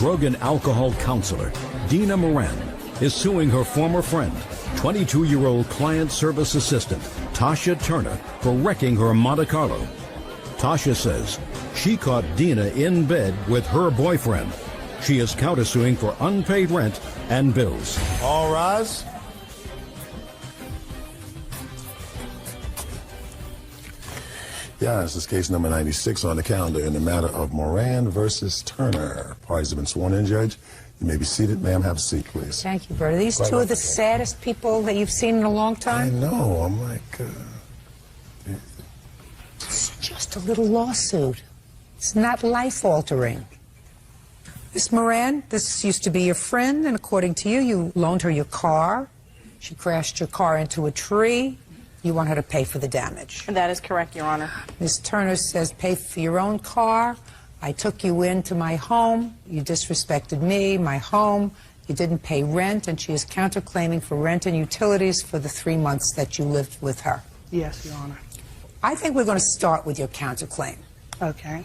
drug and alcohol counselor, Dina Moran, is suing her former friend, 22-year-old client service assistant, Tasha Turner, for wrecking her Monte Carlo. Tasha says she caught Dina in bed with her boyfriend. She is countersuing for unpaid rent and bills. All rise. Yeah, this is case number 96 on the calendar in the matter of Moran versus Turner. Parties have been sworn in, Judge. You may be seated. Ma'am, have a seat, please. Thank you, Bert. Are these two of the saddest people that you've seen in a long I time? know. I'm like, It's just a little lawsuit. It's not life-altering. Miss Moran, this used to be your friend, and according to you, you loaned her your car. She crashed your car into a tree. You want her to pay for the damage. That is correct, Your Honor. Ms. Turner says pay for your own car. I took you into my home. You disrespected me, my home. You didn't pay rent, and she is counterclaiming for rent and utilities for the 3 months that you lived with her. Yes, Your Honor. I think we're going to start with your counterclaim. Okay.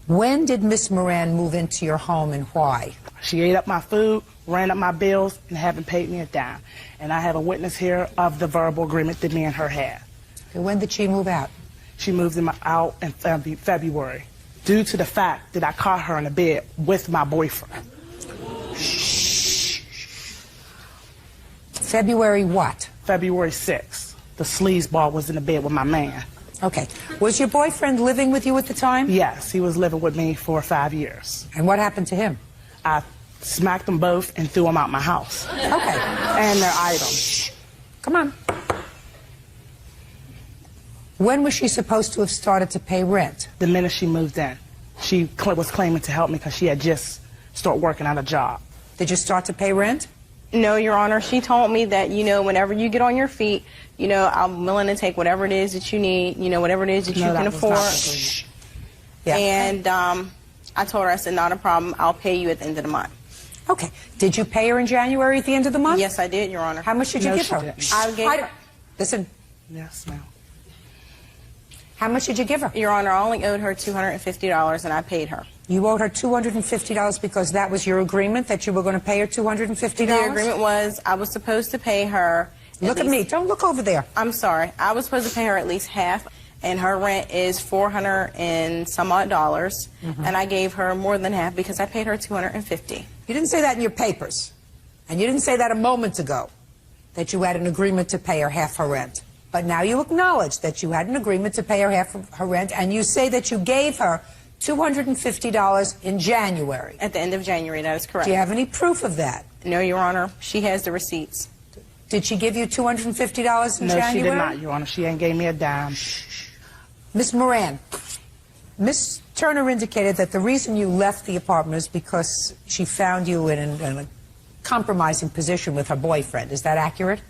When did Miss Moran move into your home and why? She ate up my food, ran up my bills, and haven't paid me a dime. And I have a witness here of the verbal agreement that me and her had. Okay, when did she move out? She moved out in February due to the fact that I caught her in the bed with my boyfriend. February what? February 6th. The sleazeball was in the bed with my man. Okay. Was your boyfriend living with you at the time? Yes, he was living with me for 5 years. And what happened to him? I smacked them both and threw them out my house. Okay. And their items. Come on. When was she supposed to have started to pay rent? The minute she moved in. She was claiming to help me because she had just started working at a job. Did you start to pay rent? No, Your Honor. She told me that, whenever you get on your feet, I'm willing to take whatever it is that you need, whatever it is that you can afford. Yeah. And I told her, I said, not a problem. I'll pay you at the end of the month. Okay. Did you pay her in January at the end of the month? Yes, I did, Your Honor. How much did you No, give she her? didn't. I gave her... Listen, Yes, ma'am. how much did you give her? Your Honor, I only owed her $250, and I paid her. You owed her $250 because that was your agreement, that you were going to pay her $250? The agreement was I was supposed to pay her... Look at me. Don't look over there. I'm sorry. I was supposed to pay her at least half, and her rent is $400 and some odd dollars, and I gave her more than half because I paid her $250. You didn't say that in your papers, and you didn't say that a moment ago, that you had an agreement to pay her half her rent. But now you acknowledge that you had an agreement to pay her half of her rent, and you say that you gave her $250 in January. At the end of January, that is correct. Do you have any proof of that? No, Your Honor. She has the receipts. Did she give you $250 in No, January? she did not, Your Honor. She ain't gave me a dime. Miss Moran, Miss Turner indicated that the reason you left the apartment is because she found you in a compromising position with her boyfriend. Is that accurate?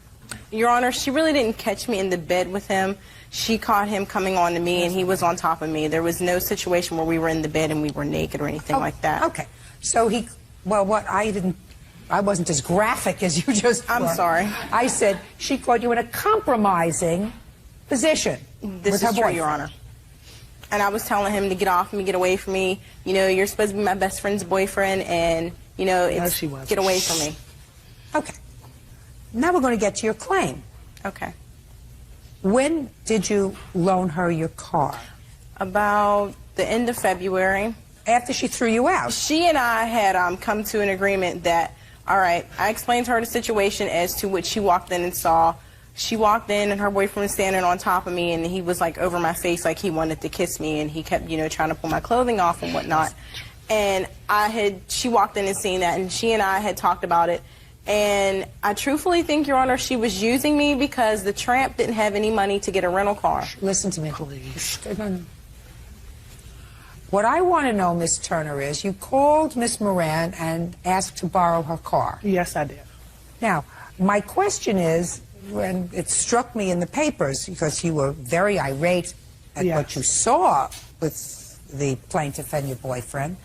Your Honor, she really didn't catch me in the bed with him. She caught him coming on to me, and he was on top of me. There was no situation where we were in the bed and we were naked or anything like that. Okay. So I wasn't as graphic as you just were. I'm sorry. I said she caught you in a compromising position This with her is true, boyfriend. Your Honor. And I was telling him to get off me, get away from me. You're supposed to be my best friend's boyfriend, and, she wasn't. get away from me. Okay. Now we're going to get to your claim. Okay. When did you loan her your car? About the end of February. After she threw you out. She and I had come to an agreement that, all right, I explained to her the situation as to what she walked in and saw. She walked in and her boyfriend was standing on top of me, and he was like over my face like he wanted to kiss me, and he kept, trying to pull my clothing off and whatnot. And she walked in and seen that, and she and I had talked about it. And I truthfully think, Your Honor, she was using me because the tramp didn't have any money to get a rental car. Listen to me, please. What I want to know, Miss Turner, is you called Miss Moran and asked to borrow her car. Yes, I did. Now, my question is, when it struck me in the papers, because you were very irate at what you saw with the plaintiff and your boyfriend,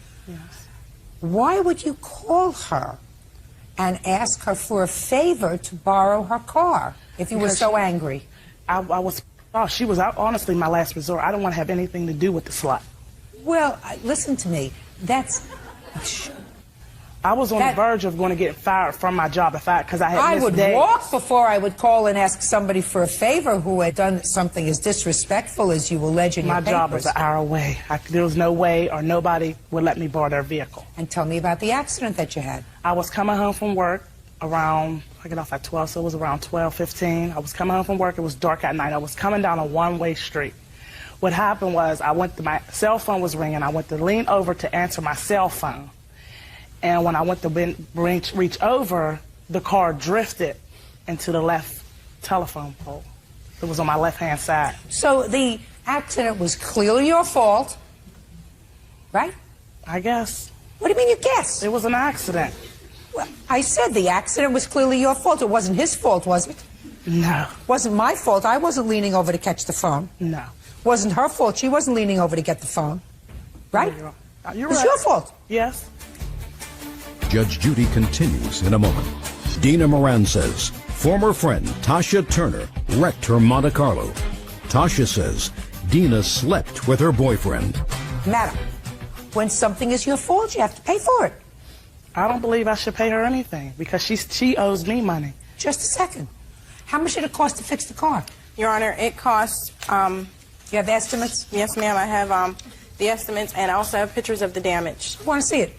why would you call her and ask her for a favor to borrow her car if you were so angry? She was honestly my last resort. I don't want to have anything to do with the slut. Well, listen to me. That's I was on the verge of going to get fired from my job because I had missed days. I would walk before I would call and ask somebody for a favor who had done something as disrespectful as you allege in your papers. My job was an hour away. There was no way or nobody would let me borrow their vehicle. And tell me about the accident that you had. I was coming home from work around, I get off at 12, so it was around 12:15. I was coming home from work. It was dark at night. I was coming down a one-way street. What happened was my cell phone was ringing. I went to lean over to answer my cell phone. And when I went to reach over, the car drifted into the left telephone pole. It was on my left-hand side. So the accident was clearly your fault, right? I guess. What do you mean you guess? It was an accident. Well, I said the accident was clearly your fault. It wasn't his fault, was it? No. It wasn't my fault. I wasn't leaning over to catch the phone. No. It wasn't her fault. She wasn't leaning over to get the phone. Right? You're It's right. your fault. Yes. Judge Judy continues in a moment. Dina Moran says former friend Tasha Turner wrecked her Monte Carlo. Tasha says Dina slept with her boyfriend. Madam, when something is your fault, you have to pay for it. I don't believe I should pay her anything because she owes me money. Just a second. How much did it cost to fix the car? Your Honor, it costs, You have estimates? yes ma'am, I have the estimates and I also have pictures of the damage. I want to see it.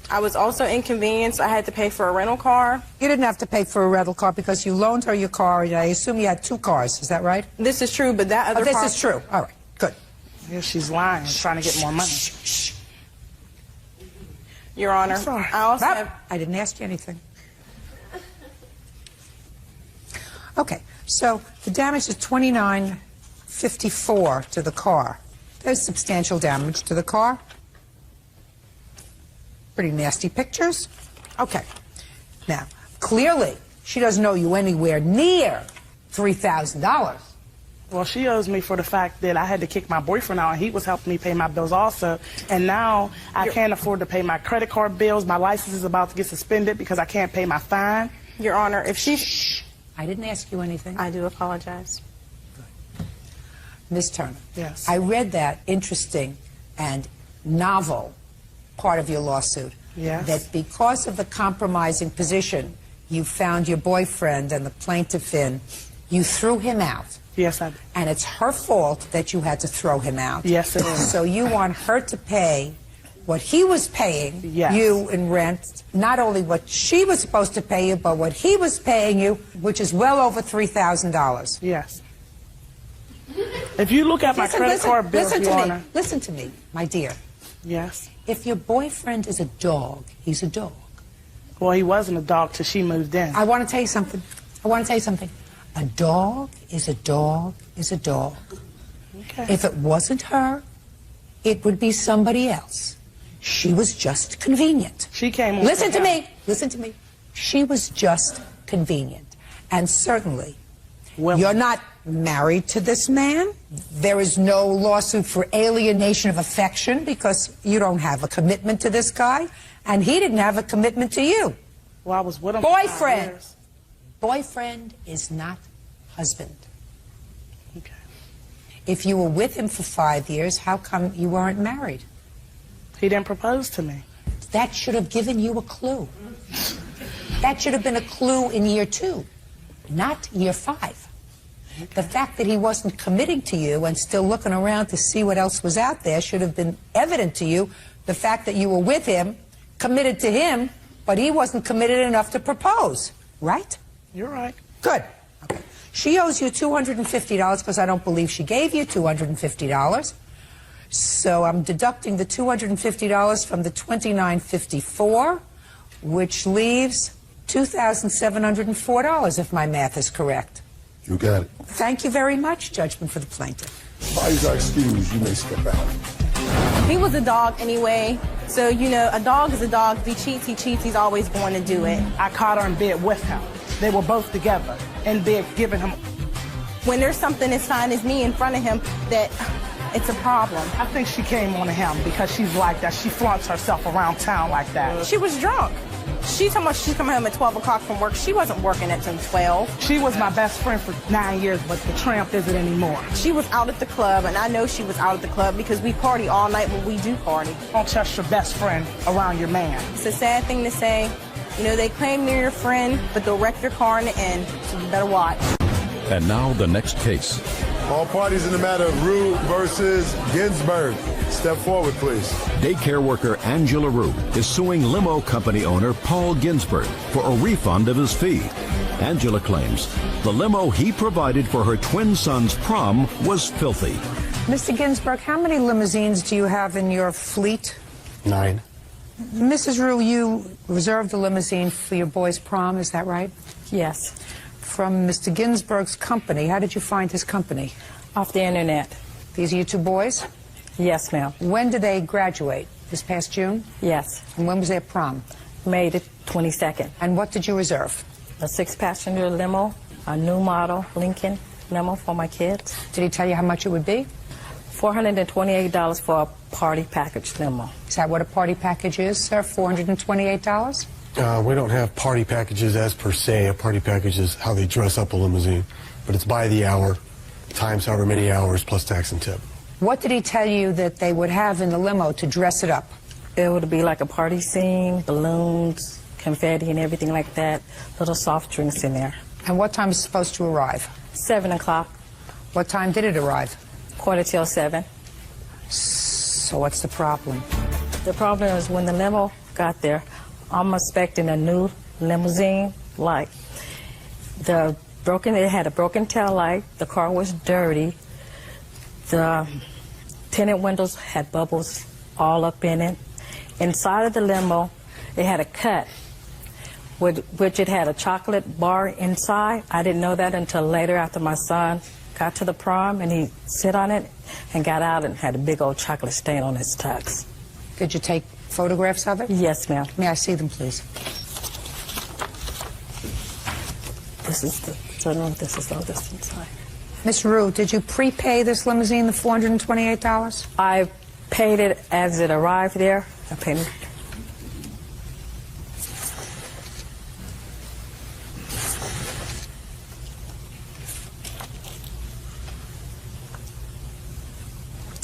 I was also inconvenienced. I had to pay for a rental car. You didn't have to pay for a rental car because you loaned her your car, and I assume you had 2 cars. Is that right? This is true, but that other This car... is true. All right, good. Yeah, she's lying, trying to get more money. Shh. Your Honor, I'm sorry. I also Nope, have... I didn't ask you anything. Okay, so the damage is $29.54 to the car. There's substantial damage to the car. Pretty nasty pictures. Okay. Now, clearly, she doesn't owe you anywhere near $3,000. Well, she owes me for the fact that I had to kick my boyfriend out, and he was helping me pay my bills also. And now I can't afford to pay my credit card bills. My license is about to get suspended because I can't pay my fine. Your Honor, if she... Shh. I didn't ask you anything. I do apologize. Ms. Turner. Yes. I read that interesting and novel part of your lawsuit. Yes. That because of the compromising position you found your boyfriend and the plaintiff in, you threw him out. Yes, I did. And it's her fault that you had to throw him out. Yes, it is. So you want her to pay what he was paying Yes. you in rent, not only what she was supposed to pay you, but what he was paying you, which is well over $3,000. Yes. If you look at my credit card bills, Your Honor. Listen to me, my dear. Yes. If your boyfriend is a dog, he's a dog. Well, he wasn't a dog till she moved in. I want to tell you something. A dog is a dog is a dog. Okay. If it wasn't her, it would be somebody else. She was just convenient. She came on. Listen to me. She was just convenient. And certainly, you're not married to this man. There is no lawsuit for alienation of affection because you don't have a commitment to this guy, and he didn't have a commitment to you. Well, I was with him for 5 Boyfriend. years. Boyfriend is not husband. Okay. If you were with him for 5 years, how come you weren't married? He didn't propose to me. That should have given you a clue. That should have been a clue in year 2, not year 5. The fact that he wasn't committing to you and still looking around to see what else was out there should have been evident to you. The fact that you were with him, committed to him, but he wasn't committed enough to propose, right? You're right. Good. Okay. She owes you $250 because I don't believe she gave you $250. So I'm deducting the $250 from the $29.54, which leaves $2,704, if my math is correct. You got it. Thank you very much, judgment for the plaintiff. Bodies are excused. You may step out. He was a dog anyway, so, you know, a dog is a dog. If he cheats, he cheats. He's always going to do it. I caught her in bed with him. They were both together in bed giving him. When there's something as fine as me in front of him, that it's a problem. I think she came on to him because she's like that. She flaunts herself around town like that. She was drunk. She told me she's coming home at 12 o'clock from work. She wasn't working until 12. She was my best friend for 9 years, but the tramp isn't anymore. She was out at the club, and I know she was out at the club because we party all night when we do party. Don't trust your best friend around your man. It's a sad thing to say. You know, they claim they're your friend, but they'll wreck your car in the end, so you better watch. And now the next case. All parties in the matter of Rue versus Ginsburg. Step forward, please. Daycare worker Angela Rue is suing limo company owner Paul Ginsburg for a refund of his fee. Angela claims the limo he provided for her twin son's prom was filthy. Mr. Ginsburg, how many limousines do you have in your fleet? 9. Mrs. Rue, you reserved a limousine for your boy's prom, is that right? Yes, From Mr. Ginsburg's company. How did you find his company? off the internet. These are you two boys? Yes, ma'am. When did they graduate? This past June? Yes, And when was their prom? May the 22nd. And what did you reserve? A 6-passenger limo, a new model Lincoln limo for my kids. Did he tell you how much it would be? $428 for a party package limo. Is that what a party package is, sir? $428? We don't have party packages as per se. A party package is how they dress up a limousine. But it's by the hour, times however many hours, plus tax and tip. What did he tell you that they would have in the limo to dress it up? It would be like a party scene, balloons, confetti and everything like that. Little soft drinks in there. And what time is it supposed to arrive? 7 o'clock, What time did it arrive? 7:15. So what's the problem? The problem is when the limo got there, I'm expecting a new limousine. Like it had a broken tail light. The car was dirty. The tinted windows had bubbles all up in it. Inside of the limo, it had a cut, which it had a chocolate bar inside. I didn't know that until later after my son got to the prom and he sit on it and got out and had a big old chocolate stain on his tux. Did you take photographs of it? Yes, ma'am. May I see them, please? This is the, so no, this is all this inside. Miss Rue, did you prepay this limousine the $428? I paid it as it arrived there. I paid it.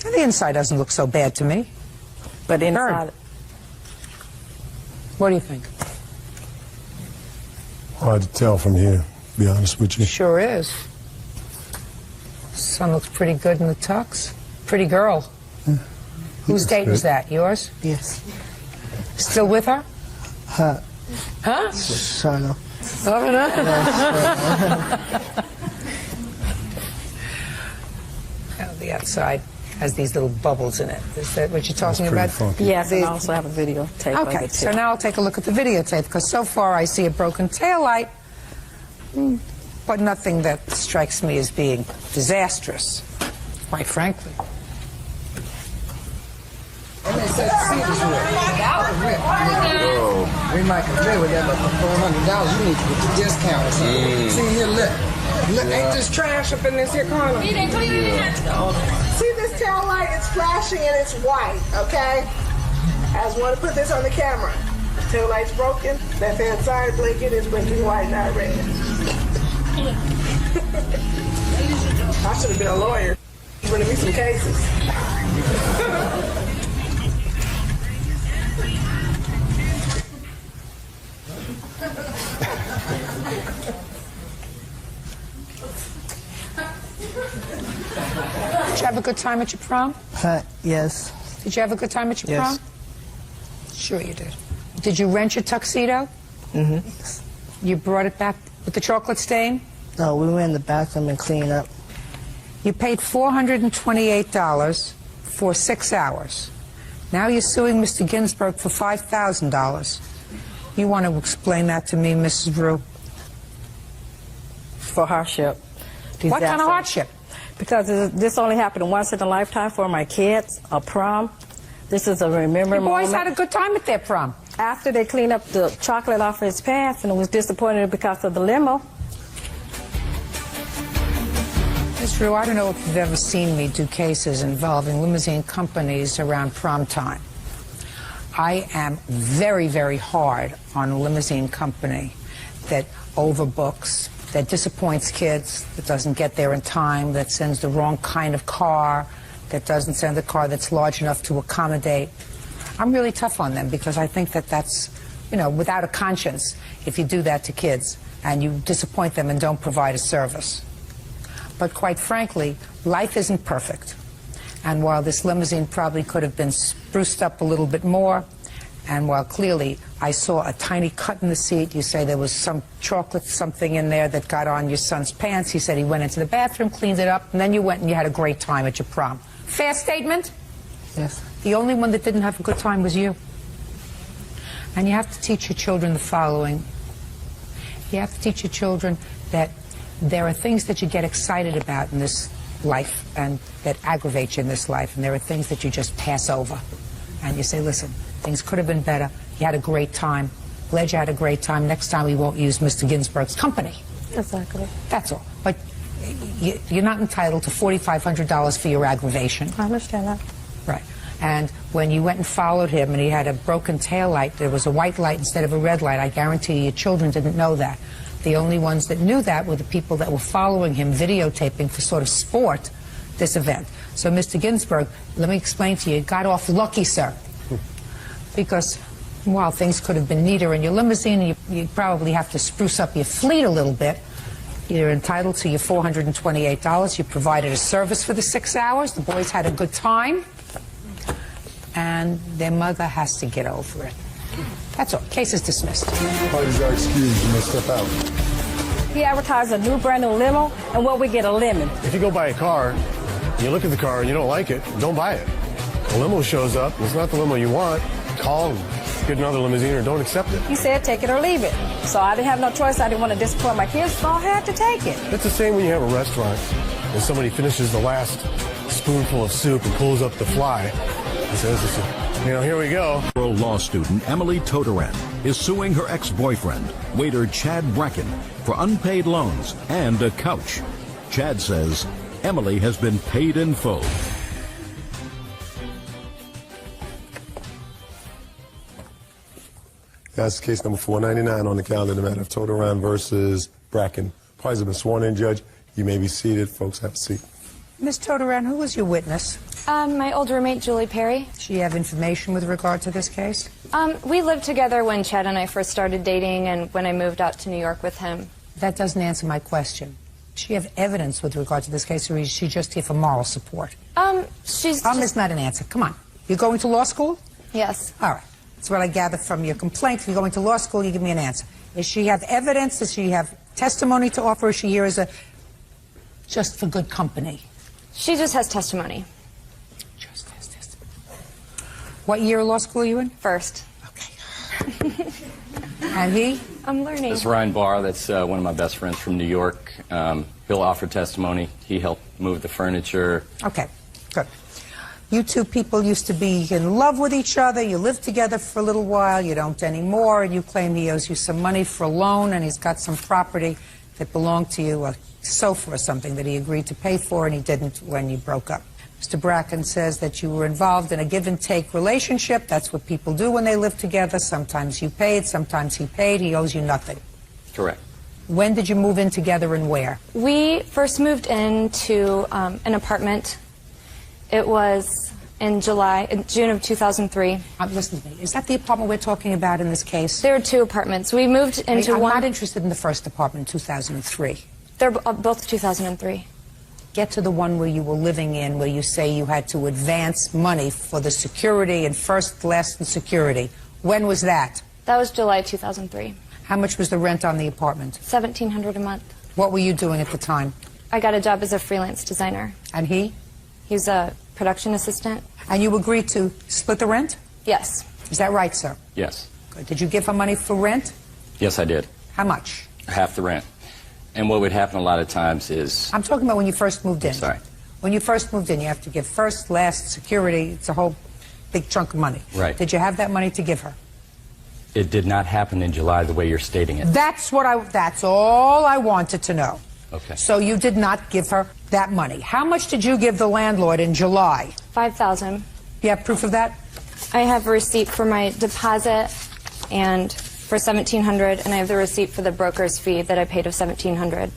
The inside doesn't look so bad to me. But inside, Heard. What do you think? Hard to tell from here, to be honest with you. Sure is. Son looks pretty good in the tux. Pretty girl. Whose date was that? Yours? Yes. Still with her? Huh. Huh? Sort of. The outside has these little bubbles in it. Is that what you're talking Pretty about? funky. yes, and I also have a videotape of Okay, it so too. now I'll take a look at the videotape, because so far I see a broken taillight, but nothing that strikes me as being disastrous, quite frankly. We might can play with that, but for $400, you need to get the discount or something. See here, look. Look, ain't this trash up in this here corner? See this tail light? It's flashing and it's white, okay? I just want to put this on the camera. Tail light's broken. Left hand side blinking is blinking white, not red. I should have been a lawyer. Running me some cases. Did you have a good time at your prom? Yes. Did you have a good time at your Yes. prom? Sure you did. Did you rent your tuxedo? Mm-hmm. You brought it back with the chocolate stain? No, we went in the bathroom and cleaned up. You paid $428 for 6 hours. Now you're suing Mr. Ginsburg for $5,000. You want to explain that to me, Mrs. Rue? For hardship. What kind of Disaster. hardship? Because this only happened once in a lifetime for my kids, a prom. This is a remember The boys moment. had a good time at their prom. After they cleaned up the chocolate off his pants and was disappointed because of the limo. Ms. Rue, I don't know if you've ever seen me do cases involving limousine companies around prom time. I am very, very hard on a limousine company that overbooks, that disappoints kids, that doesn't get there in time, that sends the wrong kind of car, that doesn't send a car that's large enough to accommodate. I'm really tough on them because I think that that's, you know, without a conscience if you do that to kids and you disappoint them and don't provide a service. But quite frankly, life isn't perfect. And while this limousine probably could have been spruced up a little bit more, and while clearly I saw a tiny cut in the seat, you say there was some chocolate something in there that got on your son's pants. He said he went into the bathroom, cleaned it up, and then you went and you had a great time at your prom. Fair statement? Yes. The only one that didn't have a good time was you. And you have to teach your children the following. You have to teach your children that there are things that you get excited about in this life and that aggravate you in this life, and there are things that you just pass over. And you say, listen, things could have been better. You had a great time. Glad you had a great time. Next time we won't use Mr. Ginsburg's company. Exactly. That's all. But you're not entitled to $4,500 for your aggravation. I understand that. Right. And when you went and followed him and he had a broken tail light, there was a white light instead of a red light, I guarantee you your children didn't know that. The only ones that knew that were the people that were following him, videotaping for sort of sport this event. So, Mr. Ginsburg, let me explain to you, got off lucky, sir. Because while things could have been neater in your limousine, you probably have to spruce up your fleet a little bit. You're entitled to your $428. You provided a service for the 6 hours. The boys had a good time. And their mother has to get over it. That's all. Case is dismissed. Parties are excused. You may step out. He advertised a new brand new limo, and what we get, a lemon. If you go buy a car, you look at the car and you don't like it, don't buy it. A limo shows up, it's not the limo you want, call and get another limousine or don't accept it. He said take it or leave it. So I didn't have no choice. I didn't want to disappoint my kids, so I had to take it. It's the same when you have a restaurant and somebody finishes the last spoonful of soup and pulls up the fly and says, you know, here we go. Law student Emily Todoran is suing her ex-boyfriend, waiter Chad Bracken, for unpaid loans and a couch. Chad says Emily has been paid in full. That's case number 499 on the calendar, the matter of Todoran versus Bracken. Parties have been sworn in, Judge. You may be seated. Folks, have a seat. Ms. Todoran, who was your witness? My old roommate, Julie Perry. Does she have information with regard to this case? We lived together when Chad and I first started dating and when I moved out to New York with him. That doesn't answer my question. Does she have evidence with regard to this case, or is she just here for moral support? She's Is not an answer. Come on. You're going to law school? Yes. All right. That's what I gather from your complaint. If you're going to law school, you give me an answer. Does she have evidence? Does she have testimony to offer? Or is she here as just for good company? She just has testimony. Just has testimony. What year of law school are you in? First. Okay. And he? I'm learning. That's Ryan Barr. That's one of my best friends from New York. He'll offer testimony. He helped move the furniture. Okay, good. You two people used to be in love with each other. You lived together for a little while. You don't anymore. And you claim he owes you some money for a loan, and he's got some property that belonged to you, a sofa or something that he agreed to pay for, and he didn't when you broke up. Mr. Bracken says that you were involved in a give-and-take relationship. That's what people do when they live together. Sometimes you paid, sometimes he paid. He owes you nothing. Correct. When did you move in together and where? We first moved into an apartment. It was in June of 2003. Listen to me. Is that the apartment we're talking about in this case? There were two apartments. We moved into I'm one. not interested in the first apartment in 2003. They're both 2003. Get to the one where you were living in, where you say you had to advance money for the security and first, last, and security. When was that? That was July 2003. How much was the rent on the apartment? $1,700 a month. What were you doing at the time? I got a job as a freelance designer. And he? He's a production assistant. And you agreed to split the rent? Yes. Is that right, sir? Yes. Good. Did you give her money for rent? Yes, I did. How much? Half the rent. And what would happen a lot of times is... I'm talking about when you first moved in. Sorry. When you first moved in, you have to give first, last, security. It's a whole big chunk of money. Right. Did you have that money to give her? It did not happen in July the way you're stating it. That's all I wanted to know. Okay. So you did not give her that money. How much did you give the landlord in July? $5,000. You have proof of that? I have a receipt for my deposit and for $1,700, and I have the receipt for the broker's fee that I paid of $1,700.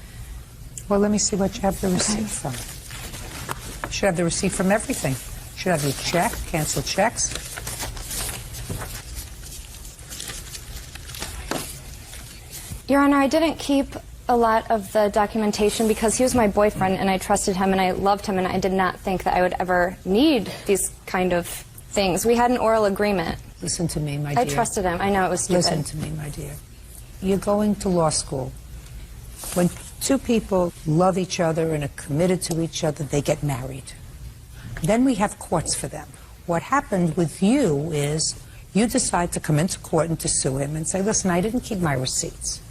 Well, let me see what you have the receipt from. You should have the receipt from everything. You should have your check, cancel checks. Your Honor, I didn't keep a lot of the documentation because he was my boyfriend and I trusted him and I loved him and I did not think that I would ever need these kind of things. We had an oral agreement. Listen to me, my dear. I trusted him. I know it was stupid. Listen to me, my dear. You're going to law school. When two people love each other and are committed to each other, they get married. Then we have courts for them. What happened with you is you decide to come into court and to sue him and say, listen, I didn't keep my receipts.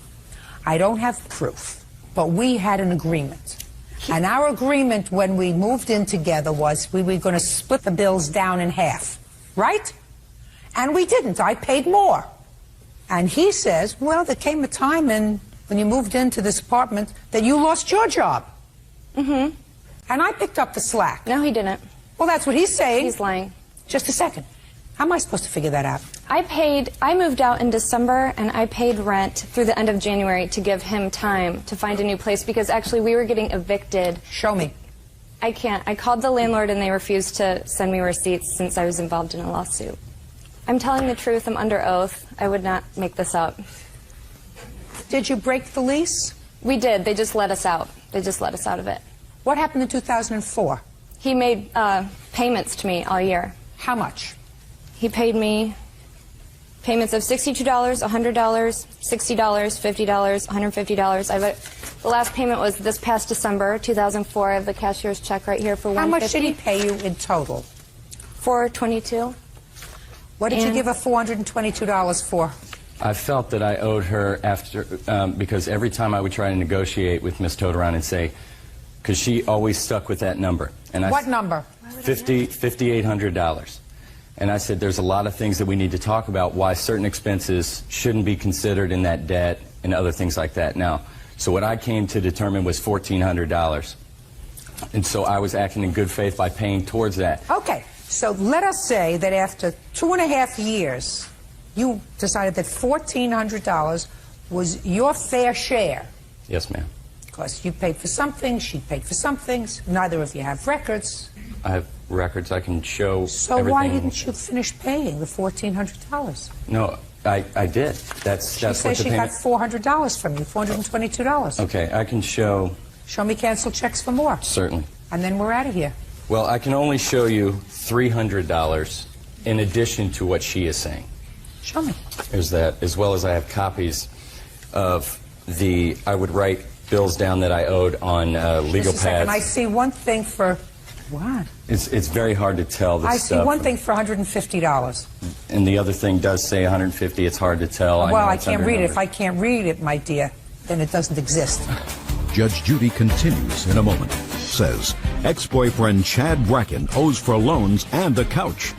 I don't have proof, but we had an agreement. And our agreement when we moved in together was we were going to split the bills down in half, right? And we didn't. I paid more. And he says, well, there came a time when you moved into this apartment that you lost your job. Mm-hmm. And I picked up the slack. No, he didn't. Well, that's what he's saying. He's lying. Just a second. How am I supposed to figure that out? I moved out in December and I paid rent through the end of January to give him time to find a new place because actually we were getting evicted. Show me. I can't. I called the landlord and they refused to send me receipts since I was involved in a lawsuit. I'm telling the truth. I'm under oath. I would not make this up. Did you break the lease? We did. They just let us out. They just let us out of it. What happened in 2004? He made payments to me all year. How much? He paid me payments of $62, $100, $60, $50, $150. The last payment was this past December, 2004. I have the cashier's check right here for $150. How much did he pay you in total? $422. What did you give her $422 for? I felt that I owed her after, because every time I would try to negotiate with Ms. Toderon and say, because she always stuck with that number. And What number? $5,800. And I said, there's a lot of things that we need to talk about, why certain expenses shouldn't be considered in that debt and other things like that. Now, so what I came to determine was $1,400. And so I was acting in good faith by paying towards that. Okay, so let us say that after 2.5 years, you decided that $1,400 was your fair share. Yes, ma'am. Because you paid for some things, she paid for some things. Neither of you have records. I have records. I can show So everything. why didn't you finish paying the $1,400? No, I did. That's She what says the she payment. got $400 from you, $422. Okay, I can show. Show me cancel checks for more. Certainly. And then we're out of here. Well, I can only show you $300 in addition to what she is saying. Show me. There's that, as well as I have copies of I would write bills down that I owed on legal Just a second. pads. I see one thing for, what? It's very hard to tell the I stuff. see one thing for $150. And the other thing does say $150. It's hard to tell. Well, know I it's can't read it. under If I can't read it, my dear, then it doesn't exist. Judge Judy continues in a moment. Says ex-boyfriend Chad Bracken owes for loans and a couch.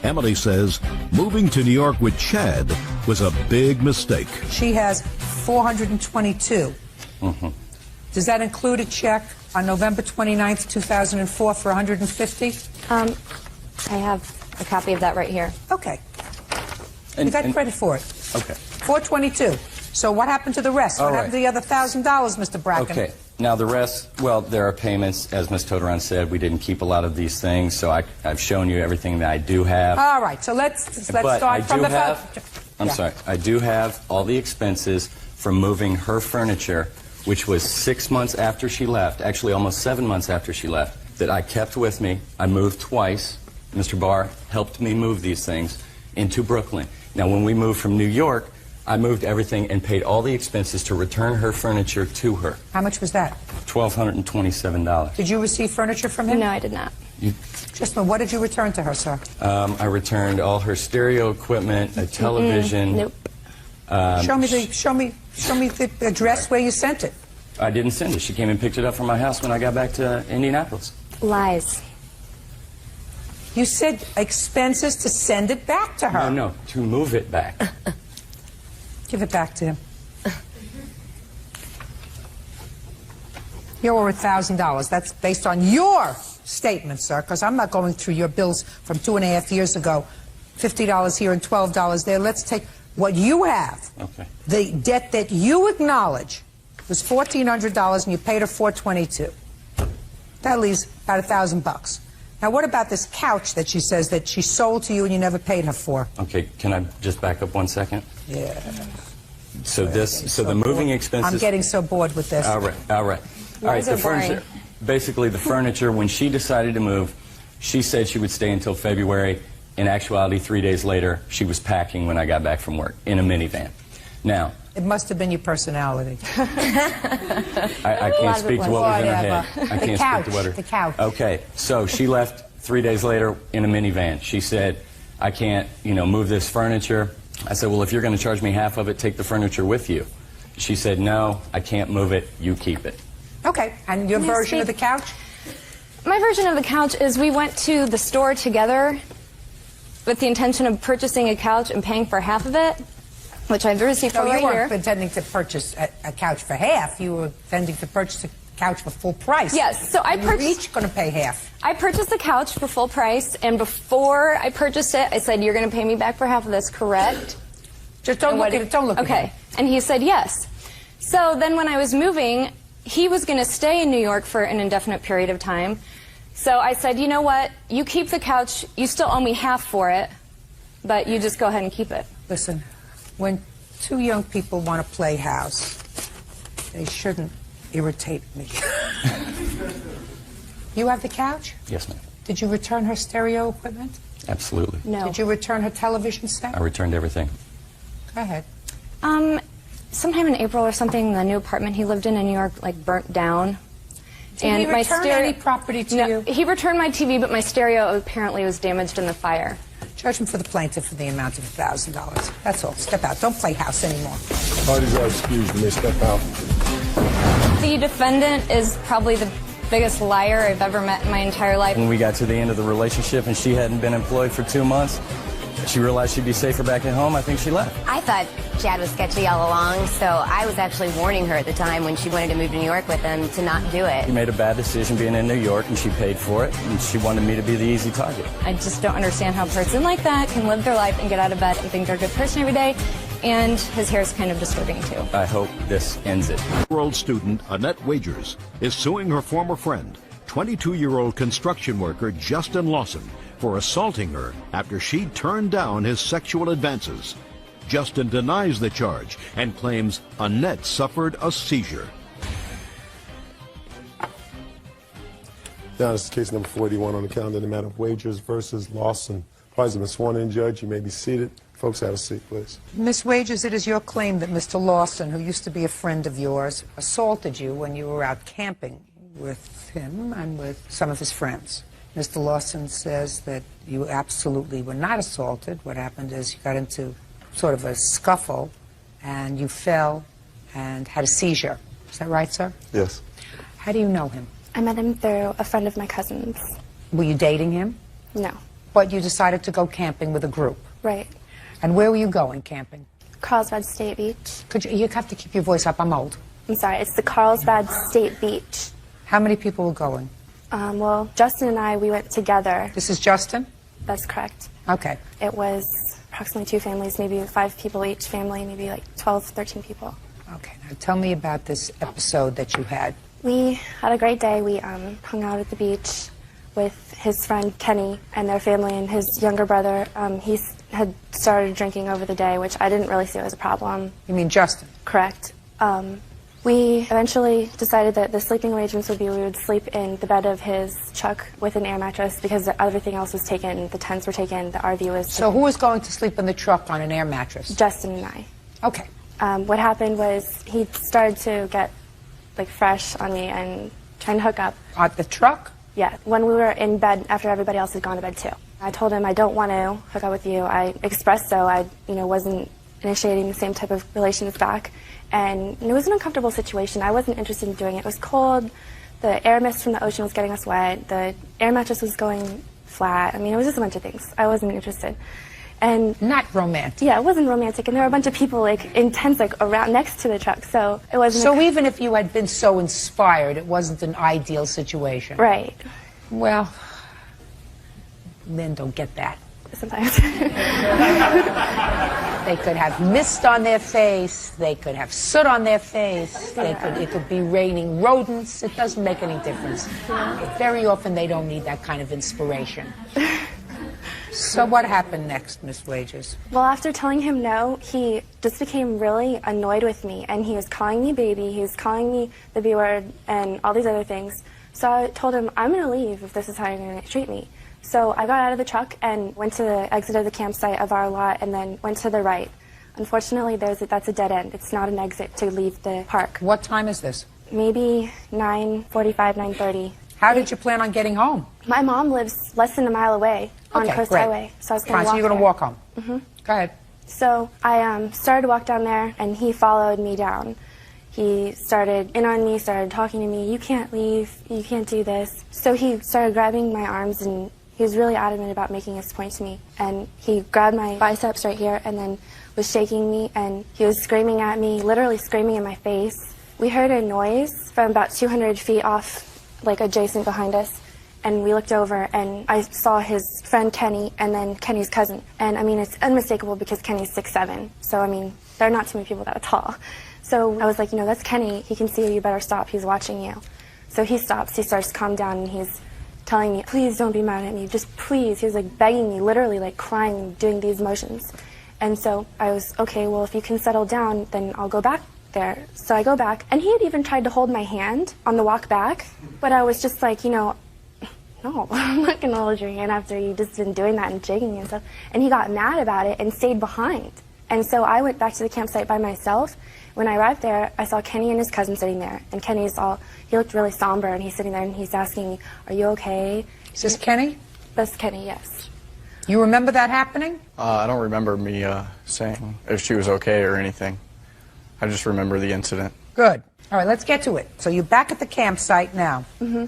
Emily says moving to New York with Chad was a big mistake. She has $422. Mm-hmm. Does that include a check on November 29th, 2004 for $150? I have a copy of that right here. Okay. You got credit for it. Okay. $422. So what happened to the rest? All What right. happened to the other $1,000, Mr. Bracken? Okay. Now the rest, well, there are payments. As Ms. Toderon said, we didn't keep a lot of these things, so I've shown you everything that I do have. All right. So let's But start I from do the have, I'm Yeah. sorry, I do have all the expenses from moving her furniture, which was 6 months after she left, actually almost 7 months after she left, that I kept with me. I moved twice. Mr. Barr helped me move these things into Brooklyn. Now, when we moved from New York, I moved everything and paid all the expenses to return her furniture to her. How much was that? $1,227. Did you receive furniture from him? No, I did not. Just a minute. What did you return to her, sir? I returned all her stereo equipment, a television. Nope. Show me the address where you sent it. I didn't send it. She came and picked it up from my house when I got back to Indianapolis. Lies. You said expenses to send it back to her. No, to move it back. Give it back to him. You owe her $1,000. That's based on your statement, sir, because I'm not going through your bills from 2.5 years ago $50 here and $12 there. Let's take what you have. Okay. The debt that you acknowledge was $1,400 and you paid her $422. That leaves about $1,000. Now, what about this couch that she says that she sold to you and you never paid her for? Okay, can I just back up 1 second? Yeah. So the moving expenses. I'm getting so bored with this. All right, all right. All right, the furniture. Basically, the furniture, when she decided to move, she said she would stay until February. In actuality, 3 days later, she was packing when I got back from work in a minivan. Now, it must have been your personality. I can't speak to what was in her head. I can't speak to what her... The couch. Okay, so she left 3 days later in a minivan. She said, I can't, move this furniture. I said, well, if you're going to charge me half of it, take the furniture with you. She said, no, I can't move it. You keep it. Okay, and your version of the couch? My version of the couch is we went to the store together with the intention of purchasing a couch and paying for half of it, which I've received for right here. You weren't intending to purchase a couch for half. You were intending to purchase a couch for full price. Yes, so I purchased... You're each going to pay half. I purchased the couch for full price, and before I purchased it, I said, you're going to pay me back for half of this, correct? Just don't look at it, don't look at it. Okay, and he said yes. So then when I was moving, he was going to stay in New York for an indefinite period of time. So I said, you know what, you keep the couch, you still owe me half for it, but you just go ahead and keep it. Listen, when two young people want to play house, they shouldn't irritate me. You have the couch? Yes, ma'am. Did you return her stereo equipment? Absolutely. No. Did you return her television set? I returned everything. Go ahead. Sometime in April or something, the new apartment he lived in New York, burnt down. Did he return any property to you? He returned my TV, but my stereo apparently was damaged in the fire. Judgment for the plaintiff for the amount of $1,000. That's all. Step out. Don't play house anymore. Parties are excused. You may step out. The defendant is probably the biggest liar I've ever met in my entire life. When we got to the end of the relationship and she hadn't been employed for 2 months, she realized she'd be safer back at home. I think she left. I thought Chad was sketchy all along, so I was actually warning her at the time when she wanted to move to New York with him to not do it. She made a bad decision being in New York, and she paid for it, and she wanted me to be the easy target. I just don't understand how a person like that can live their life and get out of bed and think they're a good person every day, and his hair is kind of disturbing, too. I hope this ends it. 20-year-old student Annette Wagers is suing her former friend, 22-year-old construction worker Justin Lawson, for assaulting her after she turned down his sexual advances. Justin denies the charge and claims Annette suffered a seizure. Now, this is case number 41 on the calendar in the matter of Wagers versus Lawson. Parties have been sworn in, Judge. You may be seated. Folks, have a seat, please. Miss Wagers, it is your claim that Mr. Lawson, who used to be a friend of yours, assaulted you when you were out camping with him and with some of his friends. Mr. Lawson says that you absolutely were not assaulted. What happened is you got into sort of a scuffle and you fell and had a seizure. Is that right, sir? Yes. How do you know him? I met him through a friend of my cousin's. Were you dating him? No. But you decided to go camping with a group. Right. And where were you going camping? Carlsbad State Beach. You have to keep your voice up. I'm old. I'm sorry, it's the Carlsbad State Beach. How many people were going? Well, Justin and I, we went together. This is Justin? That's correct. Okay. It was approximately 2 families, maybe 5 people each family, maybe 12, 13 people. Okay, now tell me about this episode that you had. We had a great day. We hung out at the beach with his friend Kenny and their family and his younger brother. He had started drinking over the day, which I didn't really see as a problem. You mean Justin? Correct. We eventually decided that the sleeping arrangements would be we would sleep in the bed of his truck with an air mattress because everything else was taken. The tents were taken, the RV was taken. So who was going to sleep in the truck on an air mattress? Justin and I. Okay. What happened was he started to get fresh on me and trying to hook up. At the truck? Yeah, when we were in bed after everybody else had gone to bed too. I told him I don't want to hook up with you. I expressed so I wasn't initiating the same type of relations back. And it was an uncomfortable situation. I wasn't interested in doing it. It was cold. The air mist from the ocean was getting us wet. The air mattress was going flat. I mean, it was just a bunch of things. I wasn't interested. And not romantic. Yeah, it wasn't romantic. And there were a bunch of people in tents around next to the truck. So it wasn't. So even if you had been so inspired, it wasn't an ideal situation. Right. Well, men don't get that. Sometimes. They could have mist on their face. They could have soot on their face. It could be raining rodents. It doesn't make any difference. Very often they don't need that kind of inspiration. So what happened next, Miss Wages? Well, after telling him no, he just became really annoyed with me, and he was calling me baby, he was calling me the B word, and all these other things. So I told him, I'm going to leave if this is how you're going to treat me. So I got out of the truck and went to the exit of the campsite of our lot and then went to the right. Unfortunately, that's a dead end. It's not an exit to leave the park. What time is this? Maybe 9:45, 9:30. How did you plan on getting home? My mom lives less than a mile away on Coast Highway, so I was going to walk. So you're going to walk home? Mm-hmm. Go ahead. So I started to walk down there, and he followed me down. He started in on me, started talking to me. You can't leave. You can't do this. So he started grabbing my arms, and he was really adamant about making his point to me. And he grabbed my biceps right here, and then was shaking me, and he was screaming at me, literally screaming in my face. We heard a noise from about 200 feet off, like adjacent behind us, and we looked over, and I saw his friend Kenny, and then Kenny's cousin. And I mean, it's unmistakable because Kenny's 6'7", so I mean, there are not too many people that are tall. So I was like, that's Kenny, he can see you, you better stop, he's watching you. So he stops, he starts to calm down, and he's telling me, please don't be mad at me, just please. He was like begging me, literally like crying, doing these motions. And so I was, okay, well, if you can settle down, then I'll go back there. So I go back, and he had even tried to hold my hand on the walk back, but I was just like, no, I'm not going to hold your hand after you've just been doing that and shaking me and stuff. And he got mad about it and stayed behind. And so I went back to the campsite by myself. When I arrived there, I saw Kenny and his cousin sitting there. And he looked really somber, and he's sitting there and he's asking me, are you okay? Is this Kenny? That's Kenny, yes. You remember that happening? I don't remember me saying if she was okay or anything. I just remember the incident. Good. All right, let's get to it. So you're back at the campsite now. Mm-hmm.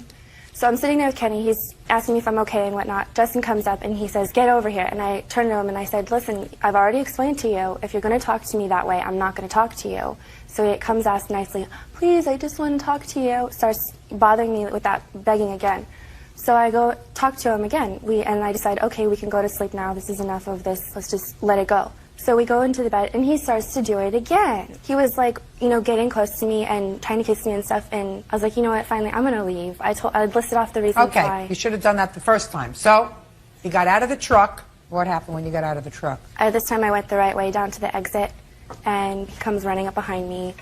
So I'm sitting there with Kenny. He's asking me if I'm okay and whatnot. Justin comes up and he says, get over here. And I turned to him and I said, listen, I've already explained to you, if you're going to talk to me that way, I'm not going to talk to you. So he comes, asks nicely, please, I just want to talk to you. Starts bothering me with that, begging again. So I go talk to him again. And I decide, okay, we can go to sleep now. This is enough of this. Let's just let it go. So we go into the bed, and he starts to do it again. He was like, getting close to me and trying to kiss me and stuff, and I was like, you know what, finally, I'm going to leave. I listed off the reasons why. Okay, you should have done that the first time. So, you got out of the truck. What happened when you got out of the truck? This time I went the right way down to the exit, and he comes running up behind me,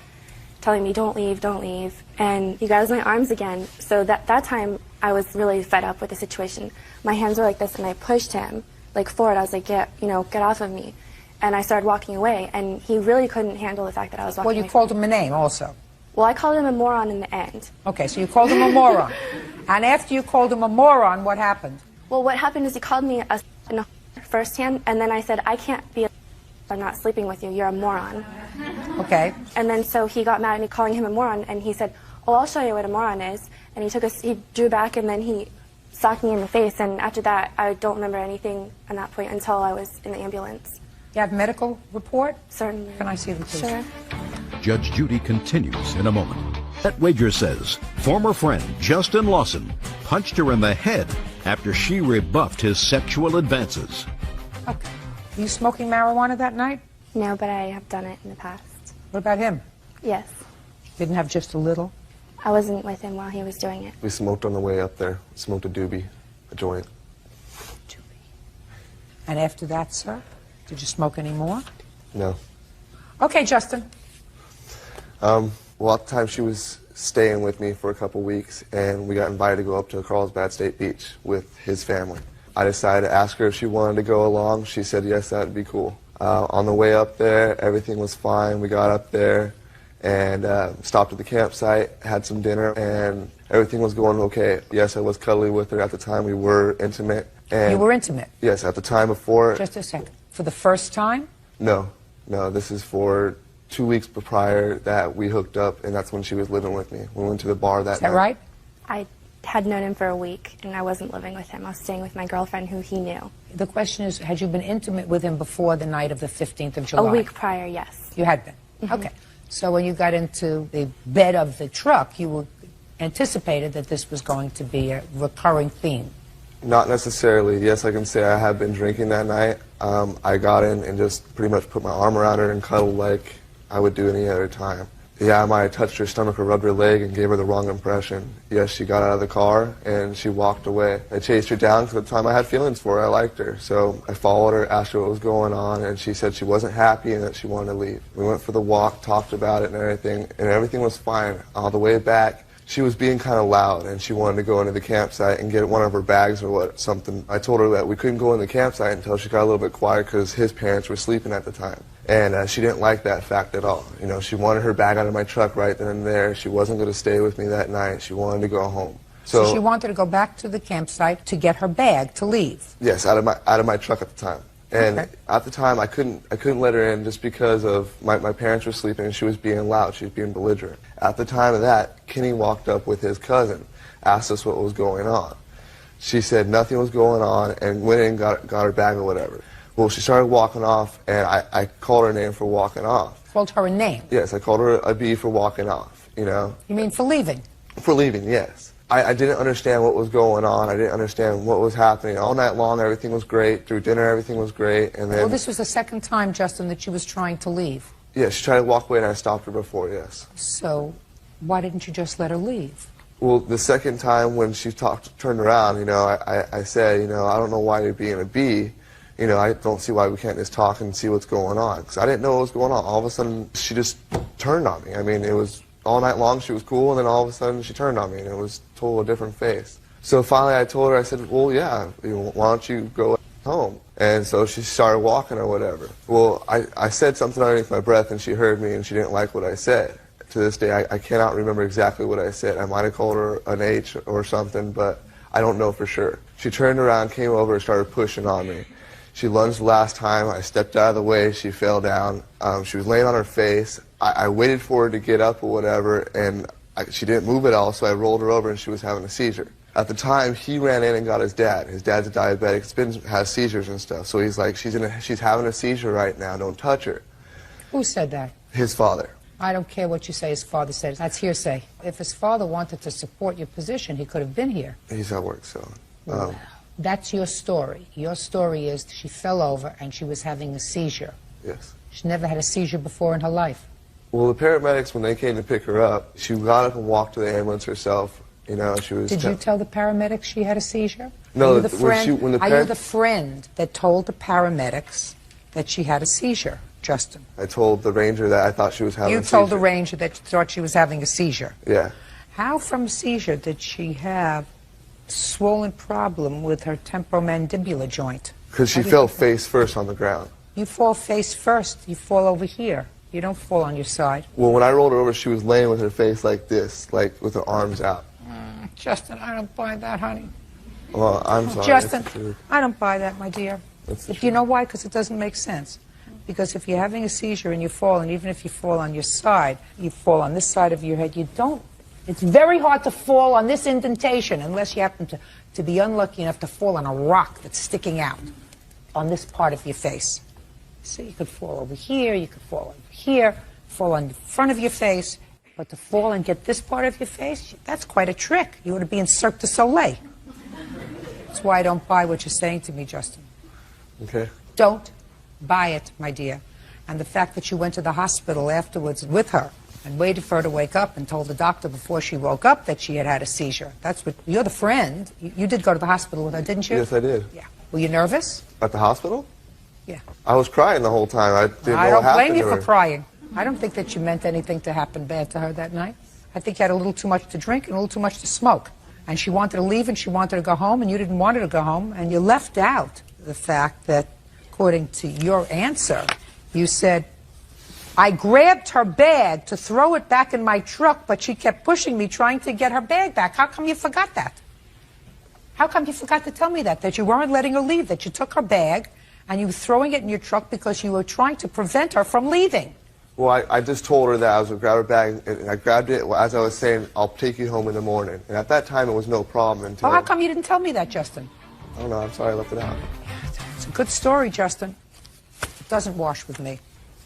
telling me, don't leave, don't leave. And he grabs my arms again. So that time, I was really fed up with the situation. My hands were like this, and I pushed him, like, forward. I was like, get off of me. And I started walking away, and he really couldn't handle the fact that I was walking away. Well, you called him a name also. Well, I called him a moron in the end. Okay, so you called him a moron. And after you called him a moron, what happened? Well, what happened is he called me a firsthand, and then I said, I can't be I'm not sleeping with you, you're a moron. Okay. And then so he got mad at me calling him a moron, and he said, oh, I'll show you what a moron is. And he drew back, and then he socked me in the face, and after that, I don't remember anything at that point until I was in the ambulance. You have medical report? Certainly. Can I see them, please? Sure. Judge Judy continues in a moment. That Wager says former friend Justin Lawson punched her in the head after she rebuffed his sexual advances. Okay. Were you smoking marijuana that night? No, but I have done it in the past. What about him? Yes. Didn't have just a little? I wasn't with him while he was doing it. We smoked on the way up there. Smoked a doobie, a joint. And after that, sir? Did you smoke any more? No. Okay, Justin. Well, at the time she was staying with me for a couple weeks, and we got invited to go up to Carlsbad State Beach with his family. I decided to ask her if she wanted to go along. She said yes, that would be cool. On the way up there, everything was fine. We got up there and stopped at the campsite, had some dinner, and everything was going okay. Yes, I was cuddly with her at the time. We were intimate. And you were intimate? Yes, at the time before. Just a second. For the first time? No, this is for 2 weeks prior that we hooked up, and that's when she was living with me. We went to the bar that night. Is that right? I had known him for a week, and I wasn't living with him. I was staying with my girlfriend who he knew. The question is, had you been intimate with him before the night of the 15th of July? A week prior, yes. You had been? Mm-hmm. Okay. So when you got into the bed of the truck, you anticipated that this was going to be a recurring theme? Not necessarily. Yes, I can say I have been drinking that night. I got in and just pretty much put my arm around her and cuddled like I would do any other time. Yeah, I might have touched her stomach or rubbed her leg and gave her the wrong impression. Yes, she got out of the car and she walked away. I chased her down because at the time I had feelings for her. I liked her. So I followed her, asked her what was going on, and she said she wasn't happy and that she wanted to leave. We went for the walk, talked about it and everything was fine. All the way back, she was being kind of loud and she wanted to go into the campsite and get one of her bags or something. I told her that we couldn't go in the campsite until she got a little bit quiet because his parents were sleeping at the time. And she didn't like that fact at all. You know, she wanted her bag out of my truck right then and there. She wasn't going to stay with me that night. She wanted to go home. So she wanted to go back to the campsite to get her bag to leave. Yes, out of my truck at the time. And at the time, I couldn't let her in just because of my parents were sleeping and she was being loud. She was being belligerent. At the time of that, Kenny walked up with his cousin, asked us what was going on. She said nothing was going on and went in and got her bag or whatever. Well, she started walking off, and I called her name for walking off. Called her a name? Yes, I called her a B for walking off, you know. You mean for leaving? For leaving, yes. I didn't understand what was going on. I didn't understand what was happening. All night long, everything was great. Through dinner, everything was great. And then, well, this was the second time, Justin, that she was trying to leave. Yeah, she tried to walk away, and I stopped her before, yes. So why didn't you just let her leave? Well, the second time when she turned around, you know, I said, you know, I don't know why you're being a B. You know, I don't see why we can't just talk and see what's going on. Because I didn't know what was going on. All of a sudden, she just turned on me. I mean, it was all night long she was cool, and then all of a sudden she turned on me, and it was totally a different face. So finally I told her, I said, well, yeah, why don't you go home? And so she started walking or whatever. Well, I said something underneath my breath, and she heard me, and she didn't like what I said. To this day, I cannot remember exactly what I said. I might have called her an H or something, but I don't know for sure. She turned around, came over, and started pushing on me. She lunged the last time. I stepped out of the way. She fell down. She was laying on her face. I waited for her to get up or whatever, and she didn't move at all, so I rolled her over, and she was having a seizure. At the time, he ran in and got his dad. His dad's a diabetic, has seizures and stuff. So he's like, she's having a seizure right now. Don't touch her. Who said that? His father. I don't care what you say his father said. That's hearsay. If his father wanted to support your position, he could have been here. He's at work, so... That's your story. Your story is she fell over and she was having a seizure. Yes. She never had a seizure before in her life. Well, the paramedics, when they came to pick her up, she got up and walked to the ambulance herself. You know, she was... Did you tell the paramedics she had a seizure? No, are you the friend that told the paramedics that she had a seizure, Justin? I told the ranger that I thought she was having a seizure. You told the ranger that you thought she was having a seizure? Yeah. How from a seizure did she have swollen problem with her temporomandibular joint? Because she fell face first on the ground. You fall face first. You fall over here. You don't fall on your side. Well, when I rolled her over, she was laying with her face like this, like with her arms out. Justin, I don't buy that, honey. Well, I'm sorry. Justin, I don't buy that, my dear. You know why? Because it doesn't make sense. Because if you're having a seizure and you fall, and even if you fall on your side, you fall on this side of your head, you don't. It's very hard to fall on this indentation unless you happen to be unlucky enough to fall on a rock that's sticking out on this part of your face. So you could fall over here, you could fall over here, fall on the front of your face, but to fall and get this part of your face, that's quite a trick. You ought to be in Cirque du Soleil. That's why I don't buy what you're saying to me, Justin. Okay. Don't buy it, my dear. And the fact that you went to the hospital afterwards with her and waited for her to wake up and told the doctor before she woke up that she had had a seizure. That's what, you're the friend. You did go to the hospital with her, didn't you? Yes, I did. Yeah. Were you nervous? At the hospital? Yeah. I was crying the whole time. I didn't know what happened to her. I don't blame you for crying. I don't think that you meant anything to happen bad to her that night. I think you had a little too much to drink and a little too much to smoke. And she wanted to leave and she wanted to go home and you didn't want her to go home. And you left out the fact that, according to your answer, you said, I grabbed her bag to throw it back in my truck, but she kept pushing me, trying to get her bag back. How come you forgot that? How come you forgot to tell me that you weren't letting her leave, that you took her bag and you were throwing it in your truck because you were trying to prevent her from leaving? Well, I just told her that I was going to grab her bag, and I grabbed it as I was saying, I'll take you home in the morning. And at that time, it was no problem until... Well, how come you didn't tell me that, Justin? I don't know. I'm sorry I left it out. It's a good story, Justin. It doesn't wash with me.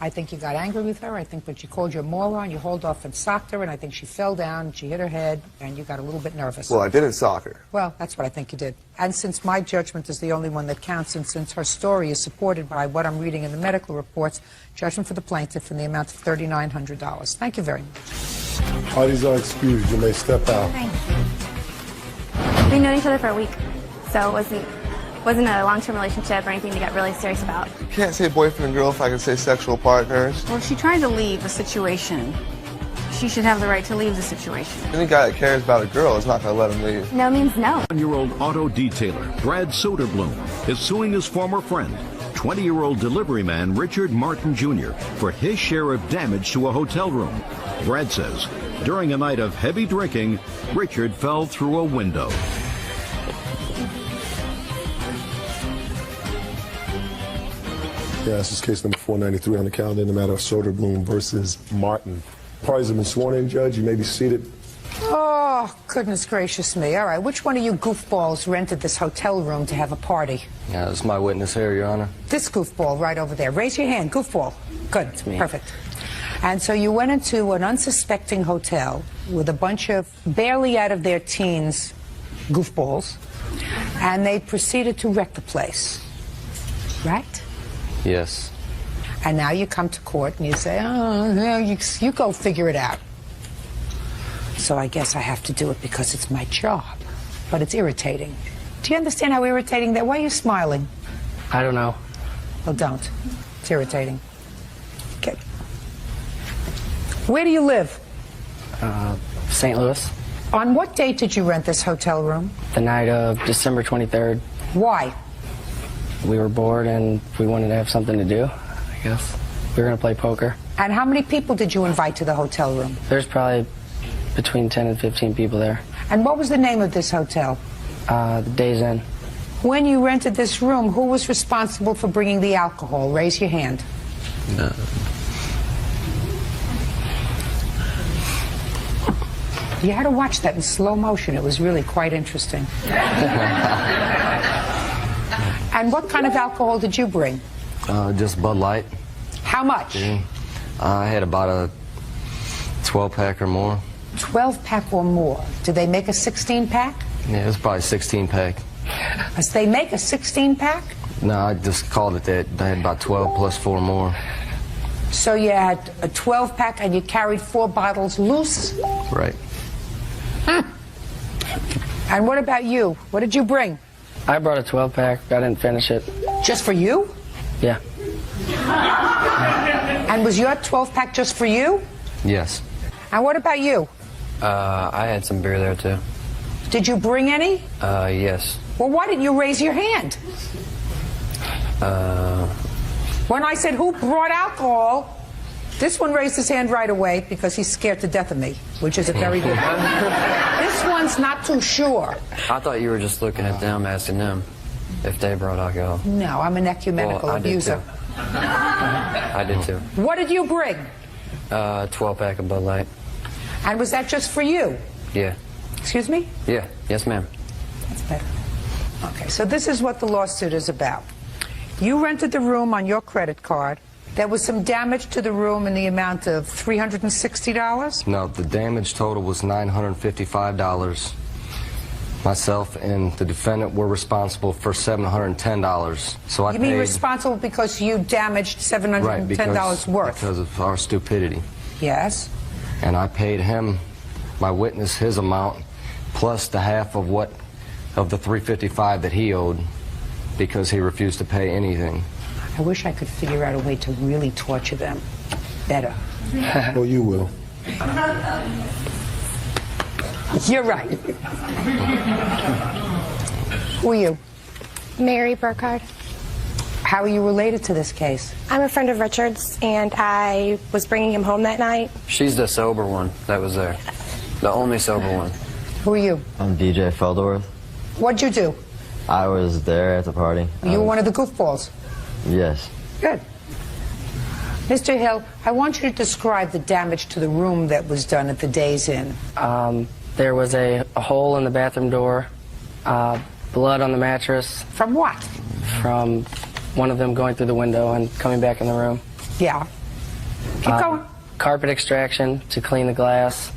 I think you got angry with her. I think when she called you a moron, you hauled off and socked her, and I think she fell down, she hit her head, and you got a little bit nervous. Well, I didn't sock her. Well, that's what I think you did. And since my judgment is the only one that counts, and since her story is supported by what I'm reading in the medical reports, judgment for the plaintiff in the amount of $3,900. Thank you very much. Parties are excused. You may step out. Thank you. We've known each other for a week, so it wasn't a long-term relationship or anything to get really serious about. You can't say boyfriend and girl if I can say sexual partners. Well, if she tried to leave a situation, she should have the right to leave the situation. Any guy that cares about a girl is not going to let him leave. No means no. 1-year-old auto detailer Brad Soderblom is suing his former friend, 20-year-old delivery man Richard Martin Jr., for his share of damage to a hotel room. Brad says during a night of heavy drinking, Richard fell through a window. Yeah, this is case number 493 on the calendar in the matter of Soderblom versus Martin. Parties have been sworn in, Judge. You may be seated. Oh, goodness gracious me. All right, which one of you goofballs rented this hotel room to have a party? Yeah, that's my witness here, Your Honor. This goofball right over there. Raise your hand. Goofball. Good. It's me. Perfect. And so you went into an unsuspecting hotel with a bunch of barely out of their teens goofballs, and they proceeded to wreck the place. Right? Yes. And now you come to court and you say, oh, no, you go figure it out. So I guess I have to do it because it's my job. But it's irritating. Do you understand how irritating that? Why are you smiling? I don't know. Well, don't. It's irritating. Okay. Where do you live? St. Louis. On what date did you rent this hotel room? The night of December 23rd. Why? We were bored and we wanted to have something to do, I guess. We were going to play poker. And how many people did you invite to the hotel room? There's probably between 10 and 15 people there. And what was the name of this hotel? The Days Inn. When you rented this room, who was responsible for bringing the alcohol? Raise your hand. No. You had to watch that in slow motion. It was really quite interesting. And what kind of alcohol did you bring? Just Bud Light. How much? I had about a 12-pack or more. 12-pack or more. Do they make a 16-pack? Yeah, it was probably 16-pack. As they make a 16-pack? No, I just called it that. I had about 12 plus 4 more. So you had a 12-pack and you carried 4 bottles loose? Right. And what about you? What did you bring? I brought a 12-pack. I didn't finish it. Just for you? Yeah. And was your 12-pack just for you? Yes. And what about you? I had some beer there, too. Did you bring any? Yes. Well, why didn't you raise your hand? When I said who brought alcohol, this one raised his hand right away because he's scared to death of me, which is a very good one. This one's not too sure. I thought you were just looking at them, asking them if they brought alcohol. No, I'm an ecumenical abuser. I did too. What did you bring? 12-pack of Bud Light. And was that just for you? Yeah. Excuse me? Yeah. Yes, ma'am. That's better. Okay, so this is what the lawsuit is about. You rented the room on your credit card. There was some damage to the room in the amount of $360? No, the damage total was $955. Myself and the defendant were responsible for $710. So I You paid... mean responsible because you damaged $710 worth? Because of our stupidity. Yes. And I paid him, my witness, his amount, plus the half of the $355 that he owed, because he refused to pay anything. I wish I could figure out a way to really torture them better. Well, you will. You're right. Who are you? Mary Burkhardt. How are you related to this case? I'm a friend of Richard's, and I was bringing him home that night. She's the sober one that was there. The only sober one. Who are you? I'm DJ Feldorf. What'd you do? I was there at the party. You were one of the goofballs? Yes. Good. Mr. Hill, I want you to describe the damage to the room that was done at the Days Inn. There was a hole in the bathroom door, blood on the mattress. From what? From one of them going through the window and coming back in the room. Yeah. Keep going. Carpet extraction to clean the glass.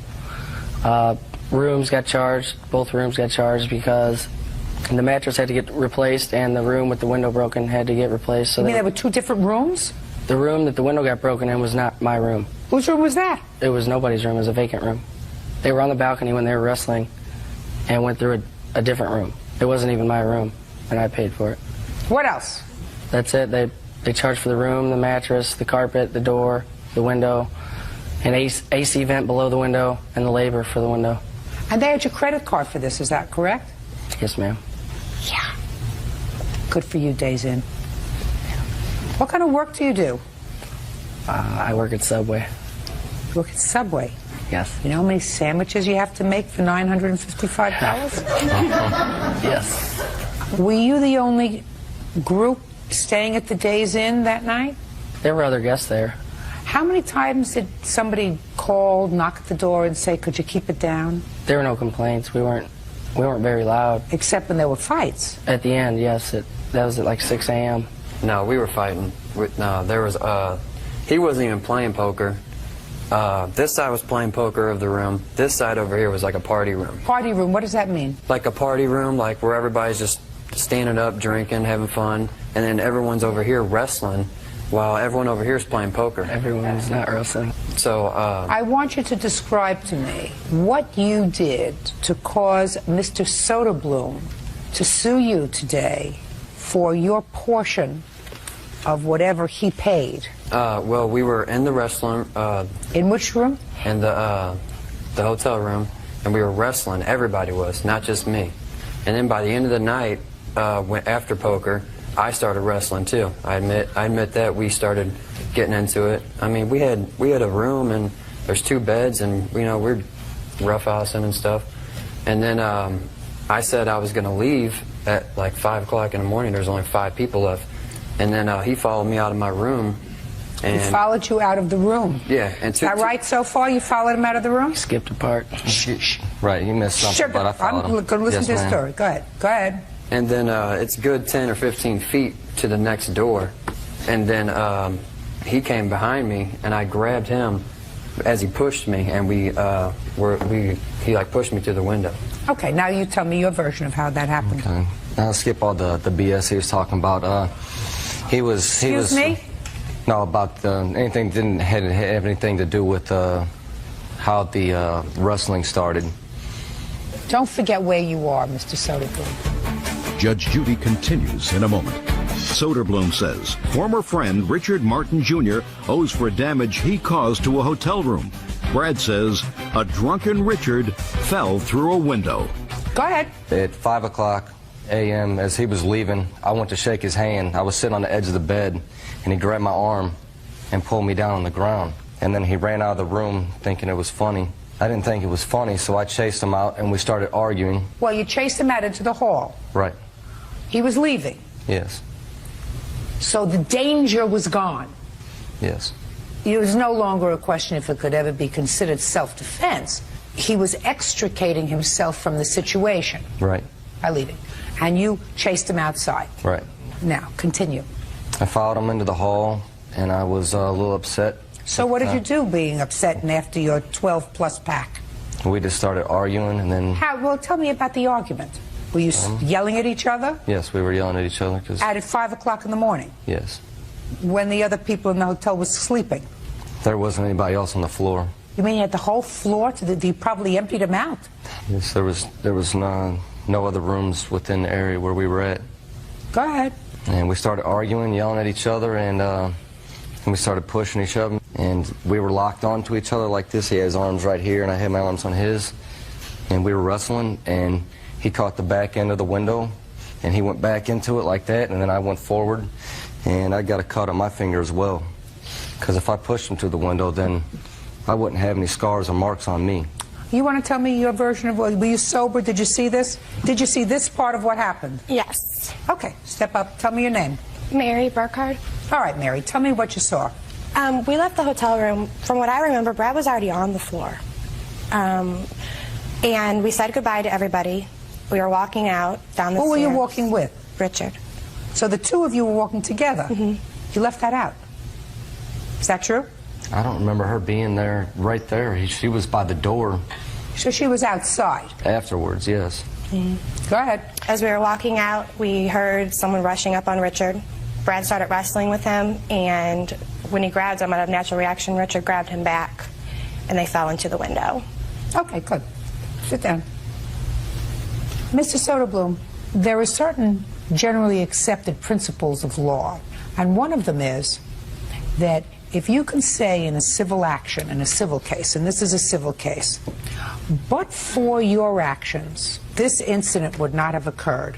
Rooms got charged. Both rooms got charged because the mattress had to get replaced and the room with the window broken had to get replaced. So You mean there were two different rooms? the room that the window got broken in was not my room. Whose room was that? It was nobody's room. It was a vacant room. They were on the balcony when they were wrestling and went through a different room. It wasn't even my room, and I paid for it. What else? That's it. They charged for the room, the mattress, the carpet, the door, the window, an AC vent below the window, and the labor for the window. And they had your credit card for this, is that correct? Yes, ma'am. Yeah. Good for you, Days In. What kind of work do you do? I work at Subway. You work at Subway? Yes. You know how many sandwiches you have to make for $955? Yes. Were you the only group staying at the Days Inn that night? There were other guests there. How many times did somebody call, knock at the door, and say, "Could you keep it down"? There were no complaints. We weren't very loud. Except when there were fights. At the end, yes. That was at like 6 a.m. No, we were fighting. No, there was. He wasn't even playing poker. This side was playing poker of the room. This side over here was like a party room. Party room. What does that mean? Like a party room, like where everybody's just standing up, drinking, having fun, and then everyone's over here wrestling, while everyone over here is playing poker. Everyone's not wrestling. So, I want you to describe to me what you did to cause Mr. Soderblom to sue you today for your portion of whatever he paid. well, we were in the wrestling. In which room? In the hotel room, and we were wrestling. Everybody was, not just me. And then by the end of the night, after poker, I started wrestling too. I admit that we started getting into it. I mean, we had a room and there's 2 beds, and we're roughhousing and stuff. And then I said I was going to leave at like 5 o'clock in the morning. There's only 5 people left. And then he followed me out of my room. And He followed you out of the room. Yeah. And Is that right so far? You followed him out of the room? Skipped a part. Right, he missed something, but I followed him. I'm going to listen Yes, to the ma'am. story. Go ahead. Go ahead. And then it's a good 10 or 15 feet to the next door. And then he came behind me, and I grabbed him as he pushed me, and he like pushed me to the window. Okay, now you tell me your version of how that happened. Okay. I'll skip all the BS he was talking about. Excuse me? No, about anything didn't have anything to do with how the wrestling started. Don't forget where you are, Mr. Soderblom. Judge Judy continues in a moment. Soderblom says former friend Richard Martin Jr. owes for damage he caused to a hotel room. Brad says a drunken Richard fell through a window. Go ahead. At 5 o'clock a.m., as he was leaving, I went to shake his hand. I was sitting on the edge of the bed, and he grabbed my arm and pulled me down on the ground. And then he ran out of the room thinking it was funny. I didn't think it was funny, so I chased him out, and we started arguing. Well, you chased him out into the hall. Right. He was leaving. Yes. So the danger was gone. Yes. It was no longer a question if it could ever be considered self-defense. He was extricating himself from the situation Right. by leaving. And you chased him outside. Right. Now, continue. I followed him into the hall, and I was a little upset. So what did you do being upset and after your 12-plus pack? We just started arguing, and then... Well, tell me about the argument. Were you yelling at each other? Yes, we were yelling at each other, because... At 5 o'clock in the morning? Yes. When the other people in the hotel was sleeping? There wasn't anybody else on the floor. You mean you had the whole floor? You probably emptied them out? Yes, there was no other rooms within the area where we were at. Go ahead. And we started arguing, yelling at each other, and we started pushing each other. And we were locked onto each other like this. He had his arms right here, and I had my arms on his. And we were wrestling, and he caught the back end of the window, and he went back into it like that, and then I went forward, and I got a cut on my finger as well. Because if I pushed him to the window, then I wouldn't have any scars or marks on me. You want to tell me your version of were you sober? Did you see this? Did you see this part of what happened? Yes. Okay, step up. Tell me your name. Mary Burkhardt. All right, Mary, tell me what you saw. We left the hotel room. From what I remember, Brad was already on the floor. And we said goodbye to everybody. We were walking out down the stairs. Who were you walking with? Richard. So the two of you were walking together. You left that out. Is that true? I don't remember her being there, right there. She was by the door. So she was outside? Afterwards, yes. Go ahead. As we were walking out, we heard someone rushing up on Richard. Brad started wrestling with him, and when he grabbed him out of natural reaction, Richard grabbed him back, and they fell into the window. Okay, good. Sit down. Mr. Soderblom, there are certain generally accepted principles of law, and one of them is that if you can say in a civil action, in a civil case, and this is a civil case, but for your actions, this incident would not have occurred.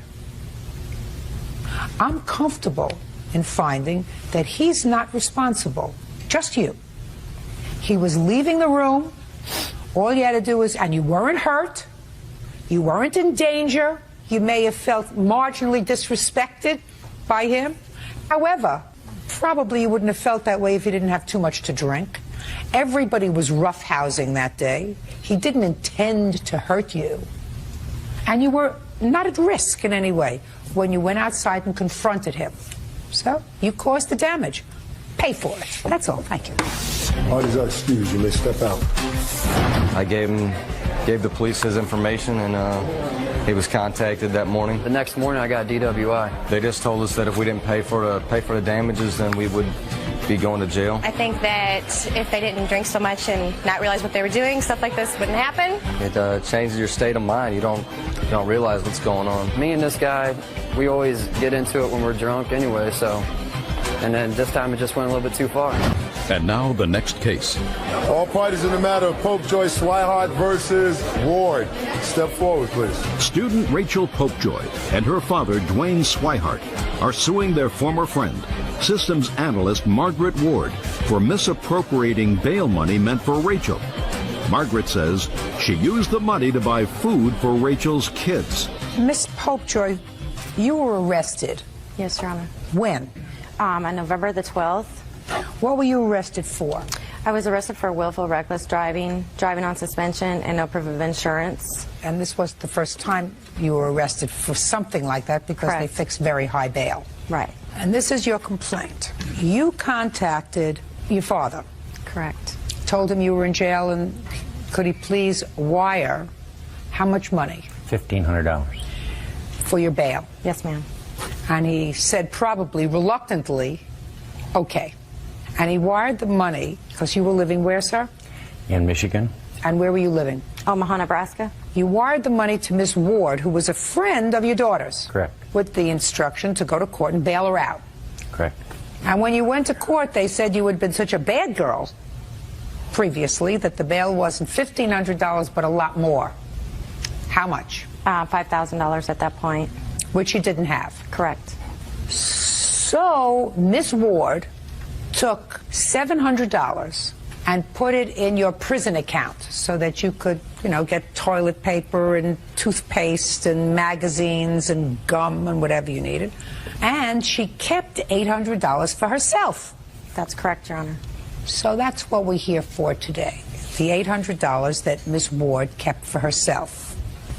I'm comfortable in finding that he's not responsible, just you. He was leaving the room. All you had to do was, and you weren't hurt, you weren't in danger, you may have felt marginally disrespected by him. However, probably you wouldn't have felt that way if you didn't have too much to drink. Everybody was roughhousing that day. He didn't intend to hurt you. And you were not at risk in any way when you went outside and confronted him. So you caused the damage. Pay for it. That's all. Thank you. Parties are excused. You may step out. I gave the police his information, and he was contacted that morning. The next morning, I got DWI. They just told us that if we didn't pay for the damages, then we would be going to jail. I think that if they didn't drink so much and not realize what they were doing, stuff like this wouldn't happen. It changes your state of mind. You don't realize what's going on. Me and this guy, we always get into it when we're drunk anyway, so. And then this time it just went a little bit too far. And now the next case. All parties in the matter of Popejoy Swihart versus Ward. Step forward, please. Student Rachel Popejoy and her father, Dwayne Swihart, are suing their former friend, systems analyst Margaret Ward, for misappropriating bail money meant for Rachel. Margaret says she used the money to buy food for Rachel's kids. Miss Popejoy, you were arrested. Yes, Your Honor. When? On November the 12th. What were you arrested for? I was arrested for willful reckless driving, driving on suspension, and no proof of insurance. And this was the first time you were arrested for something like that because Correct. they fixed very high bail. Right. And this is your complaint. You contacted your father. Correct. Told him you were in jail, and could he please wire how much money? $1,500. For your bail? Yes, ma'am. And he said probably reluctantly, okay. And he wired the money because you were living where, sir? In Michigan. And where were you living? Omaha, Nebraska. You wired the money to Miss Ward, who was a friend of your daughter's. Correct. With the instruction to go to court and bail her out. Correct. And when you went to court, they said you had been such a bad girl previously that the bail wasn't $1,500 but a lot more. How much? $5,000 at that point. Which you didn't have. Correct. So Miss Ward took $700 and put it in your prison account so that you could, get toilet paper and toothpaste and magazines and gum and whatever you needed. And she kept $800 for herself. That's correct, Your Honor. So that's what we're here for today. The $800 that Miss Ward kept for herself.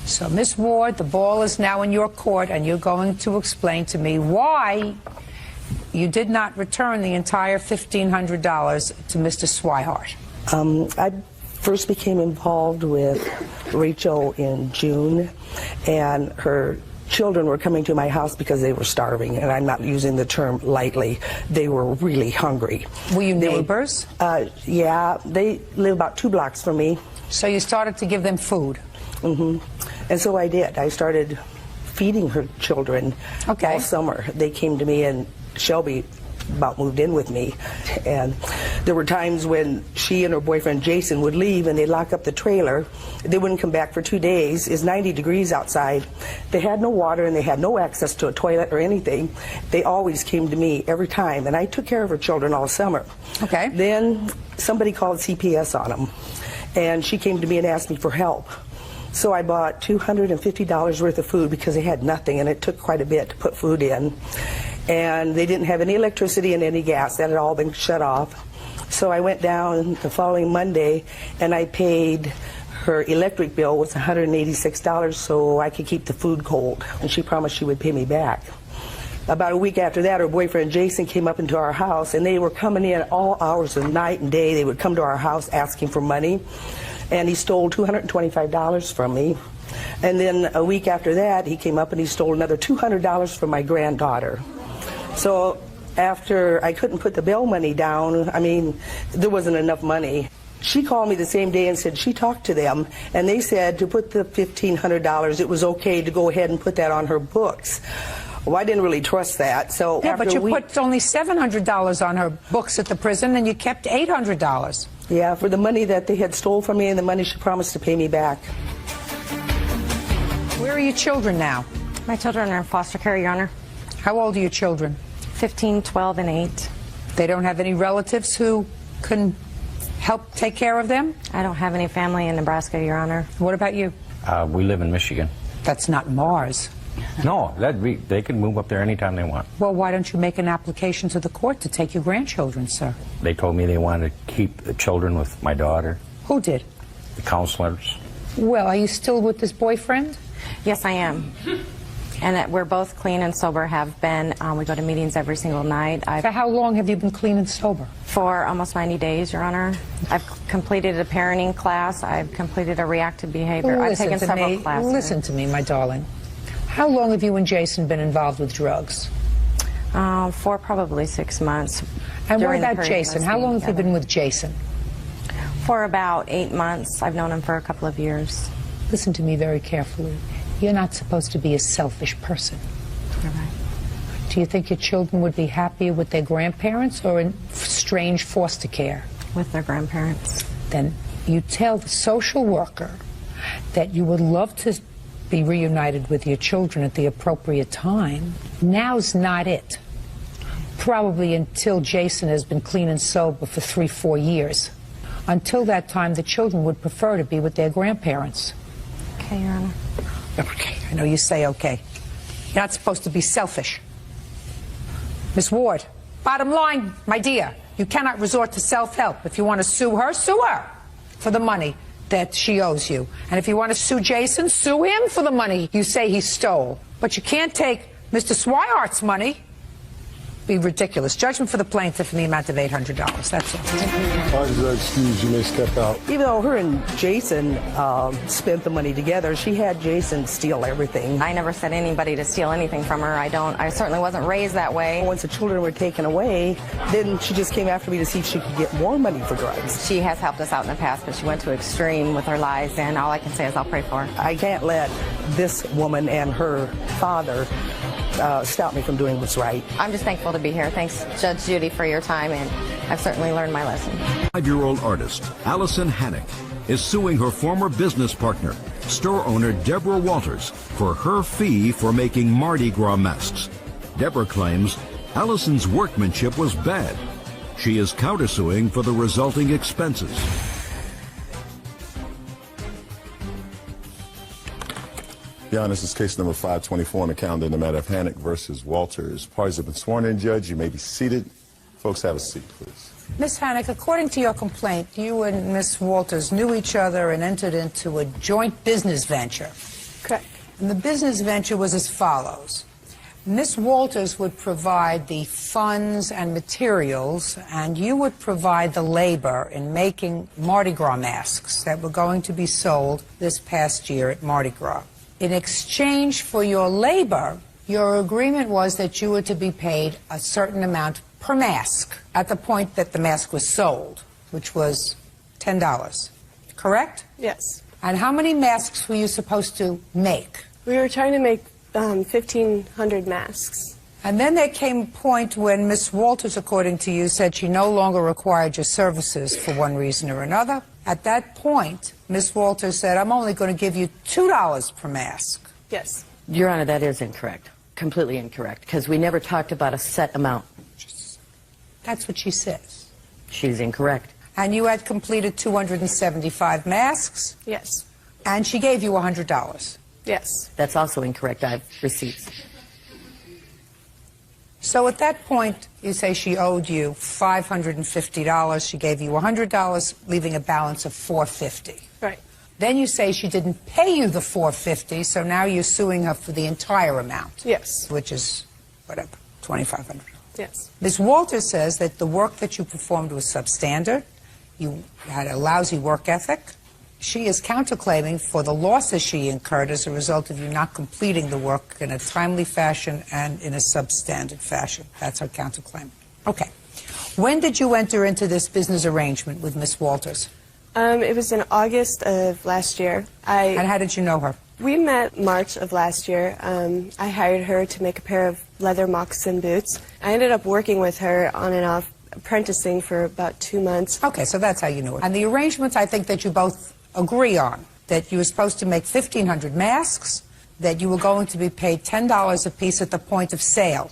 So, Miss Ward, the ball is now in your court, and you're going to explain to me why you did not return the entire $1,500 to Mr. Swihart. I first became involved with Rachel in June, and her children were coming to my house because they were starving, and I'm not using the term lightly. They were really hungry. Were you neighbors? Yeah, they live about 2 blocks from me. So you started to give them food? Mm-hmm. And so I did. I started feeding her children all summer. They came to me, and Shelby about moved in with me. And there were times when she and her boyfriend Jason would leave and they'd lock up the trailer. They wouldn't come back for 2 days. It's 90 degrees outside. They had no water and they had no access to a toilet or anything. They always came to me every time, and I took care of her children all summer. Okay. Then somebody called CPS on them, and she came to me and asked me for help. So I bought $250 worth of food because they had nothing, and it took quite a bit to put food in. And they didn't have any electricity and any gas. That had all been shut off. So I went down the following Monday, and I paid her electric bill was $186 so I could keep the food cold. And she promised she would pay me back. About a week after that, her boyfriend Jason came up into our house, and they were coming in all hours of night and day. They would come to our house asking for money, and he stole $225 from me. And then a week after that, he came up and he stole another $200 from my granddaughter. So after I couldn't put the bail money down, I mean, there wasn't enough money. She called me the same day and said she talked to them, and they said to put the $1,500, it was okay to go ahead and put that on her books. Well, I didn't really trust that. So yeah, after but you put only $700 on her books at the prison, and you kept $800. Yeah, for the money that they had stole from me and the money she promised to pay me back. Where are your children now? My children are in foster care, Your Honor. How old are your children? 15, 12, and 8. They don't have any relatives who can help take care of them? I don't have any family in Nebraska, Your Honor. What about you? We live in Michigan. That's not Mars. No, they can move up there anytime they want. Well, why don't you make an application to the court to take your grandchildren, sir? They told me they wanted to keep the children with my daughter. Who did? The counselors. Well, are you still with this boyfriend? Yes, I am. And that we're both clean and sober, have been. We go to meetings every single night. For how long have you been clean and sober? For almost 90 days, Your Honor. I've completed a parenting class. I've completed a reactive behavior. I've taken several classes. Listen to me, my darling. How long have you and Jason been involved with drugs? For probably 6 months. And what about Jason? How long have you been with Jason? For about 8 months. I've known him for a couple of years. Listen to me very carefully. You're not supposed to be a selfish person. You're right. Do you think your children would be happier with their grandparents or in strange foster care? With their grandparents. Then you tell the social worker that you would love to be reunited with your children at the appropriate time. Now's not it. Probably until Jason has been clean and sober for 3-4 years. Until that time, the children would prefer to be with their grandparents. Okay, Your Honor. Okay, I know you say okay. You're not supposed to be selfish. Miss Ward, bottom line, my dear, you cannot resort to self-help. If you want to sue her for the money that she owes you. And if you want to sue Jason, sue him for the money you say he stole. But you can't take Mr. Swihart's money. Be ridiculous. Judgment for the plaintiff in the amount of $800. That's all. Judge, excuse, you may step out. Even though her and Jason spent the money together, she had Jason steal everything. I never said anybody to steal anything from her. I certainly wasn't raised that way. Once the children were taken away, then she just came after me to see if she could get more money for drugs. She has helped us out in the past, but she went to extreme with her lies, and all I can say is I'll pray for her. I can't let this woman and her father stop me from doing what's right. I'm just thankful to be here. Thanks, Judge Judy, for your time, and I've certainly learned my lesson. 5-year-old artist Allison Hannick is suing her former business partner, store owner Deborah Walters, for her fee for making Mardi Gras masks. Deborah claims Allison's workmanship was bad. She is countersuing for the resulting expenses. Your Honor, this is case number 524 on the calendar in the matter of Hannick versus Walters. Parties have been sworn in, Judge. You may be seated. Folks, have a seat, please. Ms. Hannick, according to your complaint, you and Ms. Walters knew each other and entered into a joint business venture. Correct. And the business venture was as follows. Ms. Walters would provide the funds and materials, and you would provide the labor in making Mardi Gras masks that were going to be sold this past year at Mardi Gras. In exchange for your labor, your agreement was that you were to be paid a certain amount per mask at the point that the mask was sold, which was $10. Correct? Yes. And how many masks were you supposed to make? We were trying to make 1,500 masks. And then there came a point when Miss Walters, according to you, said she no longer required your services for one reason or another. At that point, Miss Walters said, I'm only going to give you $2 per mask. Yes. Your Honor, that is incorrect. Completely incorrect, because we never talked about a set amount. That's what she says. She's incorrect. And you had completed 275 masks? Yes. And she gave you $100? Yes. That's also incorrect. I have receipts. So at that point, you say she owed you $550. She gave you $100, leaving a balance of $450. Right. Then you say she didn't pay you the $450, so now you're suing her for the entire amount. Yes. Which is whatever, $2,500. Yes. Ms. Walters says that the work that you performed was substandard. You had a lousy work ethic. She is counterclaiming for the losses she incurred as a result of you not completing the work in a timely fashion and in a substandard fashion. That's her counterclaim. Okay. When did you enter into this business arrangement with Ms. Walters? It was in August of last year. And how did you know her? We met March of last year. I hired her to make a pair of leather moccasin boots. I ended up working with her on and off, apprenticing for about 2 months. Okay, so that's how you knew her. And the arrangements, I think that you both agree on, that you were supposed to make 1,500 masks, that you were going to be paid $10 a piece at the point of sale.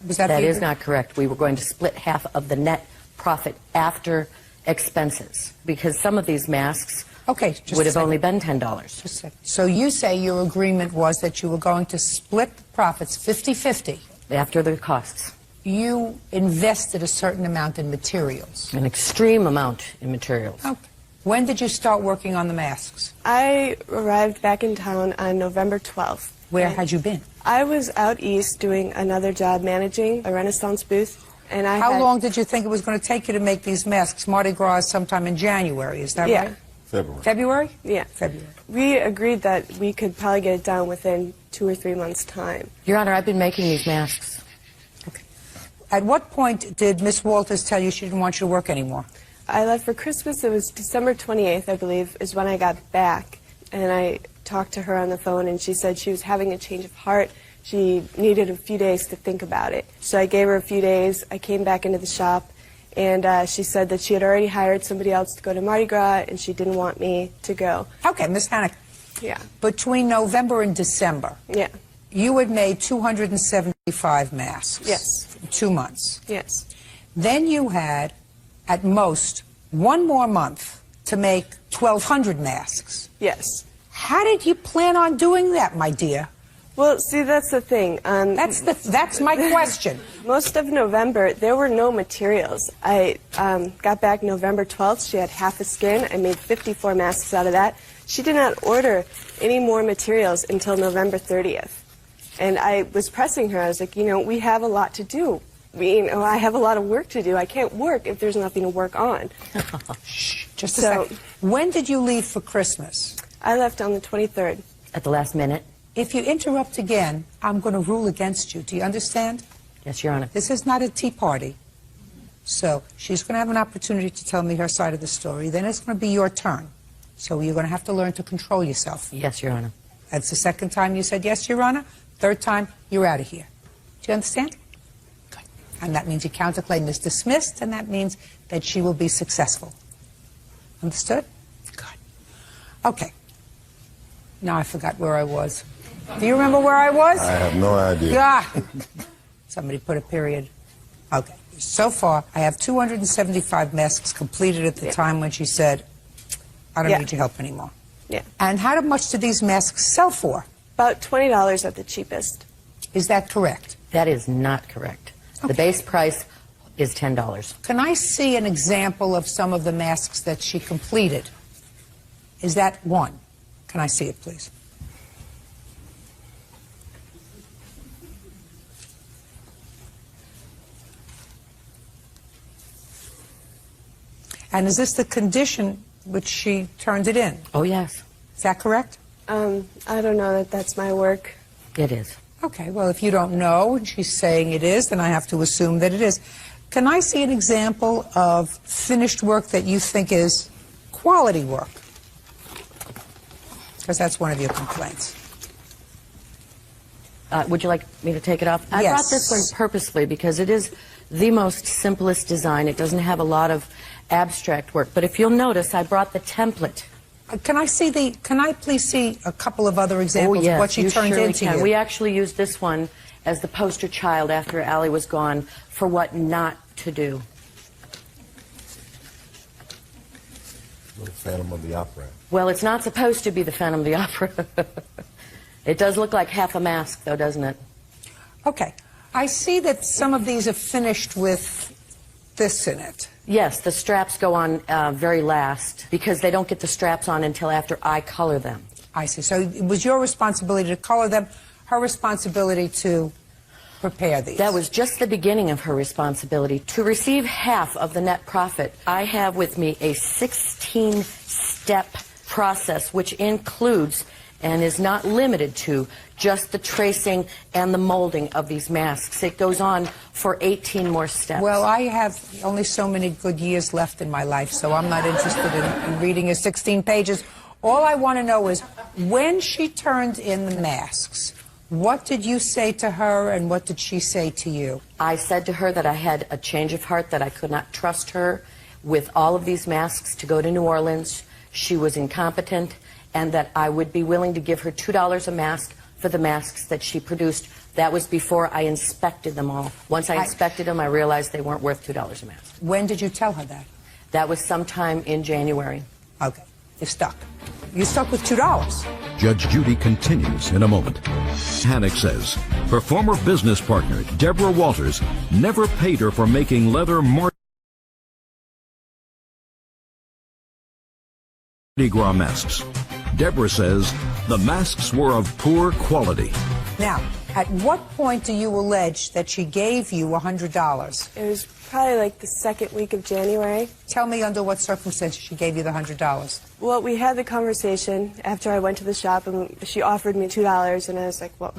Was that That is not correct. We were going to split half of the net profit after expenses, because some of these masks would have only been $10. Just a second. So you say your agreement was that you were going to split the profits 50-50. After the costs. You invested a certain amount in materials. An extreme amount in materials. Okay. When did you start working on the masks? I arrived back in town on November 12th. Where had you been? I was out east doing another job managing a Renaissance booth. And How long did you think it was going to take you to make these masks? Mardi Gras is sometime in January, is that right? February. February? Yeah. February. We agreed that we could probably get it done within 2 or 3 months' time. Your Honor, I've been making these masks. At what point did Miss Walters tell you she didn't want you to work anymore? I left for Christmas. It was December 28th, I believe, is when I got back. And I talked to her on the phone, and she said she was having a change of heart. She needed a few days to think about it. So I gave her a few days. I came back into the shop, and she said that she had already hired somebody else to go to Mardi Gras, and she didn't want me to go. Okay, Miss Hannock. Yeah. Between November and December, Yeah. you had made 275 masks. Yes. In 2 months. Yes. Then you had, at most, 1 more month to make 1,200 masks. Yes. How did you plan on doing that, my dear? Well, see, that's the thing. That's my question. Most of November, there were no materials. I got back November 12th. She had half a skin. I made 54 masks out of that. She did not order any more materials until November 30th. And I was pressing her. I was like, we have a lot to do. I have a lot of work to do. I can't work if there's nothing to work on. Just a second. When did you leave for Christmas? I left on the 23rd. At the last minute? If you interrupt again, I'm going to rule against you. Do you understand? Yes, Your Honor. This is not a tea party. So she's going to have an opportunity to tell me her side of the story. Then it's going to be your turn. So you're going to have to learn to control yourself. Yes, Your Honor. That's the second time you said yes, Your Honor. Third time, you're out of here. Do you understand? Good. And that means your counterclaim is dismissed, and that means that she will be successful. Understood? Good. Okay. Now I forgot where I was. Do you remember where I was? I have no idea. Yeah. Somebody put a period. Okay. So far, I have 275 masks completed at the time when she said, I don't need your help anymore. Yeah. And how much do these masks sell for? About $20 at the cheapest. Is that correct? That is not correct. The base price is $10. Can I see an example of some of the masks that she completed? Is that one? Can I see it, please? And is this the condition which she turned it in? Oh, yes. Is that correct? I don't know that that's my work. It is. Okay, well, if you don't know and she's saying it is, then I have to assume that it is. Can I see an example of finished work that you think is quality work? Because that's one of your complaints. Would you like me to take it off? I Yes. brought this one purposely because it is the most simplest design. It doesn't have a lot of abstract work. But if you'll notice, I brought the template. Can I please see a couple of other examples of what she turned into you? We actually used this one as the poster child after Allie was gone for what not to do. Little Phantom of the Opera. Well, it's not supposed to be the Phantom of the Opera. It does look like half a mask, though, doesn't it? Okay. I see that some of these are finished with this in it. Yes, the straps go on very last because they don't get the straps on until after I color them. I see. So it was your responsibility to color them, her responsibility to prepare these? That was just the beginning of her responsibility. To receive half of the net profit, I have with me a 16-step process, which includes and is not limited to just the tracing and the molding of these masks. It goes on for 18 more steps. Well, I have only so many good years left in my life, so I'm not interested in reading his 16 pages. All I want to know is, when she turned in the masks, what did you say to her and what did she say to you? I said to her that I had a change of heart, that I could not trust her with all of these masks to go to New Orleans. She was incompetent, and that I would be willing to give her $2 a mask for the masks that she produced. That was before I inspected them all. Once I inspected them, I realized they weren't worth $2 a mask. When did you tell her that? That was sometime in January. Okay, you're stuck. You're stuck with $2. Judge Judy continues in a moment. Hannock says her former business partner, Deborah Walters, never paid her for making leather Mardi Gras masks. Deborah says the masks were of poor quality. Now, at what point do you allege that she gave you $100? It was probably like the second week of January. Tell me under what circumstances she gave you the $100. Well, we had the conversation after I went to the shop, and she offered me $2, and I was like, well,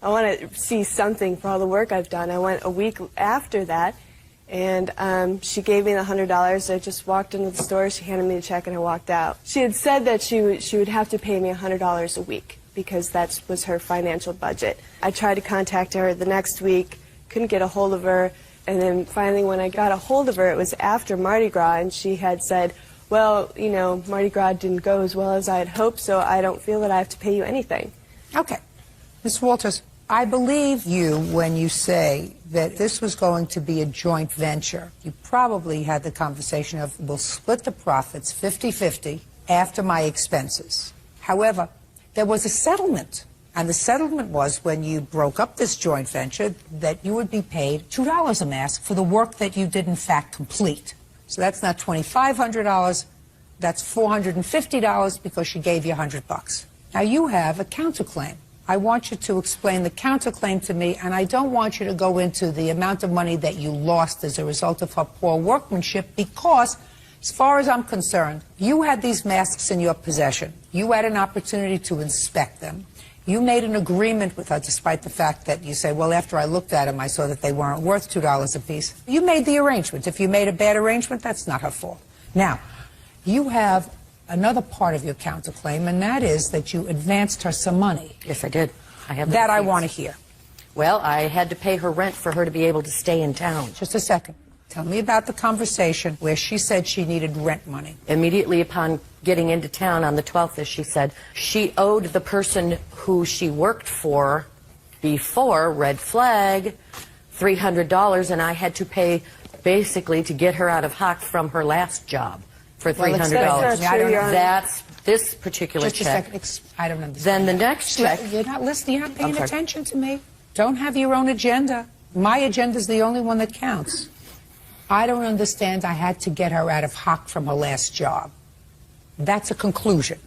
I want to see something for all the work I've done. I went a week after that, and she gave me the $100. I just walked into the store, she handed me the check, and I walked out. She had said that she would have to pay me $100 a week because that was her financial budget. I tried to contact her the next week, couldn't get a hold of her, and then finally when I got a hold of her, it was after Mardi Gras, and she had said, well, you know, Mardi Gras didn't go as well as I had hoped, so I don't feel that I have to pay you anything. Okay. Ms. Walters, I believe you when you say that this was going to be a joint venture. You probably had the conversation of, we'll split the profits 50-50 after my expenses. However, there was a settlement, and the settlement was, when you broke up this joint venture, that you would be paid $2 a mask for the work that you did in fact complete. So that's not $2,500, that's $450 because she gave you $100. Now you have a counterclaim. I want you to explain the counterclaim to me, and I don't want you to go into the amount of money that you lost as a result of her poor workmanship, because, as far as I'm concerned, you had these masks in your possession. You had an opportunity to inspect them. You made an agreement with her, despite the fact that you say, well, after I looked at them, I saw that they weren't worth $2 a piece. You made the arrangement. If you made a bad arrangement, that's not her fault. Now, you have another part of your counterclaim, and that is that you advanced her some money. Yes, I did. I have that I want to hear. Well, I had to pay her rent for her to be able to stay in town. Just a second. Tell me about the conversation where she said she needed rent money. Immediately upon getting into town on the 12th, as she said, she owed the person who she worked for before, red flag, $300, and I had to pay basically to get her out of hock from her last job for $300. That's this particular check. Just a second. I don't understand. Then the next check. You're not listening. You're not paying attention to me. Don't have your own agenda. My agenda is the only one that counts. I don't understand. I had to get her out of hock from her last job. That's a conclusion.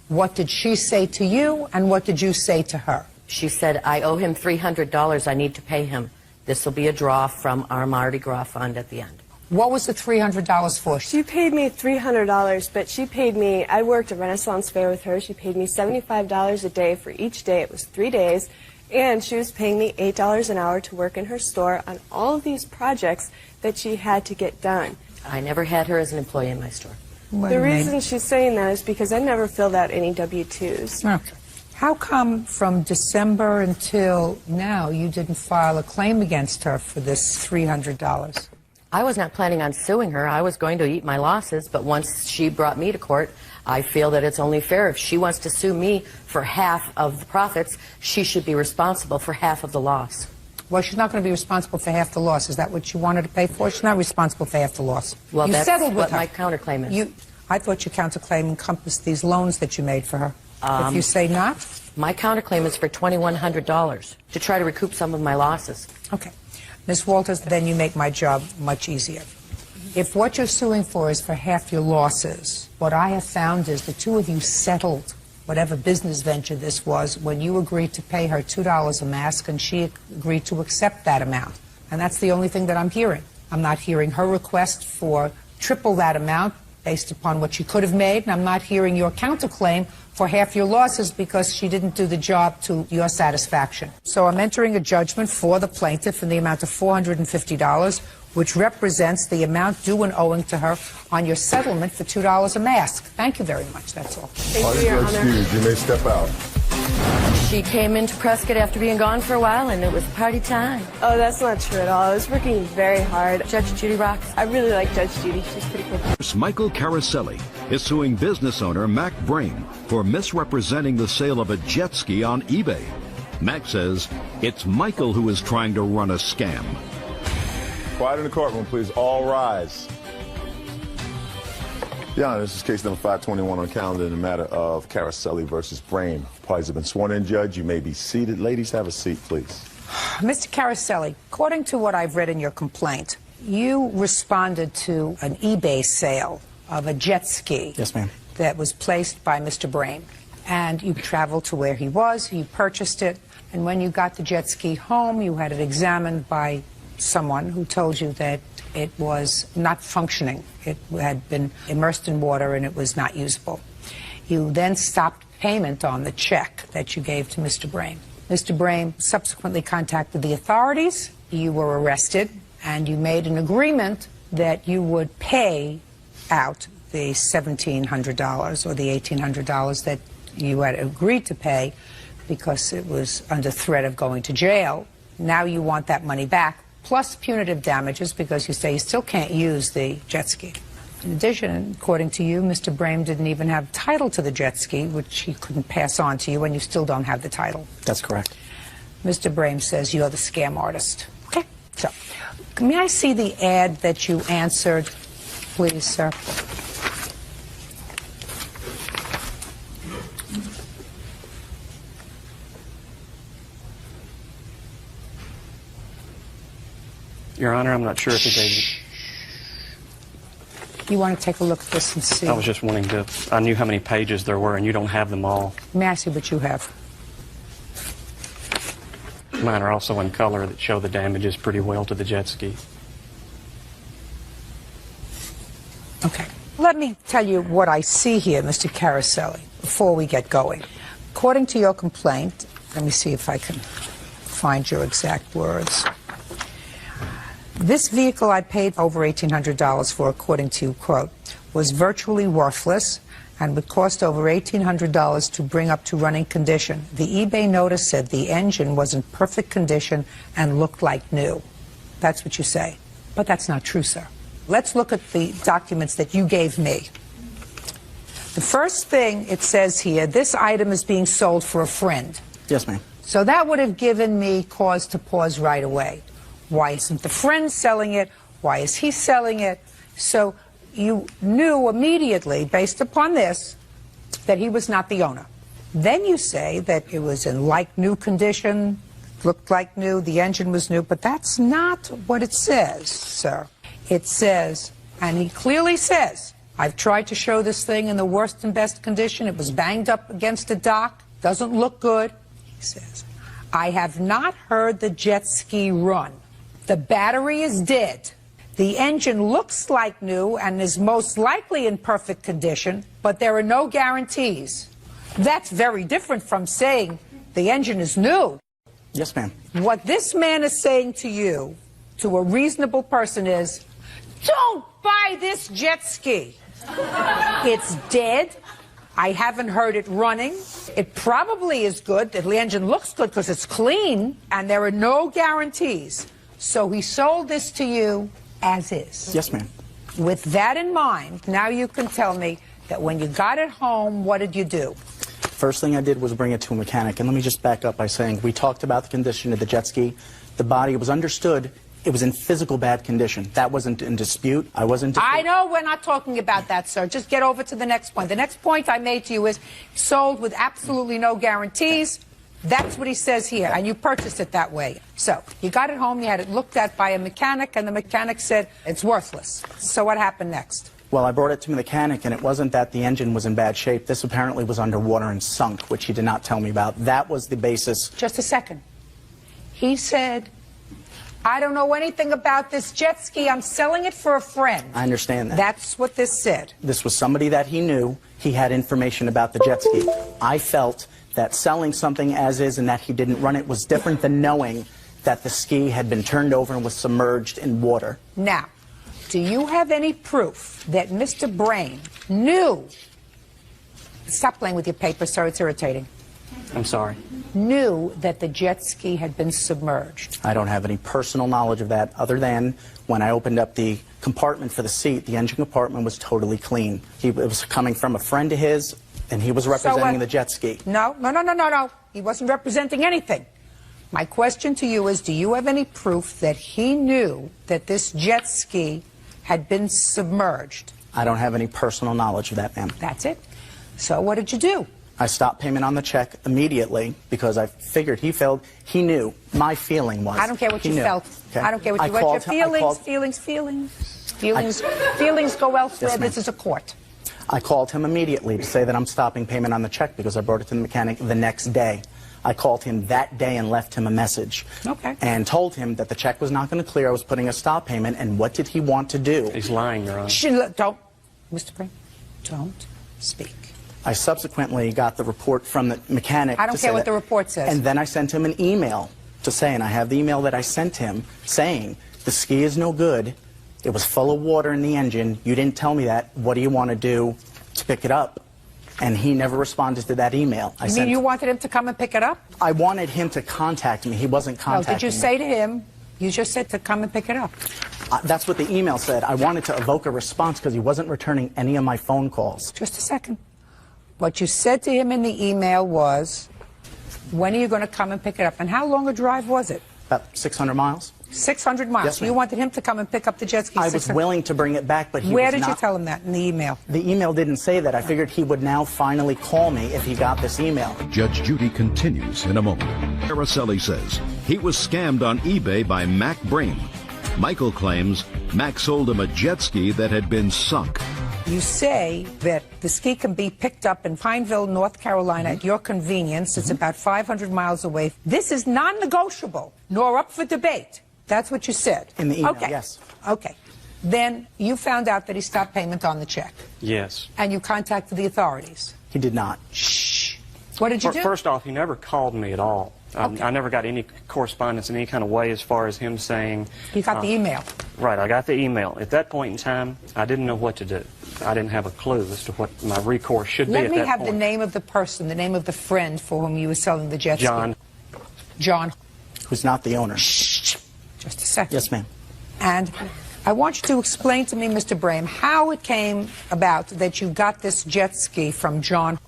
What did she say to you, and what did you say to her? She said, I owe him $300. I need to pay him. This will be a draw from our Mardi Gras fund at the end. What was the $300 for? She paid me $300, but she paid me, I worked a Renaissance fair with her. She paid me $75 a day for each day. It was 3 days. And she was paying me $8 an hour to work in her store on all of these projects that she had to get done. I never had her as an employee in my store. The reason she's saying that is because I never filled out any W-2s. Okay. How come from December until now you didn't file a claim against her for this $300? I was not planning on suing her. I was going to eat my losses, but once she brought me to court, I feel that it's only fair. If she wants to sue me for half of the profits, she should be responsible for half of the loss. Well, she's not going to be responsible for half the loss. Is that what you wanted to pay for? She's not responsible for half the loss. Well, you that's settled with what her. my counterclaim is. I thought your counterclaim encompassed these loans that you made for her. If you say not? My counterclaim is for $2,100 to try to recoup some of my losses. Okay. Ms. Walters, then you make my job much easier. If what you're suing for is for half your losses, what I have found is the two of you settled whatever business venture this was, when you agreed to pay her $2 a mask and she agreed to accept that amount. And that's the only thing that I'm hearing. I'm not hearing her request for triple that amount based upon what she could have made, and I'm not hearing your counterclaim for half your losses because she didn't do the job to your satisfaction. So I'm entering a judgment for the plaintiff in the amount of $450, which represents the amount due and owing to her on your settlement for $2 a mask. Thank you very much. That's all. Thank you, Your Honor. You may step out. She came into Prescott after being gone for a while, and it was party time. Oh, that's not true at all. I was working very hard. Judge Judy rocks. I really like Judge Judy. She's pretty cool. Michael Caraselli is suing business owner Mac Brame for misrepresenting the sale of a jet ski on eBay. Mac says it's Michael who is trying to run a scam. Quiet in the courtroom, please. All rise. Yeah, this is case number 521 on the calendar in the matter of Caraselli versus Brame. Parties have been sworn in, Judge. You may be seated. Ladies, have a seat, please. Mr. Caraselli, according to what I've read in your complaint, you responded to an eBay sale of a jet ski. Yes, ma'am. That was placed by Mr. Brame. And you traveled to where he was, you purchased it, and when you got the jet ski home, you had it examined by someone who told you that it was not functioning. It had been immersed in water and it was not usable. You then stopped payment on the check that you gave to Mr. Brame. Mr. Brame subsequently contacted the authorities. You were arrested and you made an agreement that you would pay out the $1,700 or the $1,800 that you had agreed to pay because it was under threat of going to jail. Now you want that money back, plus punitive damages because you say you still can't use the jet ski. In addition, according to you, Mr. Brame didn't even have title to the jet ski, which he couldn't pass on to you, and you still don't have the title. That's correct. Mr. Brame says you're the scam artist. Okay, so may I see the ad that you answered, please, sir? Your Honor, I'm not sure if he gave you. You want to take a look at this and see? I was just wanting to. I knew how many pages there were, and you don't have them all. May I see what you have? Mine are also in color that show the damages pretty well to the jet ski. Okay. Let me tell you what I see here, Mr. Caraselli, before we get going. According to your complaint, let me see if I can find your exact words. This vehicle I paid over $1,800 for, according to you, quote, was virtually worthless and would cost over $1,800 to bring up to running condition. The eBay notice said the engine was in perfect condition and looked like new. That's what you say. But that's not true, sir. Let's look at the documents that you gave me. The first thing it says here, this item is being sold for a friend. Yes, ma'am. So that would have given me cause to pause right away. Why isn't the friend selling it? Why is he selling it? So you knew immediately, based upon this, that he was not the owner. Then you say that it was in like new condition, looked like new, the engine was new, but that's not what it says, sir. It says, and he clearly says, I've tried to show this thing in the worst and best condition. It was banged up against a dock, doesn't look good. He says, I have not heard the jet ski run. The battery is dead. The engine looks like new and is most likely in perfect condition, but there are no guarantees. That's very different from saying the engine is new. Yes, ma'am. What this man is saying to you, to a reasonable person, is, don't buy this jet ski. It's dead. I haven't heard it running. It probably is good. The engine looks good because it's clean, and there are no guarantees. So he sold this to you as is. Yes, ma'am. With that in mind, now you can tell me that when you got it home, what did you do? First thing I did was bring it to a mechanic. And let me just back up by saying we talked about the condition of the jet ski. The body, it was understood it was in physical bad condition. That wasn't in dispute. I wasn't. I know we're not talking about that, sir. Just get over to the next point. The next point I made to you is sold with absolutely no guarantees. That's what he says here, and you purchased it that way. So you got it home, you had it looked at by a mechanic, and the mechanic said it's worthless. So what happened next? Well, I brought it to the mechanic, and it wasn't that the engine was in bad shape. This apparently was underwater and sunk, which he did not tell me about. That was the basis. Just a second. He said, I don't know anything about this jet ski. I'm selling it for a friend. I understand that. That's what this said. This was somebody that he knew. He had information about the jet ski. I felt that selling something as is and that he didn't run it was different than knowing that the ski had been turned over and was submerged in water. Now, do you have any proof that Mr. Brain knew? Stop playing with your paper, sir. It's irritating. I'm sorry. Knew that the jet ski had been submerged. I don't have any personal knowledge of that other than when I opened up the compartment for the seat, the engine compartment was totally clean. It was coming from a friend of his, and he was representing the jet ski. No. He wasn't representing anything. My question to you is, do you have any proof that he knew that this jet ski had been submerged? I don't have any personal knowledge of that, ma'am. That's it. So what did you do? I stopped payment on the check immediately because I figured he felt he knew. My feeling was I don't care what you knew. felt. Okay? I don't care what you called your feelings go elsewhere. Yes, this is a court. I called him immediately to say that I'm stopping payment on the check because I brought it to the mechanic the next day. I called him that day and left him a message. Okay. And told him that the check was not going to clear. I was putting a stop payment. And what did he want to do? He's lying, Your Honor. Don't, Mr. Brain, don't speak. I subsequently got the report from the mechanic. I don't care what the report says. And then I sent him an email to say, and I have the email that I sent him saying, the ski is no good. It was full of water in the engine. You didn't tell me that. What do you want to do to pick it up? And he never responded to that email. You mean you wanted him to come and pick it up? I wanted him to contact me. He wasn't contacting me. Did you say to him, you just said to come and pick it up? That's what the email said. I wanted to evoke a response because he wasn't returning any of my phone calls. Just a second. What you said to him in the email was, when are you going to come and pick it up? And how long a drive was it? About 600 miles. 600 miles. Yes, so you wanted him to come and pick up the jet ski? I was willing to bring it back, but he Where was did not. you tell him that in the email? The email didn't say that. I figured he would now finally call me if he got this email. Judge Judy continues in a moment. Caroselli says he was scammed on eBay by Mac Brain. Michael claims Mac sold him a jet ski that had been sunk. You say that the ski can be picked up in Pineville, North Carolina at your convenience. It's about 500 miles away. This is non-negotiable, nor up for debate. That's what you said. In the email, okay. yes. Okay. Then you found out that he stopped payment on the check. Yes. And you contacted the authorities. He did not. Shh. What did you do? First off, he never called me at all. Okay. I never got any correspondence in any kind of way as far as him saying... You got the email. Right, I got the email. At that point in time, I didn't know what to do. I didn't have a clue as to what my recourse should be at that point. Let me have the name of the person, the name of the friend for whom you were selling the jet ski. John. Who's not the owner. Shh. Just a second. Yes, ma'am. And I want you to explain to me, Mr. Brame, how it came about that you got this jet ski from John.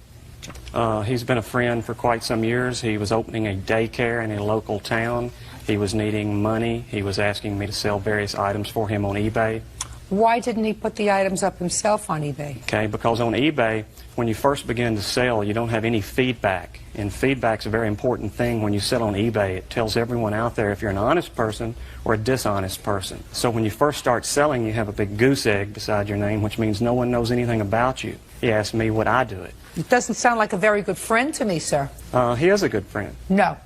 He's been a friend for quite some years. He was opening a daycare in a local town. He was needing money. He was asking me to sell various items for him on eBay. Why didn't he put the items up himself on eBay? Okay, because on eBay, when you first begin to sell, you don't have any feedback. And feedback's a very important thing when you sell on eBay. It tells everyone out there if you're an honest person or a dishonest person. So when you first start selling, you have a big goose egg beside your name, which means no one knows anything about you. He asked me would I do it. It doesn't sound like a very good friend to me, sir. He is a good friend. No.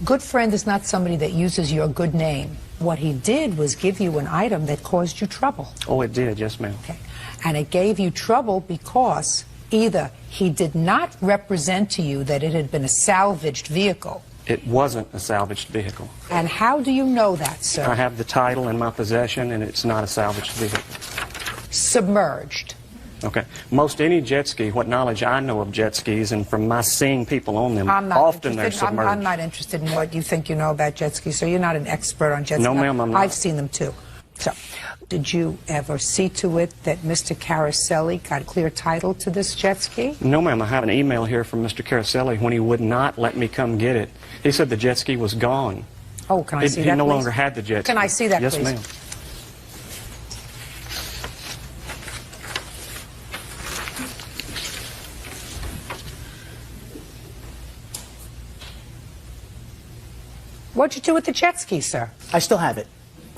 Good friend is not somebody that uses your good name. What he did was give you an item that caused you trouble. Oh, it did, yes, ma'am. Okay. And it gave you trouble because either he did not represent to you that it had been a salvaged vehicle. It wasn't a salvaged vehicle. And how do you know that, sir? I have the title in my possession, and it's not a salvaged vehicle. Submerged. Okay. Most any jet ski, what knowledge I know of jet skis, and from my seeing people on them, often they're submerged. I'm not interested in what you think you know about jet skis, so you're not an expert on jet skis. No, ma'am, I'm not. I've seen them, too. So, did you ever see to it that Mr. Caroselli got clear title to this jet ski? No, ma'am. I have an email here from Mr. Caroselli when he would not let me come get it. He said the jet ski was gone. Oh, can I see that, He no please? longer had the jet ski. Can I see that, yes, please? Yes, ma'am. What'd you do with the jet ski, sir? I still have it.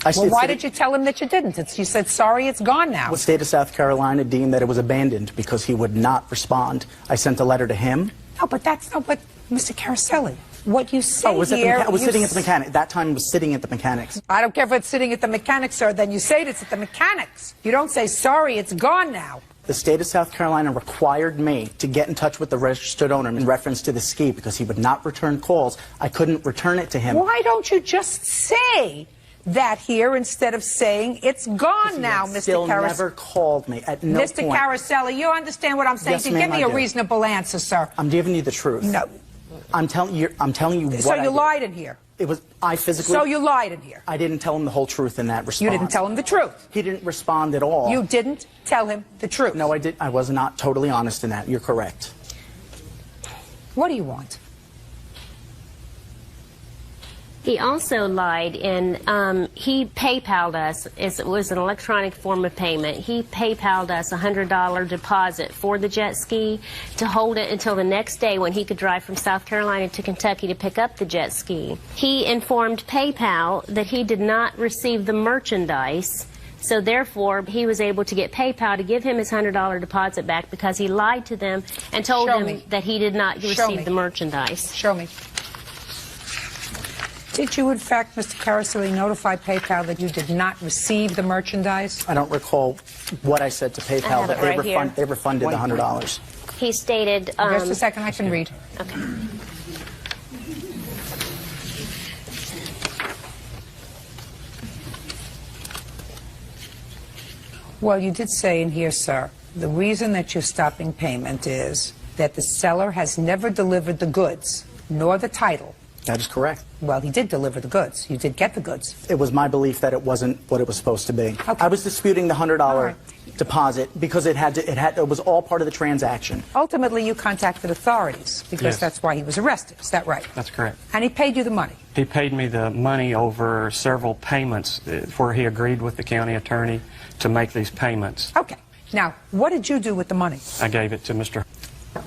Well, why did you tell him that you didn't? You said, sorry, it's gone now. The state of South Carolina deemed that it was abandoned because he would not respond. I sent a letter to him. No, but that's not what, Mr. Caroselli. What you say here... I was sitting at the mechanic. That time I was sitting at the mechanics. I don't care if it's sitting at the mechanics, sir. Then you say it's at the mechanics. You don't say, sorry, it's gone now. The state of South Carolina required me to get in touch with the registered owner in reference to the ski because he would not return calls. I couldn't return it to him. Why don't you just say that here instead of saying it's gone now, Mr. Still never called me at no Mr. point. Caroselli, you understand what I'm saying? Yes, Give ma'am, me I a do. reasonable answer, sir. I'm giving you the truth. No. I'm telling you what So I you did. lied in here. I physically... So you lied in here. I didn't tell him the whole truth in that response. You didn't tell him the truth. He didn't respond at all. You didn't tell him the truth. No, I did. I was not totally honest in that. You're correct. What do you want? He also lied, and he PayPal'd us. It was an electronic form of payment. He PayPal'd us a $100 deposit for the jet ski to hold it until the next day when he could drive from South Carolina to Kentucky to pick up the jet ski. He informed PayPal that he did not receive the merchandise, so therefore he was able to get PayPal to give him his $100 deposit back because he lied to them and told them that he did not receive the merchandise. Show me. Did you, in fact, Mr. Caroselli, notify PayPal that you did not receive the merchandise? I don't recall what I said to PayPal, but they refunded the $100. He stated... Just a second, I can read. Okay. Well, you did say in here, sir, the reason that you're stopping payment is that the seller has never delivered the goods, nor the title. That is correct. Well, he did deliver the goods. You did get the goods. It was my belief that it wasn't what it was supposed to be. Okay. I was disputing the $100 deposit because it was all part of the transaction. Ultimately, you contacted authorities because that's why he was arrested. Is that right? That's correct. And he paid you the money? He paid me the money over several payments where he agreed with the county attorney to make these payments. Okay. Now, what did you do with the money? I gave it to Mr.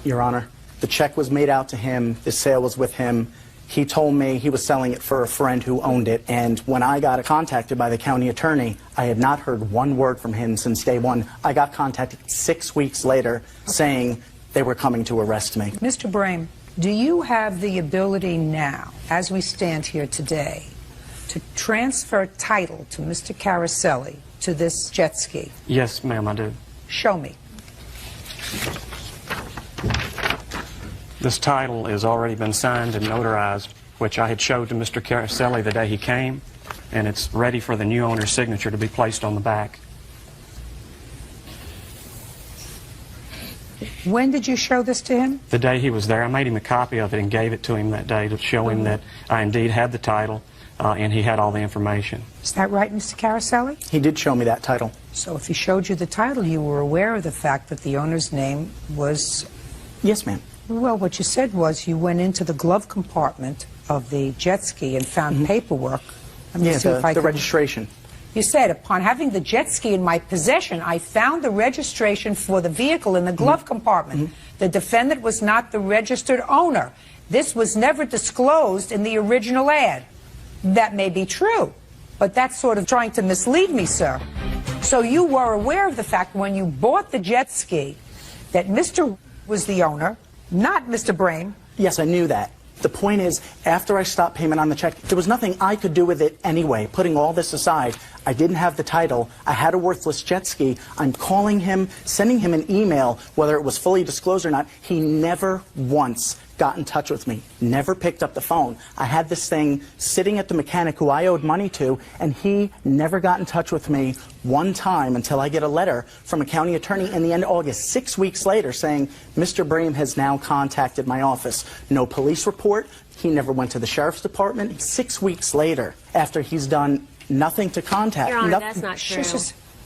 Your Honor, the check was made out to him. The sale was with him. He told me he was selling it for a friend who owned it, and when I got contacted by the county attorney, I had not heard one word from him since day one. I got contacted 6 weeks later saying they were coming to arrest me. Mr. Brame, do you have the ability now, as we stand here today, to transfer title to Mr. Caroselli to this jet ski? Yes, ma'am, I do. Show me. This title has already been signed and notarized, which I had showed to Mr. Caroselli the day he came, and it's ready for the new owner's signature to be placed on the back. When did you show this to him? The day he was there. I made him a copy of it and gave it to him that day to show him that I indeed had the title and he had all the information. Is that right, Mr. Caroselli? He did show me that title. So if he showed you the title, you were aware of the fact that the owner's name was... Yes, ma'am. Well, what you said was you went into the glove compartment of the jet ski and found paperwork. Let me see if I the can... registration. You said, upon having the jet ski in my possession, I found the registration for the vehicle in the glove compartment. The defendant was not the registered owner. This was never disclosed in the original ad. That may be true, but that's sort of trying to mislead me, sir. So you were aware of the fact when you bought the jet ski that Mr. was the owner, not Mr. Brame. Yes, I knew that. The point is, after I stopped payment on the check, there was nothing I could do with it anyway. Putting all this aside, I didn't have the title. I had a worthless jet ski. I'm calling him, sending him an email, whether it was fully disclosed or not. He never once got in touch with me, never picked up the phone. I had this thing sitting at the mechanic who I owed money to, and he never got in touch with me one time until I get a letter from a county attorney in the end of August, 6 weeks later, saying, Mr. Brame has now contacted my office. No police report. He never went to the sheriff's department. 6 weeks later, after he's done nothing to contact. Your Honor, that's not true.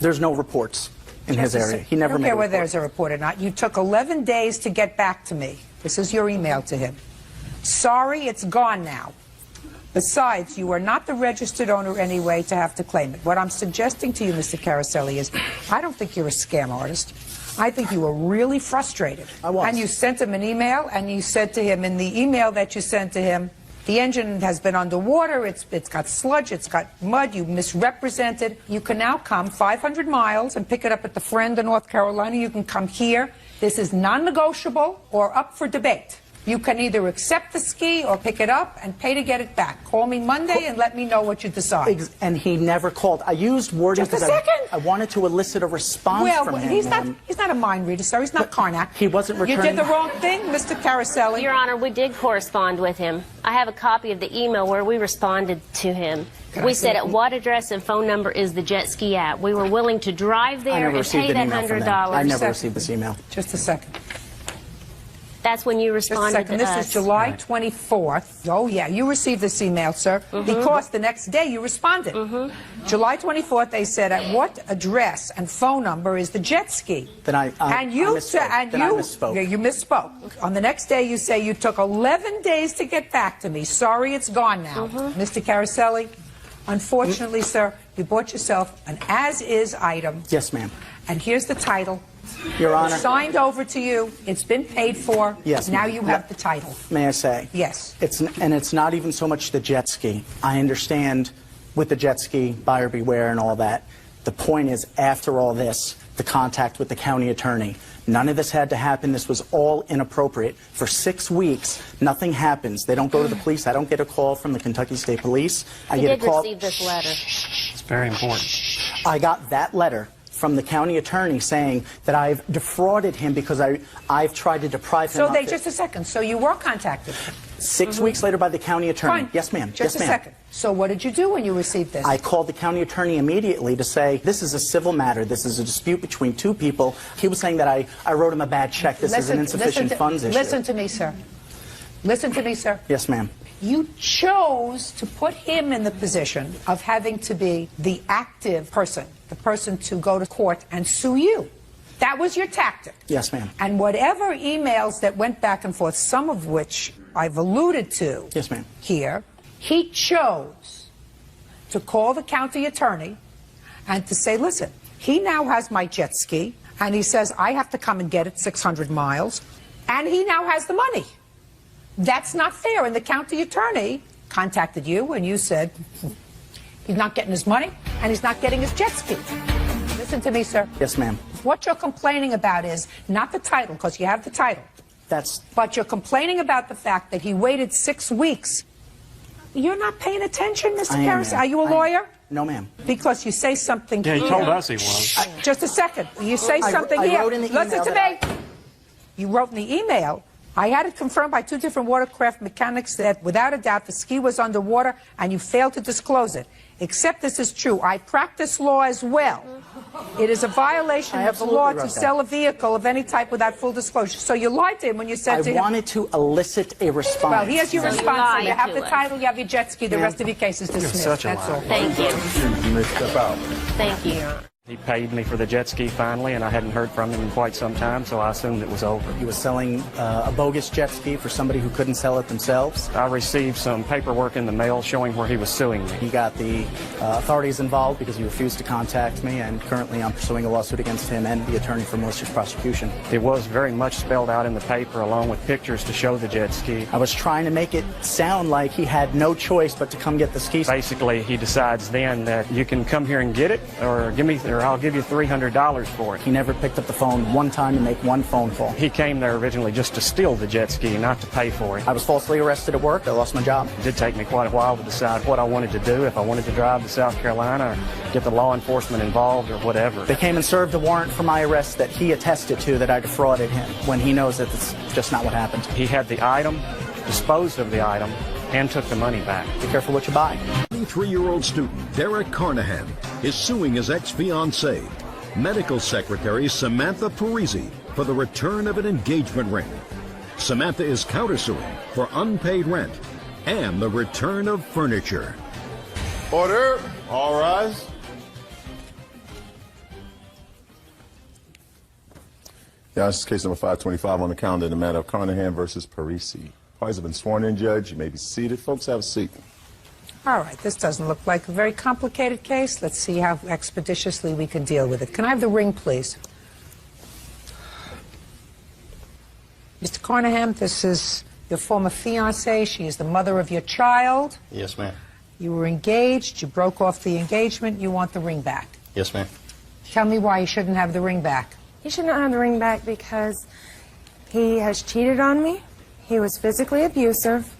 There's no reports in his area. He never made a report. I don't care whether there's a report or not. You took 11 days to get back to me. This is your email to him. Sorry, it's gone now. Besides, you are not the registered owner anyway to have to claim it. What I'm suggesting to you, Mr. Caroselli, is I don't think you're a scam artist. I think you were really frustrated. I was. And you sent him an email, and you said to him in the email that you sent to him, The engine has been underwater, it's got sludge, it's got mud, you misrepresented. You can now come 500 miles and pick it up at the Friend in North Carolina. You can come here. This is non-negotiable or up for debate. You can either accept the ski or pick it up and pay to get it back. Call me Monday and let me know what you decide. And he never called. I used wording Just a because second. I wanted to elicit a response from him. He's not a mind reader, sir. He's not Karnak. He wasn't returning. You did the wrong thing, Mr. Caroselli. Your Honor, we did correspond with him. I have a copy of the email where we responded to him. We said at what address and phone number is the jet ski at. We were willing to drive there and pay that $100. I never received this email. Just a second. That's when you responded to us. This is July 24th. Oh, yeah, you received this email, sir, because the next day you responded. July 24th, they said, at what address and phone number is the jet ski? Then I misspoke. Yeah, you misspoke. On the next day, you say you took 11 days to get back to me. Sorry, it's gone now. Mr. Caroselli, unfortunately, sir, you bought yourself an as-is item. Yes, ma'am. And here's the title. Your Honor. It's signed over to you. It's been paid for. Yes, now you have the title. May I say? Yes. It's not even so much the jet ski. I understand with the jet ski, buyer beware and all that. The point is, after all this, the contact with the county attorney. None of this had to happen. This was all inappropriate. For 6 weeks, nothing happens. They don't go to the police. I don't get a call from the Kentucky State Police. I get a call. Receive this letter. It's very important. I got that letter from the county attorney saying that I've defrauded him because I've tried to deprive him of Just a second. So you were contacted. 6 weeks later by the county attorney. Fine. Yes, ma'am. Just yes, a second. So what did you do when you received this? I called the county attorney immediately to say, this is a civil matter. This is a dispute between two people. He was saying that I wrote him a bad check. This is an insufficient funds issue. Listen to me, sir. Listen to me, sir. Yes, ma'am. You chose to put him in the position of having to be the active person, the person to go to court and sue you. That was your tactic. Yes, ma'am. And whatever emails that went back and forth, some of which I've alluded to yes, ma'am. Here, he chose to call the county attorney and to say, listen, he now has my jet ski, and he says I have to come and get it 600 miles, and he now has the money. That's not fair. And the county attorney contacted you, and you said he's not getting his money, and he's not getting his jet ski. Listen to me, sir. Yes, ma'am. What you're complaining about is not the title, because you have the title. But you're complaining about the fact that he waited 6 weeks. You're not paying attention, Mr. Harris. Are you a lawyer? No, ma'am. Because you say something Yeah, he here. told us he was. Just a second. You say something I here. wrote in the Listen email to me. You wrote in the email. I had it confirmed by 2 different watercraft mechanics that without a doubt the ski was underwater and you failed to disclose it. Except this is true. I practice law as well. It is a violation of the law to sell a vehicle of any type without full disclosure. So you lied to him when you said to him. I wanted to elicit a response. Well, here's your response. You have the us. title, you have your jet ski, the rest of your case is dismissed. Such a That's all. Thank you. Step out. Thank you, Your Honor. He paid me for the jet ski finally, and I hadn't heard from him in quite some time, so I assumed it was over. He was selling a bogus jet ski for somebody who couldn't sell it themselves. I received some paperwork in the mail showing where he was suing me. He got the authorities involved because he refused to contact me, and currently I'm pursuing a lawsuit against him and the attorney for malicious prosecution. It was very much spelled out in the paper along with pictures to show the jet ski. I was trying to make it sound like he had no choice but to come get the ski. Basically, he decides then that you can come here and get it, or I'll give you $300 for it. He never picked up the phone one time to make one phone call. He came there originally just to steal the jet ski, not to pay for it. I was falsely arrested at work. I lost my job. It did take me quite a while to decide what I wanted to do, if I wanted to drive to South Carolina or get the law enforcement involved or whatever. They came and served a warrant for my arrest that he attested to that I defrauded him when he knows that it's just not what happened. He had the item, disposed of the item, and took the money back. Be careful what you buy. 23-year-old student Derek Carnahan is suing his ex-fiancée, medical secretary Samantha Parisi, for the return of an engagement ring. Samantha is countersuing for unpaid rent and the return of furniture. Order. All rise. Yeah, this is case number 525 on the calendar in the matter of Carnahan versus Parisi. Parties have been sworn in, Judge. You may be seated. Folks, have a seat. All right, this doesn't look like a very complicated case. Let's see how expeditiously we can deal with it. Can I have the ring, please? Mr. Carnahan, this is your former fiancée. She is the mother of your child. Yes, ma'am. You were engaged. You broke off the engagement. You want the ring back. Yes, ma'am. Tell me why you shouldn't have the ring back. He should not have the ring back because he has cheated on me, he was physically abusive,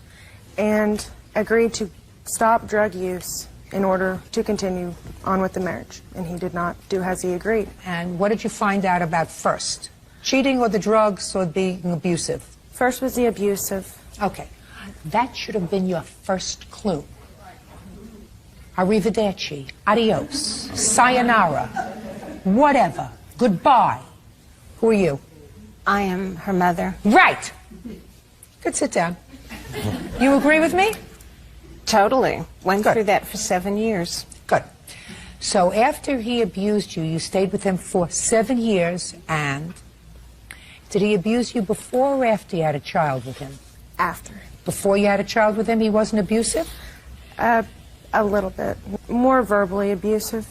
and agreed to stop drug use in order to continue on with the marriage. And he did not do as he agreed. And what did you find out about first? Cheating or the drugs or being abusive? First was the abusive. Okay. That should have been your first clue. Arrivederci, adios, sayonara, whatever, goodbye. Who are you? I am her mother. Right. Good, sit down. You agree with me? Totally. Went through that for 7 years. Good. So after he abused you, you stayed with him for 7 years, and did he abuse you before or after you had a child with him? After. Before you had a child with him, he wasn't abusive? A little bit. More verbally abusive.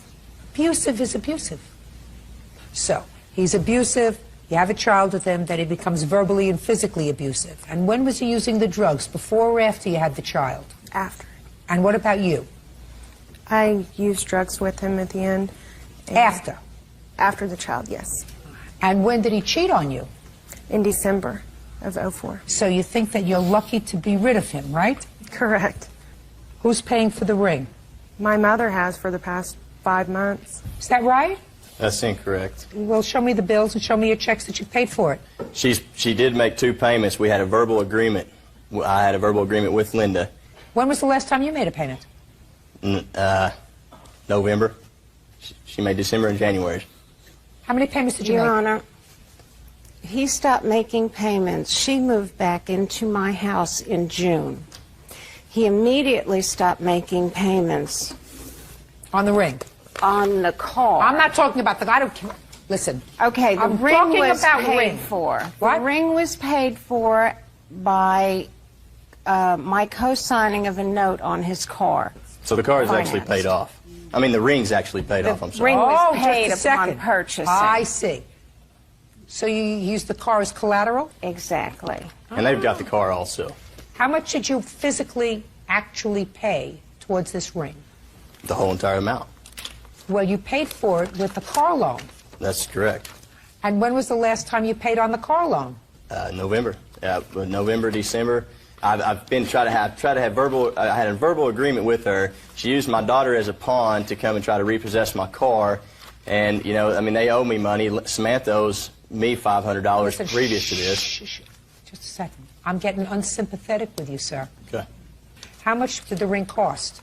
Abusive is abusive. So, he's abusive, you have a child with him, then he becomes verbally and physically abusive. And when was he using the drugs, before or after you had the child? After. And what about you? I used drugs with him at the end. After? After the child, yes. And when did he cheat on you? In December of '04. So you think that you're lucky to be rid of him, right? Correct. Who's paying for the ring? My mother has for the past 5 months. Is that right? That's incorrect. Well, show me the bills and show me your checks that you paid for it. She did make 2 payments. We had a verbal agreement. I had a verbal agreement with Linda. When was the last time you made a payment? November. She made December and January. How many payments did you make? Your Honor, he stopped making payments. She moved back into my house in June. He immediately stopped making payments. On the ring? On the car. I'm not talking about the... I don't care. Listen. Okay, the I'm ring talking was about paid ring. for. What? The ring was paid for by my co-signing of a note on his car. So the car is actually Finance. paid off. I mean, the ring's actually paid off, I'm sorry. Ring was Oh, paid just a upon second. purchasing. I see. So you used the car as collateral? Exactly. And they've got the car also. How much did you physically actually pay towards this ring? The whole entire amount. Well, you paid for it with the car loan. That's correct. And when was the last time you paid on the car loan? November. November, December. I've been trying to have verbal. I had a verbal agreement with her. She used my daughter as a pawn to come and try to repossess my car, and you know, I mean, they owe me money. Samantha owes me $500 Listen, previous to this. Shh. Just a second. I'm getting unsympathetic with you, sir. Okay. How much did the ring cost?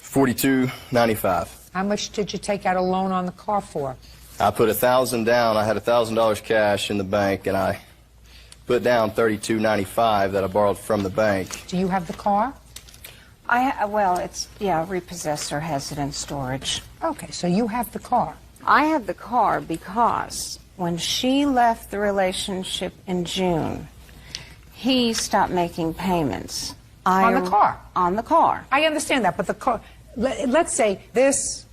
$42.95. How much did you take out a loan on the car for? I put $1,000 down. I had $1,000 cash in the bank, and I put down $32.95 that I borrowed from the bank. Do you have the car? Well, it's, yeah, repossessed or has it in storage. Okay, so you have the car. I have the car because when she left the relationship in June, he stopped making payments. On the car? On the car. I understand that, but the car, let's say this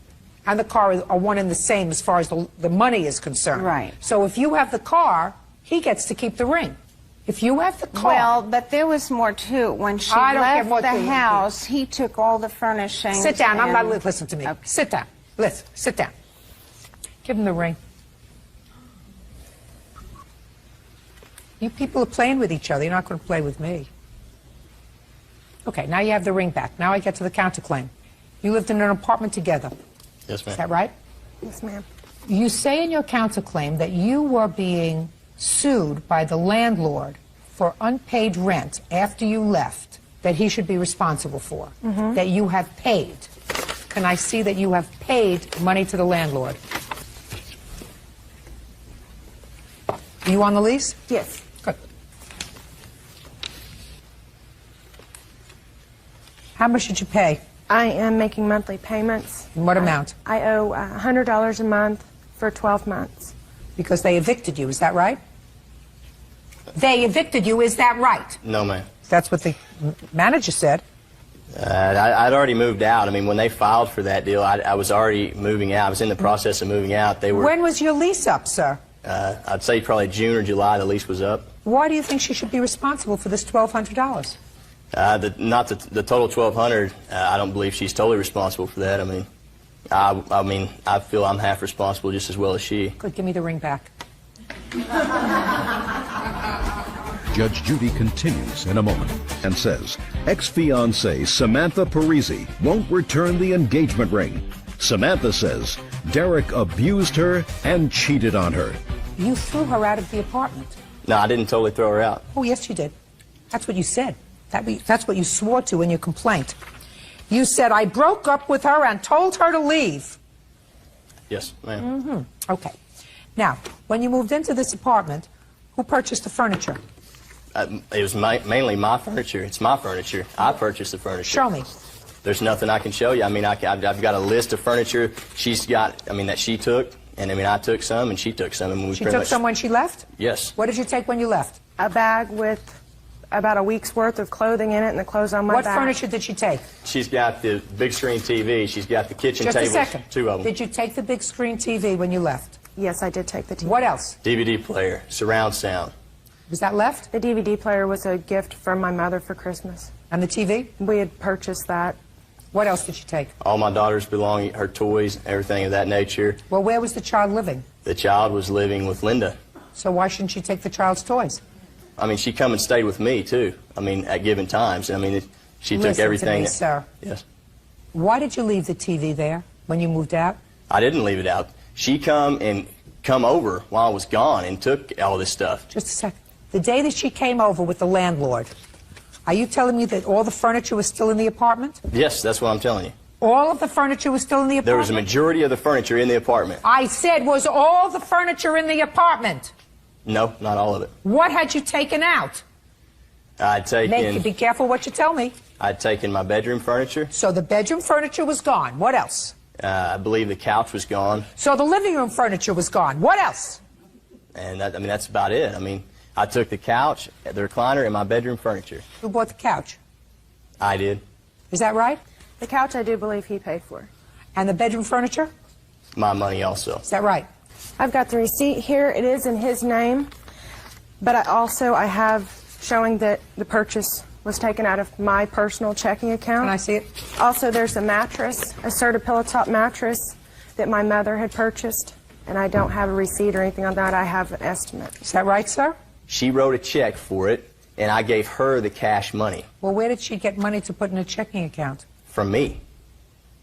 and the car are one and the same as far as the money is concerned. Right. So if you have the car, he gets to keep the ring. If you have the car... Well, but there was more too. When she I don't care left what the you- house, he took all the furnishings. Sit down. I'm not... and- Listen to me. Okay. Sit down. Listen. Sit down. Give him the ring. You people are playing with each other. You're not going to play with me. Okay, now you have the ring back. Now I get to the counterclaim. You lived in an apartment together. Yes, ma'am. Is that right? Yes, ma'am. You say in your counterclaim that you were being sued by the landlord for unpaid rent after you left that he should be responsible for, that you have paid. Can I see that you have paid money to the landlord? Are you on the lease? Yes. Good. How much did you pay? I am making monthly payments. In what amount? I owe $100 a month for 12 months. Because they evicted you, is that right? They evicted you, is that right? No, ma'am. That's what the manager said. I'd already moved out. I mean, when they filed for that deal, I was already moving out. I was in the process of moving out. They were... When was your lease up, sir? I'd say probably June or July the lease was up. Why do you think she should be responsible for this $1,200? Not the total $1,200. I don't believe she's totally responsible for that. I mean, I feel I'm half responsible just as well as she. Good, give me the ring back. Judge Judy continues in a moment and says ex-fiancée Samantha Parisi won't return the engagement ring. Samantha says Derek abused her and cheated on her. You threw her out of the apartment. No, I didn't totally throw her out. Oh, yes, you did. That's what you said. That's what you swore to in your complaint. You said, I broke up with her and told her to leave. Yes, ma'am. Mm-hmm. Okay. Now, when you moved into this apartment, who purchased the furniture? It was mainly my furniture. It's my furniture. I purchased the furniture. Show me. There's nothing I can show you. I mean, I've got a list of furniture she's got, that she took, and I took some, and she took some. And She took some when she left? Yes. What did you take when you left? A bag with about a week's worth of clothing in it and the clothes on my back. What furniture did she take? She's got the big screen TV. She's got the kitchen Just tables. a second. 2 of them. Did you take the big screen TV when you left? Yes, I did take the TV. What else? DVD player, surround sound. Was that left? The DVD player was a gift from my mother for Christmas. And the TV? We had purchased that. What else did she take? All my daughter's belongings, her toys, everything of that nature. Well, where was the child living? The child was living with Linda. So why shouldn't she take the child's toys? She come and stayed with me, too. At given times. She took everything. Listen to me, sir. Yes. Why did you leave the TV there when you moved out? I didn't leave it out. She come over while I was gone and took all this stuff. Just a second. The day that she came over with the landlord, are you telling me that all the furniture was still in the apartment? Yes, that's what I'm telling you. All of the furniture was still in the apartment? There was a majority of the furniture in the apartment. I said, was all the furniture in the apartment? No, not all of it. What had you taken out? I'd taken... Be careful what you tell me. I'd taken my bedroom furniture. So the bedroom furniture was gone. What else? I believe the couch was gone. So the living room furniture was gone. What else? And that's about it. I took the couch, the recliner, and my bedroom furniture. Who bought the couch? I did. Is that right? The couch I do believe he paid for. And the bedroom furniture? My money also. Is that right? I've got the receipt here. It is in his name. But I have showing that the purchase was taken out of my personal checking account. Can I see it? Also, there's a mattress, a Serta pillow top mattress that my mother had purchased. And I don't have a receipt or anything on that. I have an estimate. Is that right, sir? She wrote a check for it, and I gave her the cash money. Well, where did she get money to put in a checking account? From me.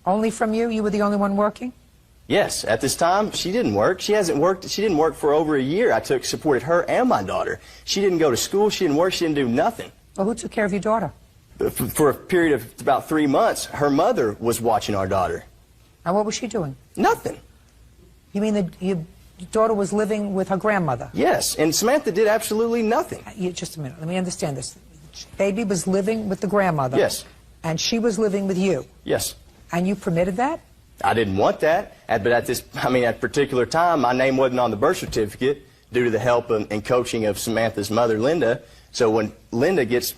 Only from you? You were the only one working? Yes, at this time, she didn't work. She didn't work for over a year. I supported her and my daughter. She didn't go to school. She didn't work. She didn't do nothing. Well, who took care of your daughter? For a period of about 3 months, her mother was watching our daughter. And what was she doing? Nothing. You mean that your daughter was living with her grandmother? Yes, and Samantha did absolutely nothing. Just a minute. Let me understand this. Baby was living with the grandmother. Yes. And she was living with you. Yes. And you permitted that? I didn't want that, but at a particular time, my name wasn't on the birth certificate due to the help and coaching of Samantha's mother, Linda. So when Linda gets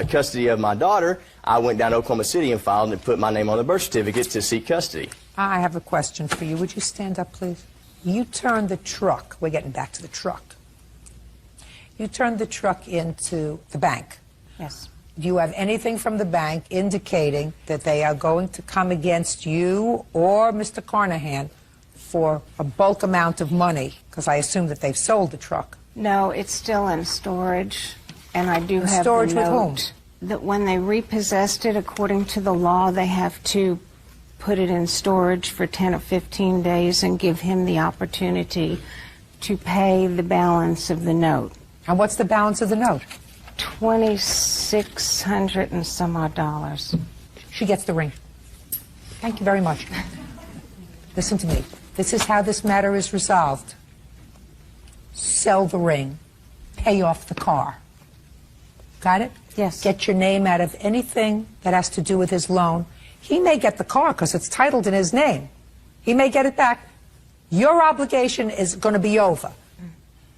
custody of my daughter, I went down to Oklahoma City and filed and put my name on the birth certificate to seek custody. I have a question for you. Would you stand up, please? You turned the truck. We're getting back to the truck. You turned the truck into the bank. Yes. Do you have anything from the bank indicating that they are going to come against you or Mr. Carnahan for a bulk amount of money? Because I assume that they've sold the truck. No, it's still in storage, and I do have storage the note with whom? That when they repossessed it, according to the law, they have to put it in storage for 10 or 15 days and give him the opportunity to pay the balance of the note. And what's the balance of the note? $2,600 and some odd dollars. She gets the ring. Thank you very much. Listen to me. This is how this matter is resolved. Sell the ring. Pay off the car. Got it? Yes. Get your name out of anything that has to do with his loan. He may get the car because it's titled in his name. He may get it back. Your obligation is going to be over.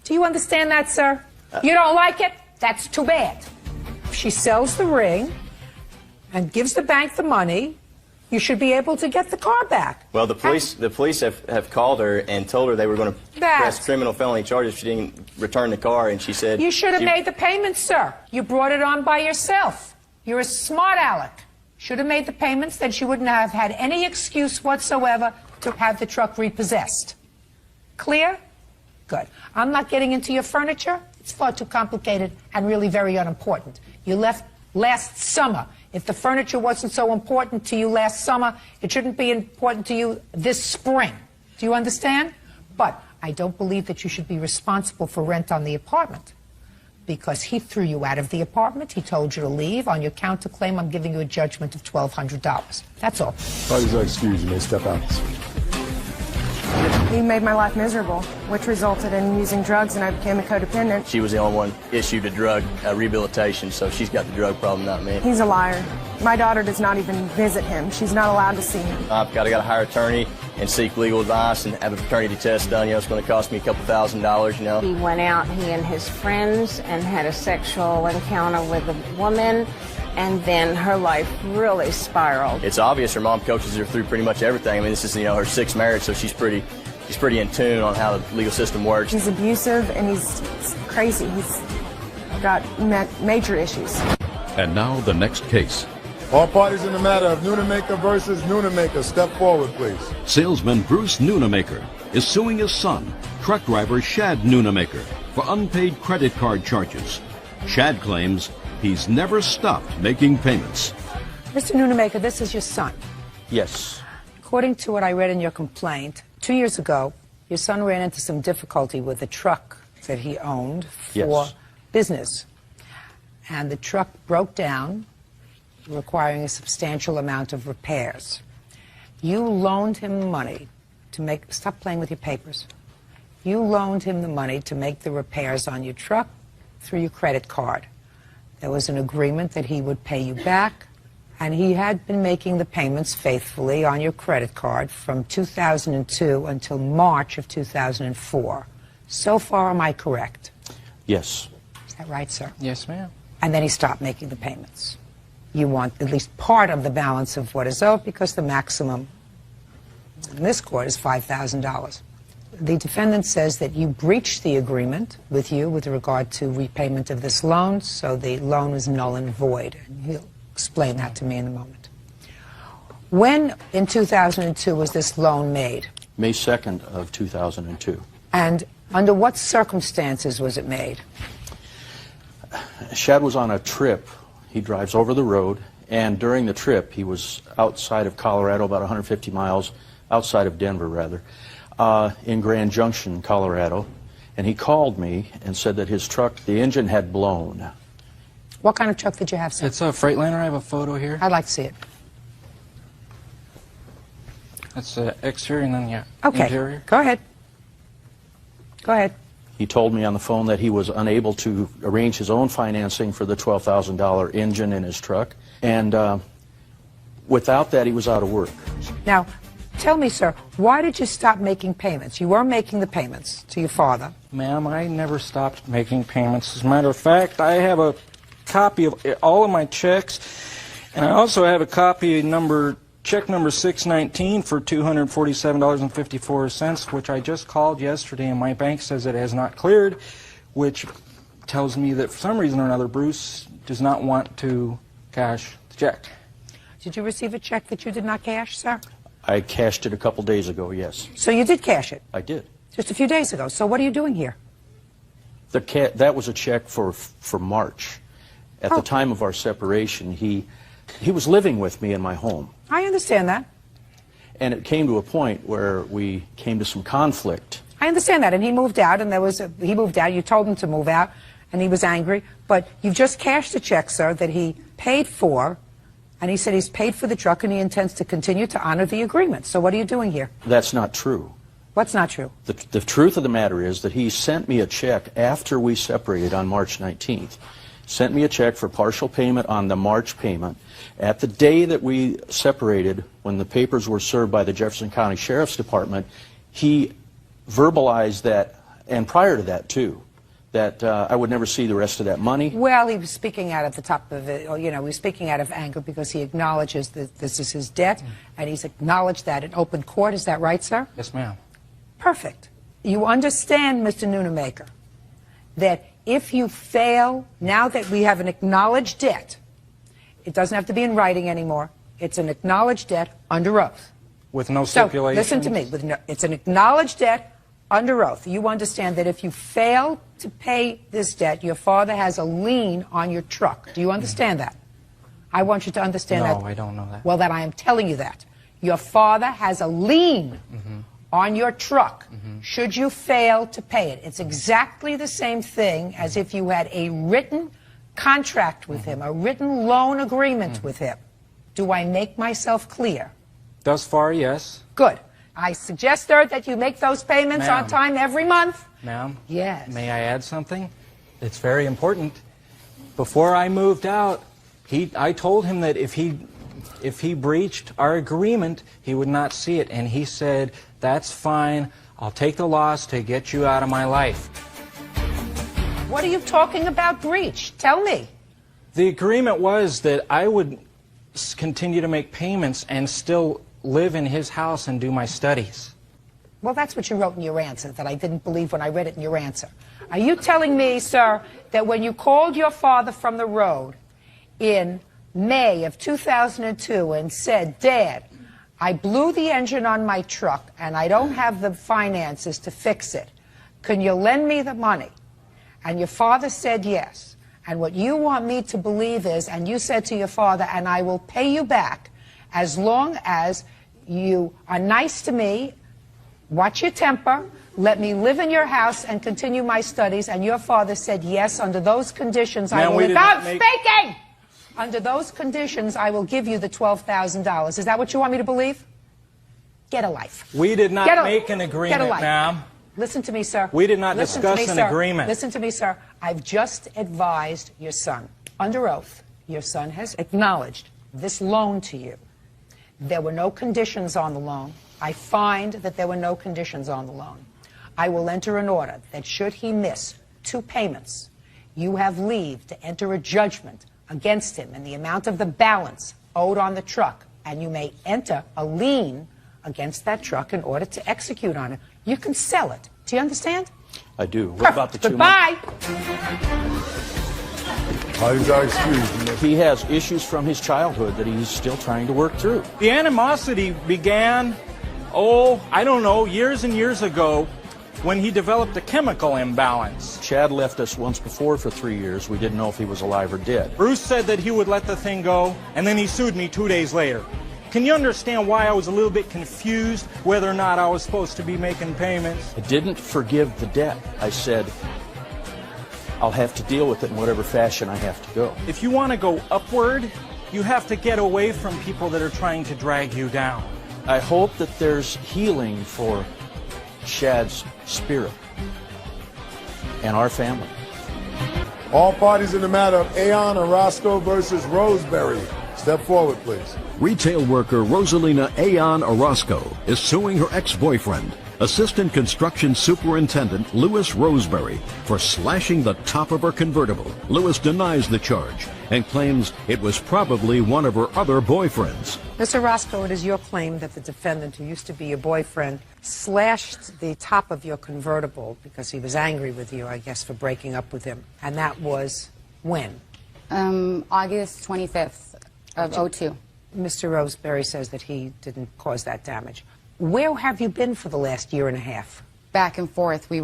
Do you understand that, sir? You don't like it? That's too bad. If she sells the ring and gives the bank the money, you should be able to get the car back. Well, the police have called her and told her they were going to press criminal felony charges if she didn't return the car, and she said... You should have made the payments, sir. You brought it on by yourself. You're a smart aleck. Should have made the payments, then she wouldn't have had any excuse whatsoever to have the truck repossessed. Clear? Good. I'm not getting into your furniture. It's far too complicated and really very unimportant. You left last summer. If the furniture wasn't so important to you last summer, it shouldn't be important to you this spring. Do you understand? But I don't believe that you should be responsible for rent on the apartment, because he threw you out of the apartment. He told you to leave. On your counterclaim, I'm giving you a judgment of $1,200. That's all. Parties are excused. You may step out. He made my life miserable, which resulted in using drugs, and I became a codependent. She was the only one issued a drug rehabilitation, so she's got the drug problem, not me. He's a liar. My daughter does not even visit him. She's not allowed to see him. I've got to hire an attorney and seek legal advice and have a paternity test done. You know, it's going to cost me a couple $1,000, you know. He went out, he and his friends, and had a sexual encounter with a woman, and then her life really spiraled. It's obvious her mom coaches her through pretty much everything. I mean, this is, you know, her 6th marriage, so she's pretty in tune on how the legal system works. He's abusive and he's crazy. He's got major issues. And now the next case. All parties in the matter of Noonamaker versus Noonamaker, step forward, please. Salesman Bruce Noonamaker is suing his son, truck driver Shad Noonamaker, for unpaid credit card charges. Shad claims he's never stopped making payments. Mr. Noonamaker, this is your son. Yes. According to what I read in your complaint, 2 years ago, your son ran into some difficulty with a truck that he owned for business. And the truck broke down, requiring a substantial amount of repairs. You loaned him money to make... Stop playing with your papers. You loaned him the money to make the repairs on your truck through your credit card. There was an agreement that he would pay you back, and he had been making the payments faithfully on your credit card from 2002 until March of 2004. So far, am I correct? Yes. Is that right, sir? Yes, ma'am. And then he stopped making the payments. You want at least part of the balance of what is owed, because the maximum in this court is $5,000. The defendant says that you breached the agreement with you with regard to repayment of this loan, so the loan is null and void. And he'll explain that to me in a moment. When, in 2002, was this loan made? May 2nd of 2002. And under what circumstances was it made? Shad was on a trip. He drives over the road, and during the trip, he was outside of Colorado, about 150 miles outside of Denver, rather, in Grand Junction, Colorado, and he called me and said that his truck, the engine had blown. What kind of truck did you have, sir? It's a Freightliner. I have a photo here. I'd like to see it. That's the exterior and then, yeah, okay. Interior. Go ahead. Go ahead. He told me on the phone that he was unable to arrange his own financing for the $12,000 engine in his truck, and without that, he was out of work. Now, tell me, sir, why did you stop making payments? You were making the payments to your father. Ma'am, I never stopped making payments. As a matter of fact, I have a copy of all of my checks, and I also have a copy of check number 619 for $247.54, which I just called yesterday, and my bank says it has not cleared, which tells me that for some reason or another, Bruce does not want to cash the check. Did you receive a check that you did not cash, sir? I cashed it a couple days ago, yes. So you did cash it? I did. Just a few days ago. So what are you doing here? That was a check for March. At the time of our separation, he was living with me in my home. I understand that. And it came to a point where we came to some conflict. I understand that. And he moved out, and he moved out. You told him to move out, and he was angry. But you've just cashed a check, sir, that he paid for, and he said he's paid for the truck, and he intends to continue to honor the agreement. So what are you doing here? That's not true. What's not true? The truth of the matter is that he sent me a check after we separated on March 19th. Sent me a check for partial payment on the March payment. At the day that we separated, when the papers were served by the Jefferson County Sheriff's Department, he verbalized that, and prior to that too, that I would never see the rest of that money. Well, he was speaking out of the top of it, or, you know, he was speaking out of anger because he acknowledges that this is his debt, and he's acknowledged that in open court. Is that right, sir? Yes, ma'am. Perfect. You understand, Mr. Noonamaker, that if you fail, now that we have an acknowledged debt, it doesn't have to be in writing anymore. It's an acknowledged debt under oath. With no So, stipulation? listen to me. It's an acknowledged debt under oath. You understand that if you fail to pay this debt, your father has a lien on your truck. Do you understand that? I want you to understand that. No, I don't know that. Well, then I am telling you that. Your father has a lien on your truck should you fail to pay it. It's exactly the same thing as if you had a written contract with him, a written loan agreement with him. Do I make myself clear? Thus far, yes. Good. I suggest, sir, that you make those payments on Ma'am. time every month. Ma'am? Yes. May I add something? It's very important. Before I moved out, I told him that if he breached our agreement, he would not see it. And he said, that's fine. I'll take the loss to get you out of my life. What are you talking about breach? Tell me. The agreement was that I would continue to make payments and still live in his house and do my studies. Well, that's what you wrote in your answer that I didn't believe when I read it in your answer. Are you telling me, sir, that when you called your father from the road in May of 2002 and said, Dad, I blew the engine on my truck and I don't have the finances to fix it. Can you lend me the money? And your father said yes. And what you want me to believe is, and you said to your father, and I will pay you back as long as you are nice to me, watch your temper, let me live in your house and continue my studies. And your father said yes, under those conditions I will... Stop speaking! Under those conditions, I will give you the $12,000. Is that what you want me to believe? Get a life. We did not make an agreement, ma'am. Listen to me, sir. We did not discuss an agreement. Listen to me, sir. I've just advised your son, under oath, your son has acknowledged this loan to you. There were no conditions on the loan. I find that there were no conditions on the loan. I will enter an order that should he miss 2 payments, you have leave to enter a judgment against him in the amount of the balance owed on the truck, and you may enter a lien against that truck in order to execute on it. You can sell it. Do you understand? I do. What about the 2 Goodbye. He has issues from his childhood that he's still trying to work through. The animosity began, I don't know, years and years ago when he developed a chemical imbalance. Chad left us once before for 3 years. We didn't know if he was alive or dead. Bruce said that he would let the thing go, and then he sued me 2 days later. Can you understand why I was a little bit confused whether or not I was supposed to be making payments? I didn't forgive the debt. I said, I'll have to deal with it in whatever fashion I have to go. If you want to go upward, you have to get away from people that are trying to drag you down. I hope that there's healing for Chad's spirit and our family. All parties in the matter of Aon Orozco versus Roseberry. Step forward, please. Retail worker Rosalina Aon Orozco is suing her ex-boyfriend, Assistant Construction Superintendent Louis Roseberry, for slashing the top of her convertible. Louis denies the charge and claims it was probably one of her other boyfriends. Mr. Roscoe, it is your claim that the defendant, who used to be your boyfriend, slashed the top of your convertible because he was angry with you, I guess, for breaking up with him. And that was when? August 25th of 02. Mr. Roseberry says that he didn't cause that damage. Where have you been for the last year and a half? Back and forth. We